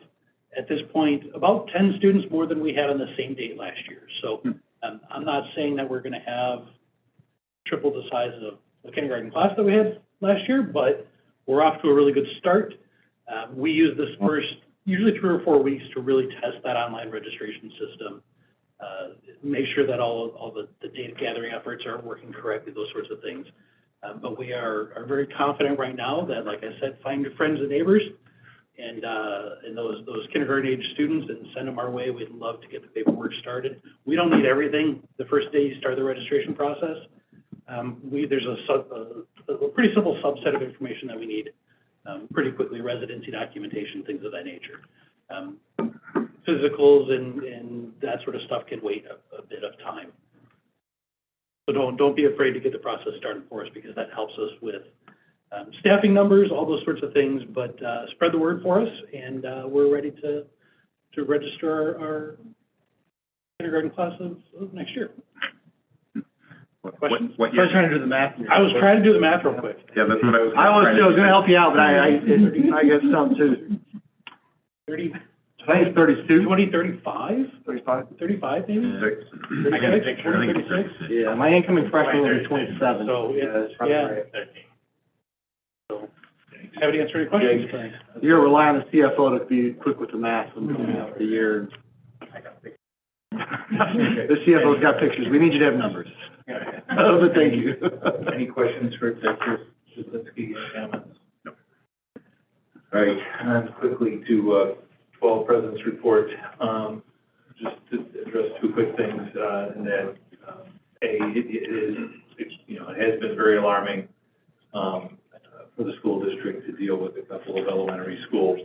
S: at this point, about 10 students more than we had on the same date last year. So I'm not saying that we're going to have triple the size of the kindergarten class that we had last year, but we're off to a really good start. We use this first, usually 3 or 4 weeks, to really test that online registration system, make sure that all the data gathering efforts are working correctly, those sorts of things. But we are very confident right now that, like I said, find your friends and neighbors and those kindergarten age students and send them our way. We'd love to get the paperwork started. We don't need everything the first day you start the registration process. There's a pretty simple subset of information that we need pretty quickly: residency documentation, things of that nature. Physicals and that sort of stuff can wait a bit of time. So don't be afraid to get the process started for us, because that helps us with staffing numbers, all those sorts of things. But spread the word for us, and we're ready to register our kindergarten class of next year. Questions?
H: I was trying to do the math.
S: I was trying to do the math real quick.
P: Yeah, that's what I was.
H: I was going to help you out, but I guess some too.
S: 30.
H: I think it's 32.
S: 35?
H: 35?
S: 35 maybe?
P: I got a picture. I think it's 36.
H: Yeah, my incoming freshman will be 27.
S: So,
H: that's probably
S: yeah.
H: right.
S: So, have any answer any questions?
H: You're relying on the CFO to be quick with the math when coming out the year. The CFO's got pictures. We need you to have numbers. But thank you.
C: Any questions for Executive Zulinski, comments? No. All right, and quickly to 12 President's Report. Just to address 2 quick things, and that it has been very alarming for the school district to deal with a couple of elementary school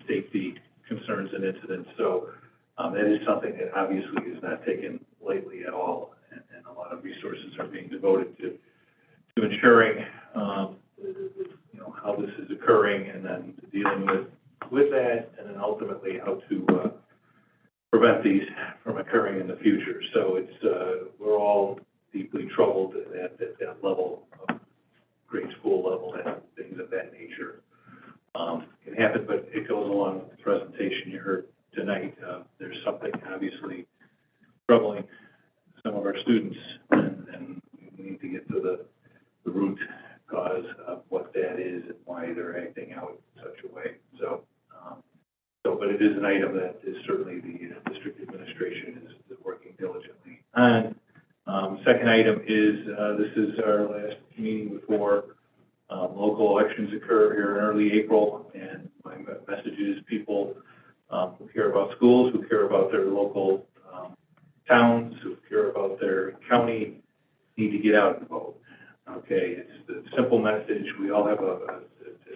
C: safety concerns and incidents. So that is something that obviously is not taken lightly at all, and a lot of resources are being devoted to ensuring how this is occurring, and then dealing with that, and then ultimately how to prevent these from occurring in the future. So it's we're all deeply troubled at that level of grade school level, and things of that nature can happen, but it goes along with the presentation you heard tonight. There's something obviously troubling some of our students, and we need to get to the root cause of what that is and why they're acting out in such a way. So, but it is an item that is certainly the district administration is working diligently on. Second item is this is our last meeting before local elections occur here in early April, and my message is people who care about schools, who care about their local towns, who care about their county, need to get out and vote. Okay, it's the simple message. We all have a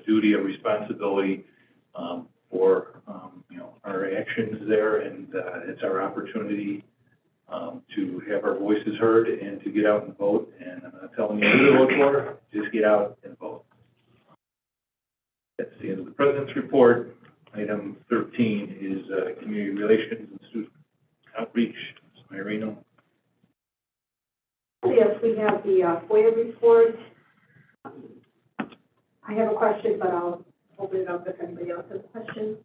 C: duty, a responsibility for our actions there, and it's our opportunity to have our voices heard and to get out and vote. And I'm not telling you who to vote for, just get out and vote. That's the end of the President's Report. Item 13 is community relations and student outreach. Irene.
L: Yes, we have the FOIA report. I have a question, but I'll open it up if anybody else has a question.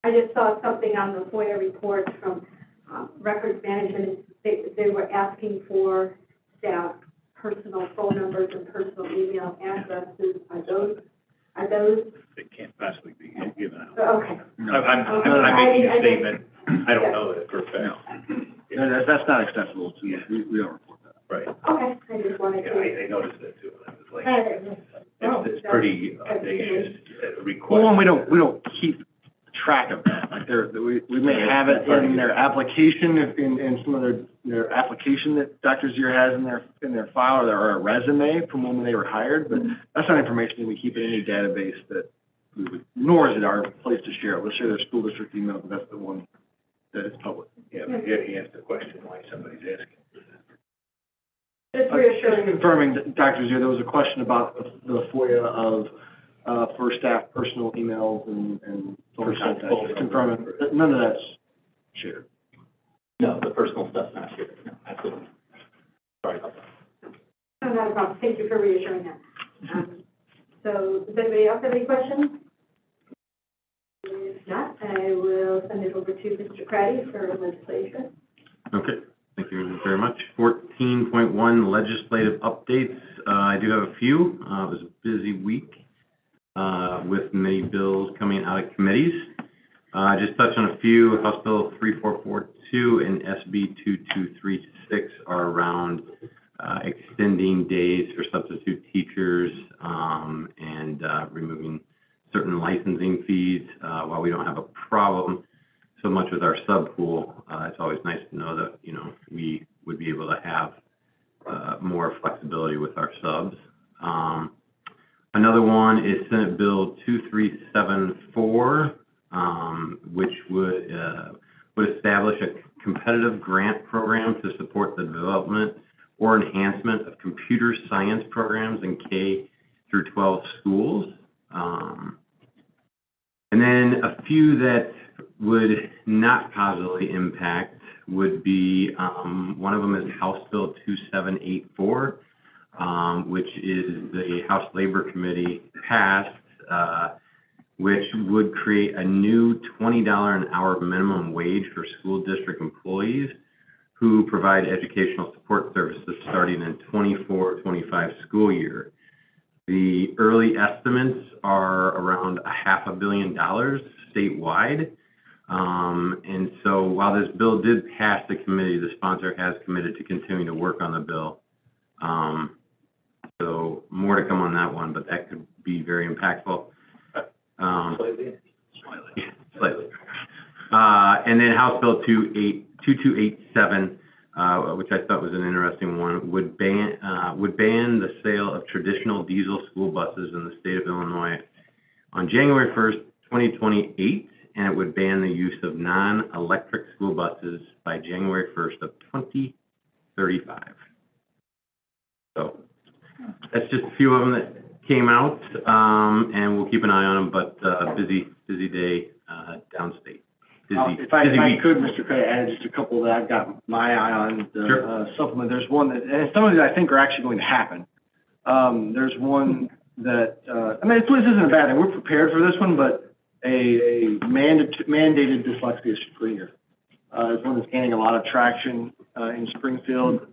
L: I just saw something on the FOIA report from records management. They were asking for staff personal phone numbers and personal email addresses. Are those?
A: It can't possibly be given out.
L: Okay.
A: I'm making a statement. I don't know that for a fact.
H: No, that's not acceptable to us. We don't report that.
A: Right.
L: Okay, I just wanted to.
A: I noticed that too. I was like, it's pretty audacious request.
H: Well, and we don't keep track of that. Like we may have it in their application, in some of their application that Dr. Zier has in their file, or a resume from when they were hired, but that's not information that we keep in any database that we would, nor is it our place to share it. We'll share their school district email, but that's the one that is public.
A: Yeah, but he asked the question why somebody's asking.
L: Just reassuring.
H: Confirming, Dr. Zier, there was a question about the FOIA of for staff personal emails and phone contacts. Just confirming that none of that's shared.
E: No, the personal stuff's not shared. No, absolutely. Sorry about that.
L: No, not a problem. Thank you for reassuring that. So does anybody else have any questions? If not, I will send it over to Mr. Craddy for legislation.
T: Okay, thank you very much. 14.1 legislative updates. I do have a few. It was a busy week with many bills coming out of committees. Just touch on a few. House Bill 3442 and SB 2236 are around extending days for substitute teachers and removing certain licensing fees. While we don't have a problem so much with our sub pool, it's always nice to know that, you know, we would be able to have more flexibility with our subs. Another one is Senate Bill 2374, which would establish a competitive grant program to support the development or enhancement of computer science programs in K through 12 schools. And then a few that would not positively impact would be, one of them is House Bill 2784, which is the House Labor Committee passed, which would create a new $20 an hour minimum wage for school district employees who provide educational support services starting in 24-25 school year. The early estimates are around $500 million statewide. And so while this bill did pass the committee, the sponsor has committed to continuing to work on the bill. So more to come on that one, but that could be very impactful. Slightly. And then House Bill 2287, which I thought was an interesting one, would ban the sale of traditional diesel school buses in the state of Illinois on January 1st, 2028, and it would ban the use of non-electric school buses by January 1st of 2035. So that's just a few of them that came out, and we'll keep an eye on them, but busy day downstate.
H: If I could, Mr. Cray, add just a couple that I've got my eye on, the supplement. There's one that, and some of these I think are actually going to happen. There's one that, I mean, this isn't a bad thing. We're prepared for this one, but a mandated dyslexia screener is one that's gaining a lot of traction in Springfield.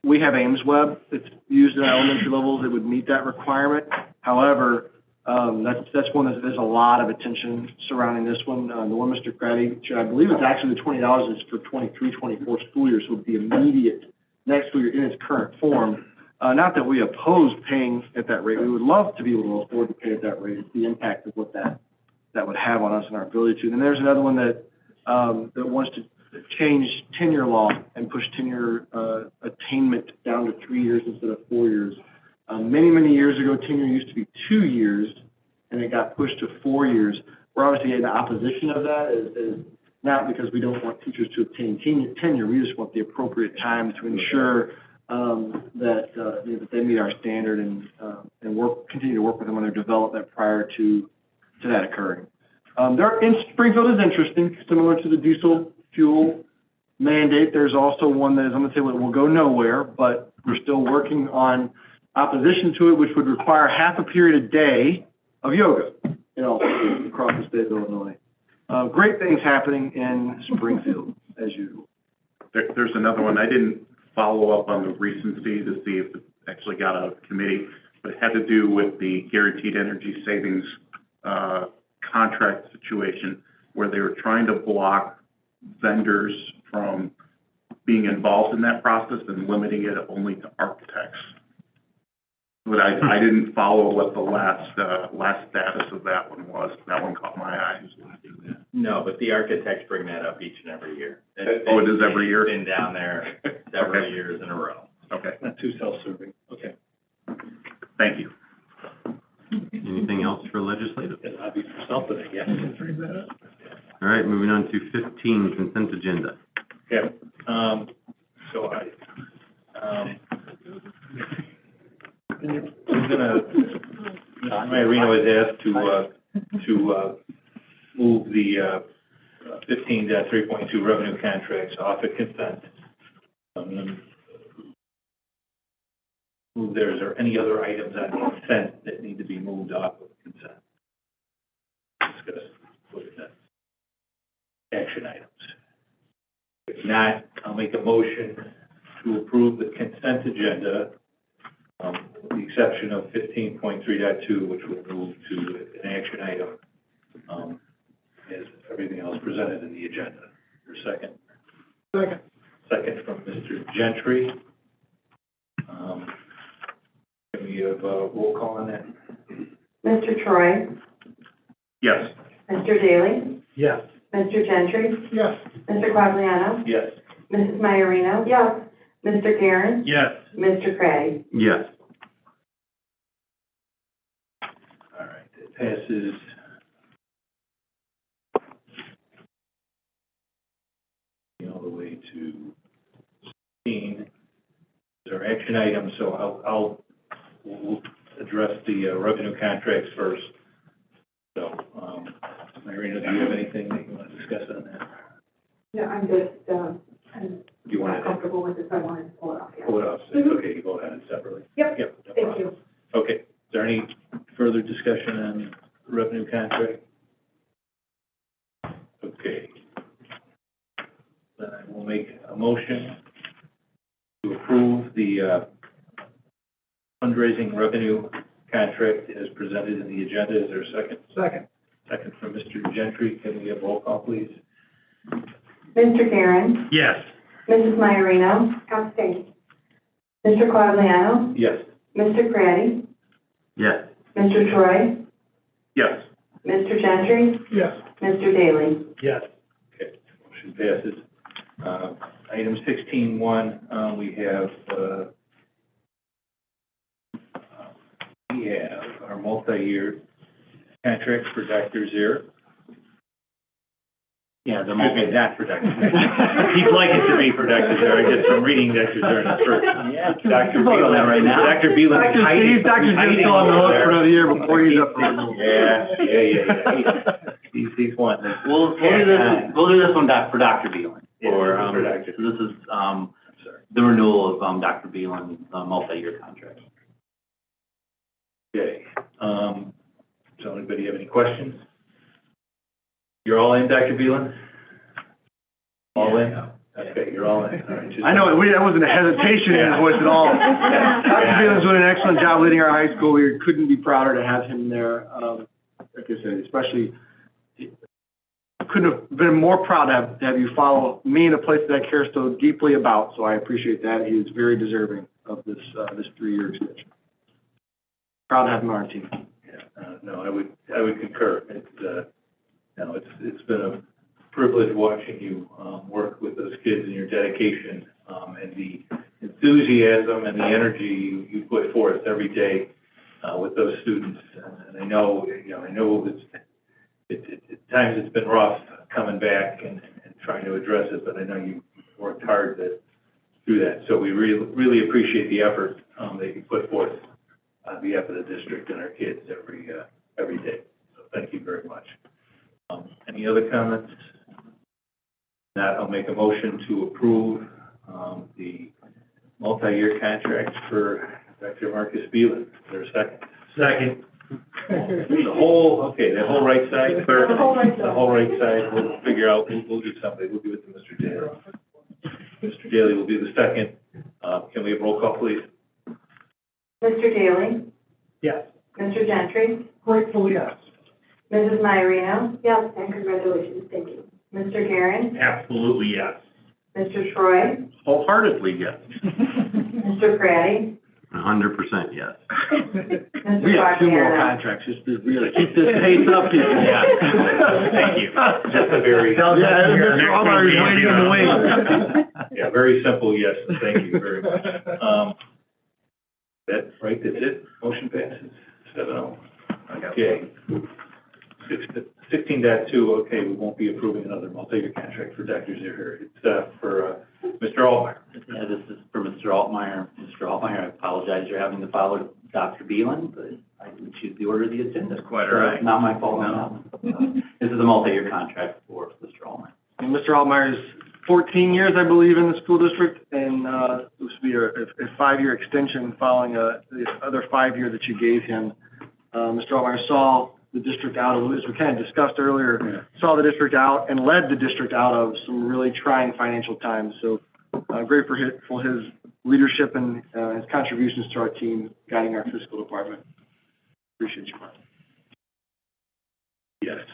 H: We have AIMSweb that's used at elementary levels that would meet that requirement. However, that's one that there's a lot of attention surrounding this one. The one Mr. Craddy, I believe it's actually the $20 is for 23-24 school years, so the immediate next school year in its current form. Not that we oppose paying at that rate. We would love to be able to afford to pay at that rate. It's the impact of what that would have on us and our ability to. And there's another one that wants to change tenure law and push tenure attainment down to 3 years instead of 4 years. Many years ago, tenure used to be 2 years, and it got pushed to 4 years. We're obviously in opposition of that, is not because we don't want teachers to obtain tenure. We just want the appropriate time to ensure that they meet our standard and continue to work with them on their development prior to that occurring. Springfield is interesting, similar to the diesel fuel mandate. There's also one that is, I'm going to say, will go nowhere, but we're still working on opposition to it, which would require half a period a day of yoga. in all schools across the state of Illinois. Great things happening in Springfield, as usual.
P: There's another one. I didn't follow up on the recency to see if it actually got out of committee, but it had to do with the guaranteed energy savings contract situation where they were trying to block vendors from being involved in that process and limiting it only to architects. But I didn't follow what the last status of that one was. That one caught my eye.
A: No, but the architects bring that up each and every year.
P: Oh, it is every year?
A: Been down there several
P: Okay.
A: years in a row.
P: Okay.
M: Not too self-serving.
A: Okay.
P: Thank you.
T: Anything else for legislative?
M: I'll be for something, I guess.
T: All right, moving on to 15, consent agenda.
C: Okay, so I'm gonna, Mr. Marino has asked to move the 15.3.2 revenue contracts off of consent. Move there. Is there any other items on consent that need to be moved off of consent? Discuss with that. Action items. If not, I'll make a motion to approve the consent agenda, with the exception of 15.3.2, which will move to an action item, as everything else presented in the agenda. Your second?
O: Second.
C: Second from Mr. Gentry. Can we have a roll call on that?
D: Mr. Troy,
P: Yes.
D: Mr. Daly,
Q: Yes.
D: Mr. Gentry,
O: Yes.
D: Mr. Quagliano,
C: Yes.
D: Mrs. Maiorino. Yes. Mr. Karen,
C: Yes.
D: Mr. Craddy.
T: Yes.
C: All right, it passes. All the way to 16. There are action items, so we'll address the revenue contracts first. So, Marina, do you have anything that you want to discuss on that?
L: No, I'm just, I'm
C: You want
L: not comfortable with this, I wanted to pull it off, yeah.
C: Pull it off. Okay, you vote on it separately.
L: Yep,
C: Yep, no
L: thank
C: problem.
L: you.
C: Okay, is there any further discussion on revenue contract? Okay. Then I will make a motion to approve the fundraising revenue contract as presented in the agenda. Is there a second?
O: Second.
C: Second from Mr. Gentry. Can we have roll call, please?
D: Mr. Karen,
C: Yes.
D: Mrs. Maiorino,
L: Abstain.
D: Mr. Quagliano,
C: Yes.
D: Mr. Craddy,
T: Yes.
D: Mr. Troy,
P: Yes.
D: Mr. Gentry,
O: Yes.
D: Mr. Daly.
Q: Yes.
C: Okay, motion passes. Item 16.1, we have our multi-year contract for Dr. Zier. Yeah, the not for Dr. Zier. He'd like it to be for Dr. Zier. I guess I'm reading Dr. Zier first.
E: Yeah.
C: Dr.
E: Vote on that right now.
C: Dr. Beelan is hiding.
H: Dr. Zier's still on the hook for another year before he's up for renewal.
C: Yeah. He's one.
E: We'll do this one for Dr. Beelan.
C: Yeah, for Dr.
E: So this is, the renewal of, Dr. Beelan's, multi-year contract.
C: Okay, does anybody have any questions? You're all in, Dr. Beelan? All in? Okay, you're all in. All right, just-
H: I know, that wasn't a hesitation in his voice at all. Dr. Beelan's doing an excellent job leading our high school. We couldn't be prouder to have him there. Like I said, especially, couldn't have been more proud to have you follow me in a place that I care so deeply about. So I appreciate that. He is very deserving of this 3-year extension. Proud to have him on our team.
C: Yeah, no, I would concur. It's been a privilege watching you work with those kids and your dedication and the enthusiasm and the energy you put forth every day with those students. And I know at times it's been rough coming back and trying to address it, but I know you worked hard to do that. So we really appreciate the effort that you put forth on behalf of the district and our kids every day. So thank you very much. Any other comments? If not, I'll make a motion to approve the multi-year contract for Dr. Marcus Beelan. Is there a second? Second. The whole right side?
L: The whole right side.
C: The whole right side, we'll figure out, we'll do something, we'll give it to Mr. Daly. Mr. Daly will be the second. Can we have roll call, please?
D: Mr. Daly?
Q: Yes.
D: Mr. Gentry?
O: Grateful, yes.
D: Mrs. Maiorino?
L: Yes, and congratulations, thank you.
D: Mr. Guerin?
P: Absolutely, yes.
D: Mr. Troy?
P: Wholeheartedly, yes.
D: Mr. Praddy?
T: 100% yes.
D: Mr.
H: We have 2 more
D: Fabiano?
H: contracts, just to really keep this pace up, people.
T: Yeah. Thank you.
C: Just a very.
H: Yeah, Mr. Allmeyer's waiting in the wings.
C: Yeah, very simple, yes, thank you very much. That's it, motion passes, 7-0. Okay. 16.2, okay, we won't be approving another multi-year contract for Dr. Zahir. It's for Mr. Altmeyer.
E: Yeah, this is for Mr. Altmeyer. Mr. Altmeyer, I apologize you're having to follow Dr. Beelan, but I didn't choose the order of the agenda.
P: Quite
E: So
P: all right.
E: it's not my fault on that one. This is a multi-year contract for Mr. Altmeyer.
H: And Mr. Allmeyer's 14 years, I believe, in the school district, and this will be a 5-year extension following the other 5-year that you gave him. Mr. Allmeyer saw the district out of, as we kind of discussed earlier, saw the district out and led the district out of some really trying financial times. So grateful for his leadership and his contributions to our team guiding our fiscal department. Appreciate you, Mark.
C: Yes,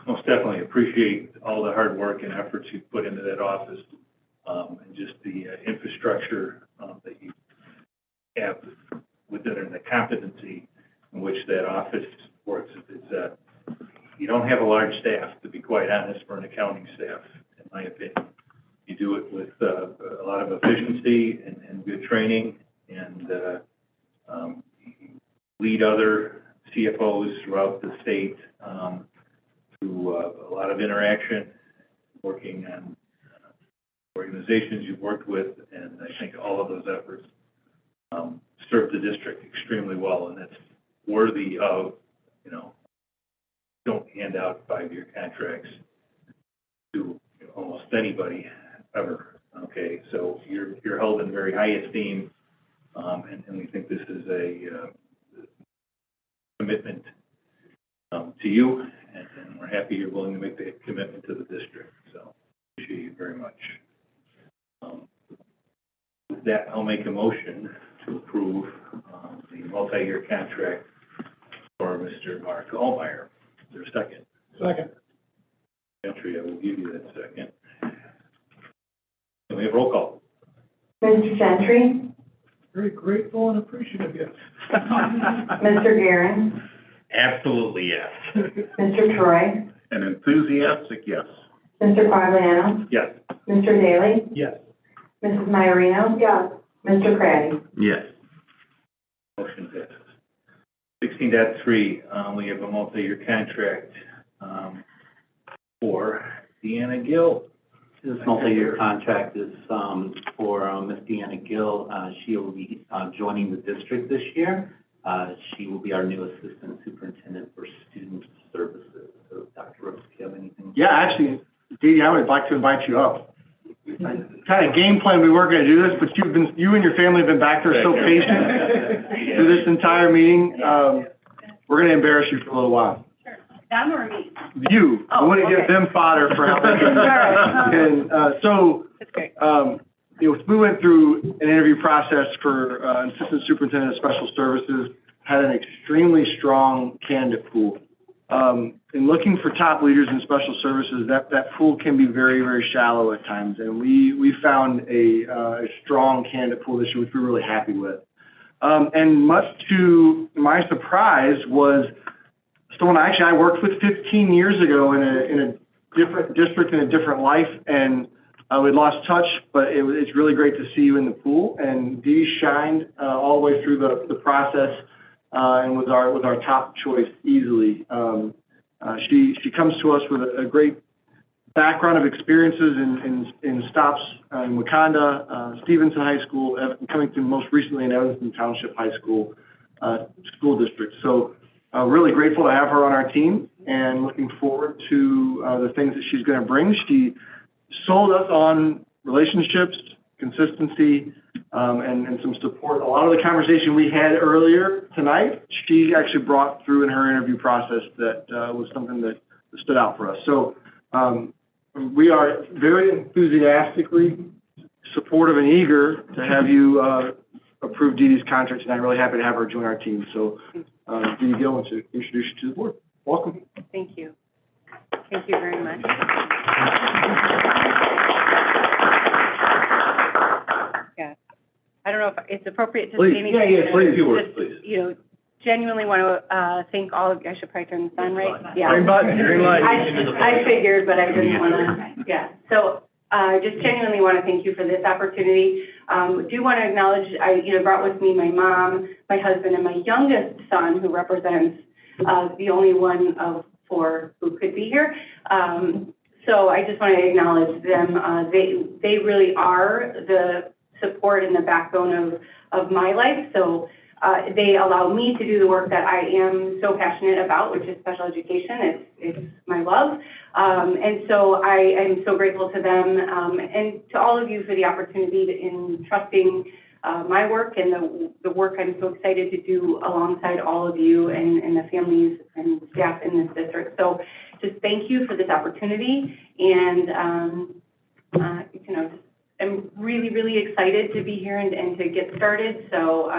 C: most definitely appreciate all the hard work and efforts you've put into that office, and just the infrastructure that you have within it, and the competency in which that office works. You don't have a large staff, to be quite honest, for an accounting staff, in my opinion. You do it with a lot of efficiency and good training, and lead other CFOs throughout the state through a lot of interaction, working on organizations you've worked with, and I think all of those efforts serve the district extremely well, and that's worthy of, don't hand out 5-year contracts to almost anybody ever. Okay, so you're held in very high esteem, and we think this is a commitment to you, and we're happy you're willing to make the commitment to the district. So appreciate you very much. With that, I'll make a motion to approve the multi-year contract for Mr. Mark Allmeyer. Is there a second?
O: Second.
C: Gentry, I will give you that second. Can we have roll call?
D: Mr. Gentry?
O: Very grateful and appreciative, yes.
D: Mr. Guerin?
P: Absolutely, yes.
D: Mr. Troy?
P: An enthusiastic yes.
D: Mr. Fabiano?
C: Yes.
D: Mr. Daly?
Q: Yes.
D: Mrs. Maiorino?
L: Yes,
D: Mr. Praddy?
T: Yes.
C: Motion passes. 16.3, we have a multi-year contract for Deanna Gill.
E: This multi-year contract is for Ms. Deanna Gill. She will be joining the district this year. She will be our new assistant superintendent for student services. So, Dr. Rose, do you have anything?
H: Yeah, actually, Dee, I would like to invite you up. Kind of game plan, we weren't going to do this, but you and your family have been back there so patient through this entire meeting. We're going to embarrass you for a little while.
N: Them or me?
H: You. I want to give them fodder for how they can. And so, we went through an interview process for assistant superintendent of special services, had an extremely strong candidate pool. In looking for top leaders in special services, that pool can be very, very shallow at times, and we found a strong candidate pool this year, which we're really happy with. And much to my surprise was someone I worked with 15 years ago in a different district, in a different life, and we'd lost touch, but it's really great to see you in the pool. And Dee shined all the way through the process, and was our top choice easily. She comes to us with a great background of experiences in stops in Wakanda, Stevenson High School, coming to most recently in Evanston Township High School school district. So really grateful to have her on our team, and looking forward to the things that she's going to bring. She sold us on relationships, consistency, and some support. A lot of the conversation we had earlier tonight, she actually brought through in her interview process that was something that stood out for us. So we are very enthusiastically supportive and eager to have you approve Dee Dee's contract, and I'm really happy to have her join our team. So Dee Dee Gill wants to introduce you to the board. Welcome.
N: Thank you. Thank you very much. Yeah. I don't know if it's appropriate to
H: Please.
N: say anything.
H: Yeah, please.
C: A few words,
N: Just,
C: please.
N: you know, genuinely want to thank all of you. I should probably turn this on, right? Yeah.
H: Green button, green light.
N: I figured, but I didn't want to, yeah. So, just genuinely want to thank you for this opportunity. Do want to acknowledge, I, brought with me my mom, my husband, and my youngest son, who represents, the only one of 4 who could be here. So I just want to acknowledge them. They really are the support and the backbone of my life. So, they allow me to do the work that I am so passionate about, which is special education. It's my love. And so I am so grateful to them, and to all of you for the opportunity in trusting my work and the work I'm so excited to do alongside all of you and the families and staff in this district. So just thank you for this opportunity, and just, I'm really, really excited to be here and to get started. So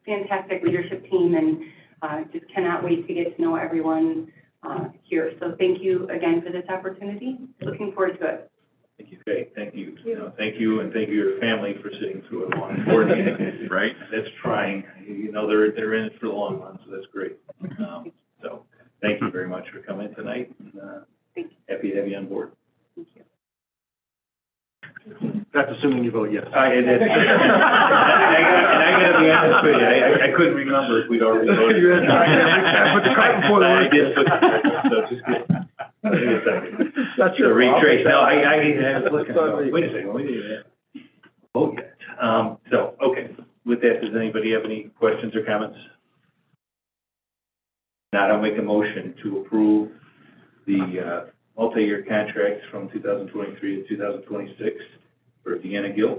N: fantastic leadership team, and just cannot wait to get to know everyone here. So thank you again for this opportunity. Looking forward to it.
C: Thank you, Kate. Thank you. Thank you, and thank you, your family, for sitting through a long board meeting.
P: Right.
C: That's trying. They're in it for the long run, so that's great. So thank you very much for coming tonight, and happy to have you on board.
N: Thank you.
H: That's assuming you vote yes.
C: I gotta be honest with you, I couldn't remember if we'd already voted.
H: I put the cart before the horse.
C: I did put the cart, so just give me a second.
H: That's
C: So
H: your
C: retrace, no, I was
H: That's
C: looking, wait a second, we didn't vote yet. So, okay, with that, does anybody have any questions or comments? Now, I'll make a motion to approve the multi-year contracts from 2023 to 2026 for Deanna Gill.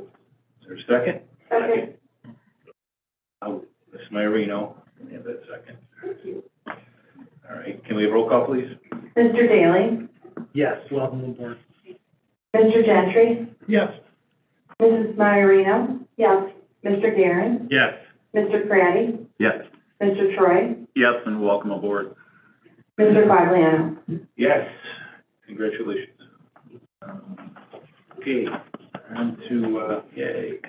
C: Is there a second?
L: Second.
C: Ms. Marino, can we have that second? Thank you. All right, can we have roll call, please?
D: Mr. Daly?
Q: Yes, welcome aboard.
D: Mr. Gentry?
O: Yes.
D: Mrs. Maiorino?
L: Yes.
D: Mr. Guerin?
T: Yes.
D: Mr. Craddy?
T: Yes.
D: Mr. Troy?
P: Yes, and welcome aboard.
D: Mr. Quagliano?
C: Yes, congratulations. Okay, on to, yay.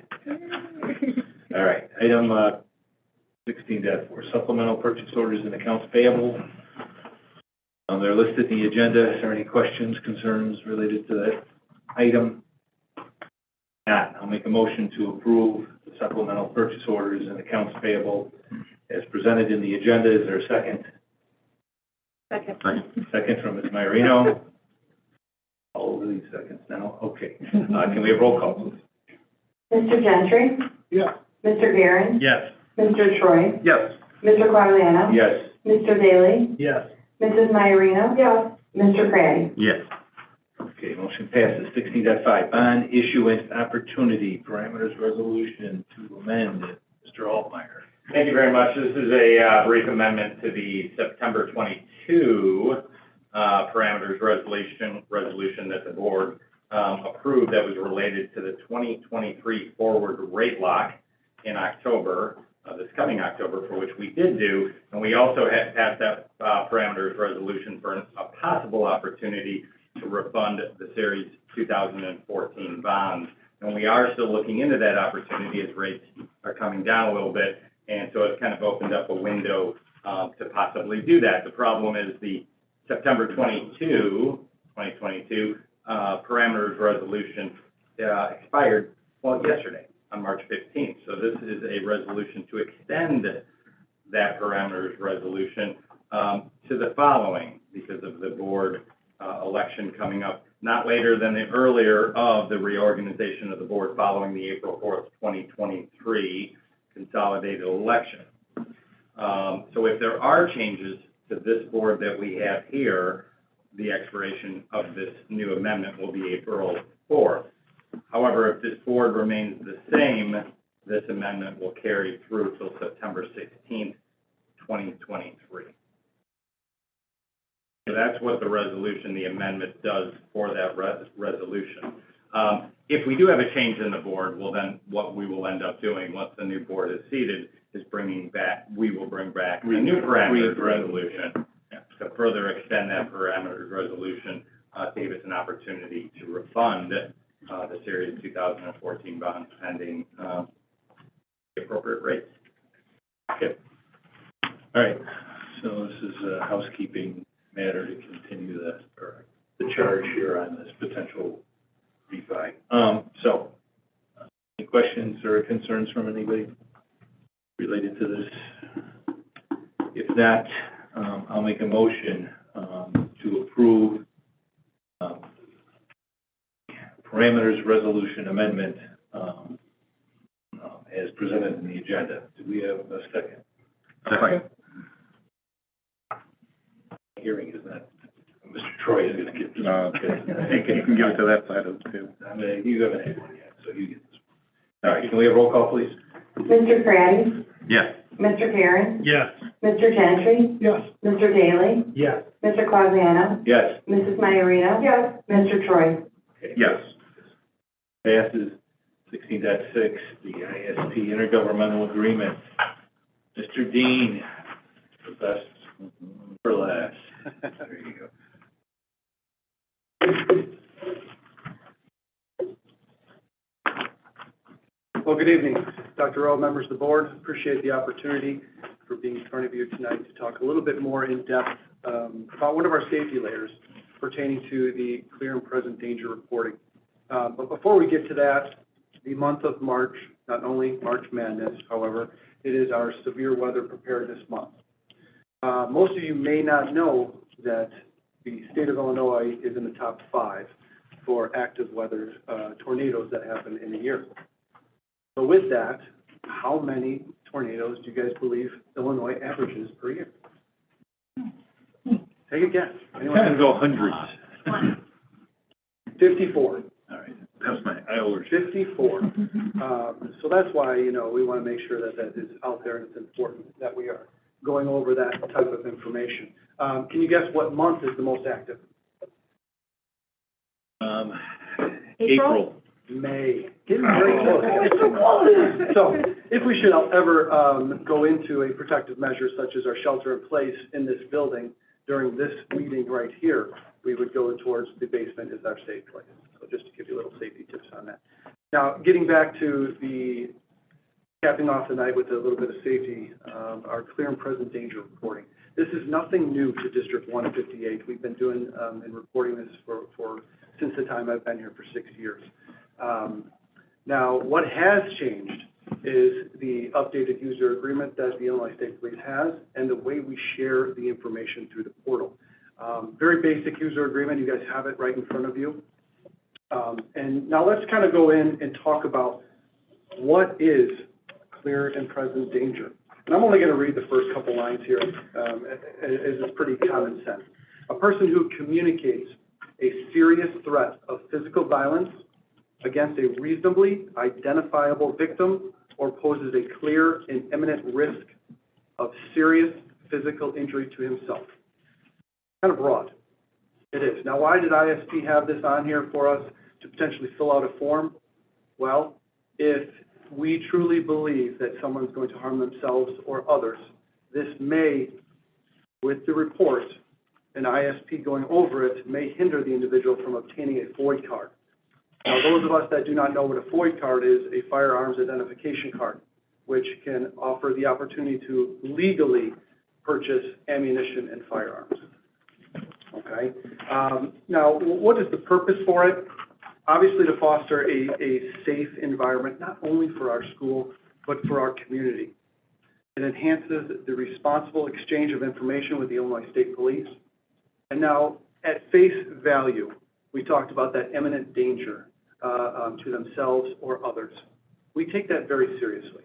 C: All right, item 16.4, supplemental purchase orders and accounts payable. They're listed in the agenda. Is there any questions, concerns related to that item? Not. I'll make a motion to approve the supplemental purchase orders and accounts payable as presented in the agenda. Is there a second?
N: Second.
C: Second from Ms. Maiorino. All of these seconds now. Okay. Can we have roll call, please?
D: Mr. Gentry?
O: Yes.
D: Mr. Guerin?
T: Yes.
D: Mr. Troy?
P: Yes.
D: Mr. Quagliano?
C: Yes.
D: Mr. Daly?
Q: Yes.
D: Mrs. Maiorino?
L: Yes.
D: Mr. Craddy?
T: Yes.
C: Okay, motion passes. 16.5, bond issuance opportunity parameters resolution to amend. Mr. Altmeyer.
U: Thank you very much. This is a brief amendment to the September 22 parameters resolution that the board approved that was related to the 2023 forward rate lock in October, this coming October, for which we did do, and we also had passed that parameters resolution for a possible opportunity to refund the Series 2014 bonds. And we are still looking into that opportunity as rates are coming down a little bit, and so it's kind of opened up a window to possibly do that. The problem is the September 2022 parameters resolution expired, yesterday on March 15th. So this is a resolution to extend that parameters resolution to the following, because of the board election coming up not later than the earlier of the reorganization of the board following the April 4th, 2023 consolidated election. So if there are changes to this board that we have here, the expiration of this new amendment will be April 4th. However, if this board remains the same, this amendment will carry through till September 16th, 2023. So that's what the resolution, the amendment does for that resolution. If we do have a change in the board, well then what we will end up doing once the new board is seated is we will bring back a new parameters resolution to further extend that parameters resolution, to give us an opportunity to refund the Series 2014 bonds pending the appropriate rates.
C: Okay. All right, so this is a housekeeping matter to continue the charge here on this potential refi. Any questions or concerns from anybody related to this? If not, I'll make a motion to approve parameters resolution amendment as presented in the agenda. Do we have a second?
P: Second.
C: Hearing is not, Mr. Troy is going to get this.
P: No, you can give it to that side of the table.
C: You haven't had one yet, so you get this one. All right, can we have roll call, please?
D: Mr. Craddy?
T: Yes.
D: Mr. Karen?
S: Yes.
D: Mr. Gentry?
O: Yes.
D: Mr. Daly?
S: Yes.
D: Mr. Quagliano?
C: Yes.
D: Mrs. Maiorino?
L: Yes.
D: Mr. Troy?
C: Okay.
P: Yes.
C: Passes. 16.6, the ISP intergovernmental agreement. Mr. Dean, the best for last. There you go.
M: Well, good evening, Dr. Rowe, members of the board. Appreciate the opportunity for being in front of you tonight to talk a little bit more in depth about one of our safety layers pertaining to the clear and present danger reporting. But before we get to that, the month of March, not only March Madness, however, it is our severe weather preparedness month. Most of you may not know that the state of Illinois is in the top 5 for active weather tornadoes that happen in a year. So with that, how many tornadoes do you guys believe Illinois averages per year? Take a guess. Anyone can go hundreds. 54.
C: All right.
M: That's my, I over 54. So that's why, we want to make sure that that is out there and it's important that we are going over that type of information. Can you guess what month is the most active?
L: April?
M: May. Getting very close. So if we should ever go into a protective measure such as our shelter in place in this building during this meeting right here, we would go towards the basement as our safe place. So just to give you a little safety tips on that. Now, getting back to the capping off the night with a little bit of safety, our clear and present danger reporting. This is nothing new to District 158. We've been doing and reporting this for since the time I've been here for 6 years. Now, what has changed is the updated user agreement that the Illinois State Police has and the way we share the information through the portal. Very basic user agreement. You guys have it right in front of you. And now let's kind of go in and talk about what is clear and present danger. And I'm only going to read the first couple lines here, as it's pretty common sense. A person who communicates a serious threat of physical violence against a reasonably identifiable victim or poses a clear and imminent risk of serious physical injury to himself. Kind of broad. It is. Now, why did ISP have this on here for us to potentially fill out a form? Well, if we truly believe that someone's going to harm themselves or others, this may, with the report, an ISP going over it, may hinder the individual from obtaining a FOID card. Now, those of us that do not know what a FOID card is, a firearms identification card, which can offer the opportunity to legally purchase ammunition and firearms. Okay. Now, what is the purpose for it? Obviously, to foster a safe environment, not only for our school, but for our community. It enhances the responsible exchange of information with the Illinois State Police. And now, at face value, we talked about that imminent danger to themselves or others. We take that very seriously.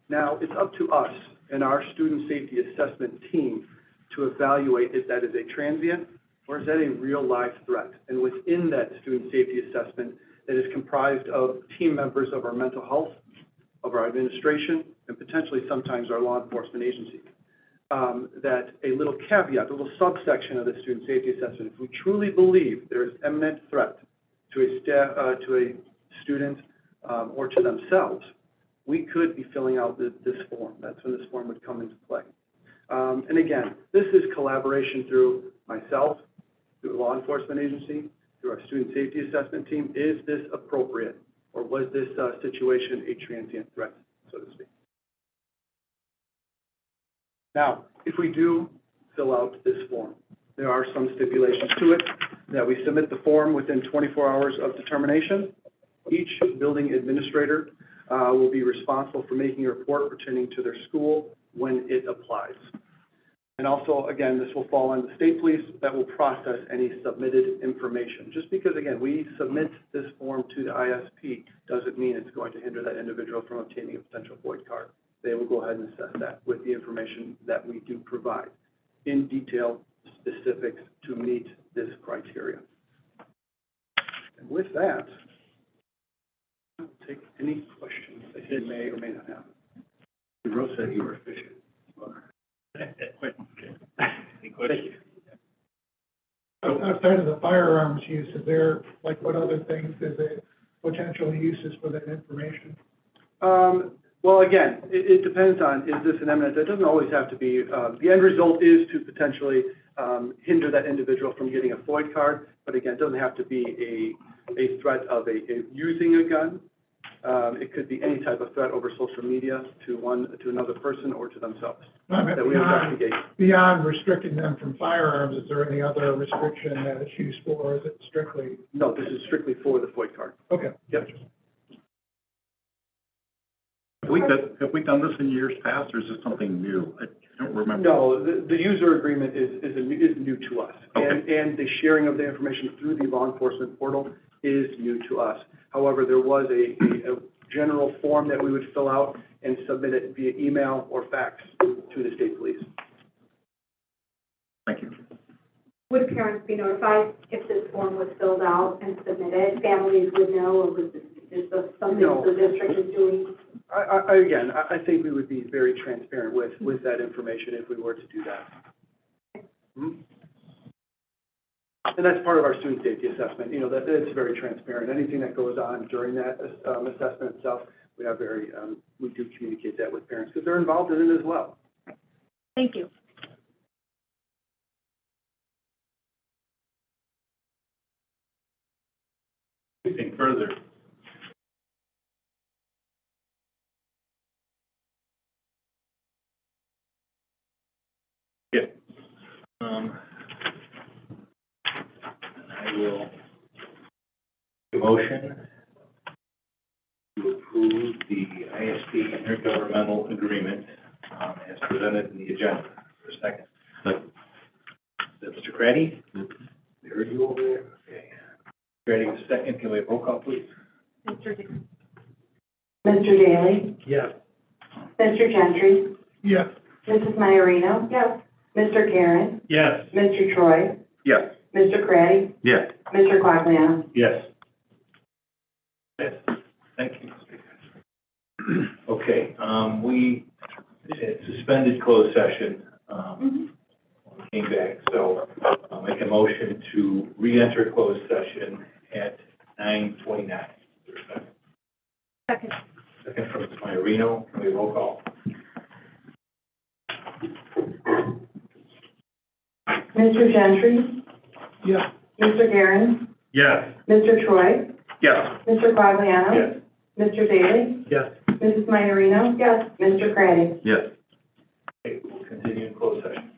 M: Now, it's up to us and our student safety assessment team to evaluate if that is a transient or is that a real life threat. And within that student safety assessment, that is comprised of team members of our mental health, of our administration, and potentially sometimes our law enforcement agency. That a little caveat, a little subsection of the student safety assessment, if we truly believe there is imminent threat to a student or to themselves, we could be filling out this form. That's when this form would come into play. And again, this is collaboration through myself, through a law enforcement agency, through our student safety assessment team. Is this appropriate, or was this situation a transient threat, so to speak? Now, if we do fill out this form, there are some stipulations to it, that we submit the form within 24 hours of determination. Each building administrator will be responsible for making a report pertaining to their school when it applies. And also, again, this will fall on the state police that will process any submitted information. Just because, again, we submit this form to the ISP doesn't mean it's going to hinder that individual from obtaining a potential void card. They will go ahead and assess that with the information that we do provide in detail, specifics to meet this criteria. And with that, I'll take any questions that you may or may not have.
A: You wrote said you were efficient. Any questions?
O: Outside of the firearms use, is there, like, what other things is it potential uses for that information?
M: Well, again, it depends on, is this an eminent, that doesn't always have to be, the end result is to potentially hinder that individual from getting a FOID card, but again, it doesn't have to be a threat of using a gun. It could be any type of threat over social media to another person or to themselves that we investigate.
O: Beyond restricting them from firearms, is there any other restriction that it's used for, or is it strictly?
M: No, this is strictly for the FOID card.
O: Okay.
M: Yep.
P: Have we done this in years past, or is this something new? I don't remember.
M: No, the user agreement is new to us.
P: Okay.
M: And the sharing of the information through the law enforcement portal is new to us. However, there was a general form that we would fill out and submit it via email or fax to the state police.
P: Thank you.
L: Would parents be notified if this form was filled out and submitted? Families would know, or was this just something the district is doing?
M: I think we would be very transparent with that information if we were to do that. Mm-hmm. And that's part of our student safety assessment, that it's very transparent. Anything that goes on during that assessment itself, we do communicate that with parents because they're involved in it as well.
R: Thank you.
C: Anything further? Yeah. I will make a motion to approve the ISP intergovernmental agreement as presented in the agenda. For a second.
T: Second.
C: Is that Mr. Craddy? We heard you over there. Okay. Craddy, a second. Can we have roll call, please?
D: Mr. Daly?
S: Yes.
D: Mr. Gentry?
O: Yes.
D: Mrs. Maiorino?
L: Yes.
D: Mr. Karen?
S: Yes.
D: Mr. Troy?
P: Yes.
D: Mr. Craddy?
T: Yes.
D: Mr. Quagliano?
C: Yes. Yes, thank you. Okay, we had suspended closed session, came back, so I'll make a motion to re-enter closed session at 9:29.
R: Second.
C: Second from Ms. Maiorino, can we roll call?
D: Mr. Gentry?
O: Yes.
D: Mr. Karen?
S: Yes.
D: Mr. Troy?
P: Yes.
D: Mr. Quagliano?
C: Yes.
D: Mr. Daly?
S: Yes.
D: Mrs. Maiorino? Yes. Mr. Craddy?
T: Yes.
C: Okay, we'll continue in closed session.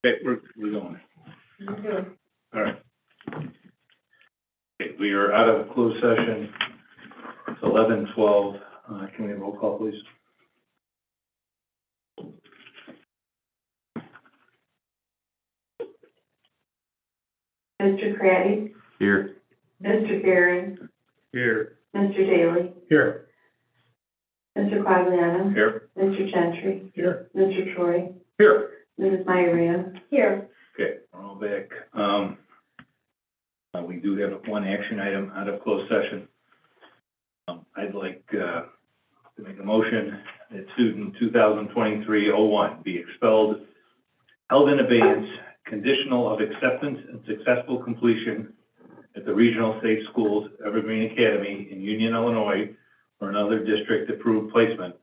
C: Okay, we're going. All right. Okay, we are out of closed session. It's 11:12. Can we have a roll call, please?
D: Mr. Craddy?
T: Here.
D: Mr. Gary?
C: Here.
D: Mr. Daly?
Q: Here.
D: Mr. Quagliano?
C: Here.
D: Mr. Gentry?
Q: Here.
D: Mr. Troy?
C: Here.
D: Mrs. Myria?
G: Here.
C: Okay, we're all back. We do have one action item out of closed session. I'd like, to make a motion that student 2023-01 be expelled, held in abeyance, conditional of acceptance and successful completion at the Regional Safe Schools Evergreen Academy in Union, Illinois, or another district-approved placement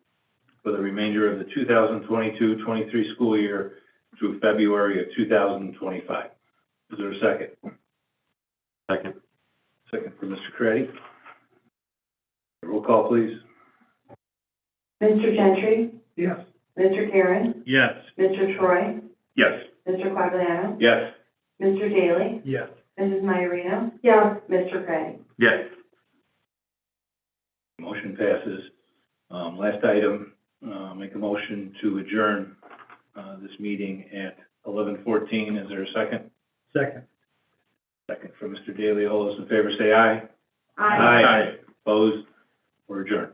C: for the remainder of the 2022-23 school year through February of 2025. Is there a second?
T: Second.
C: Second for Mr. Craddy. Roll call, please.
D: Mr. Gentry?
O: Yes.
D: Mr. Karen?
S: Yes.
D: Mr. Troy?
C: Yes.
D: Mr. Quagliano?
C: Yes.
D: Mr. Daly?
Q: Yes.
D: Mrs. Myria?
L: Yes.
D: Mr. Craddy?
P: Yes.
C: Motion passes. Last item, make a motion to adjourn, this meeting at 11:14. Is there a second?
Q: Second.
C: Second for Mr. Daly. All those in favor say aye.
L: Aye.
C: Opposed? We're adjourned.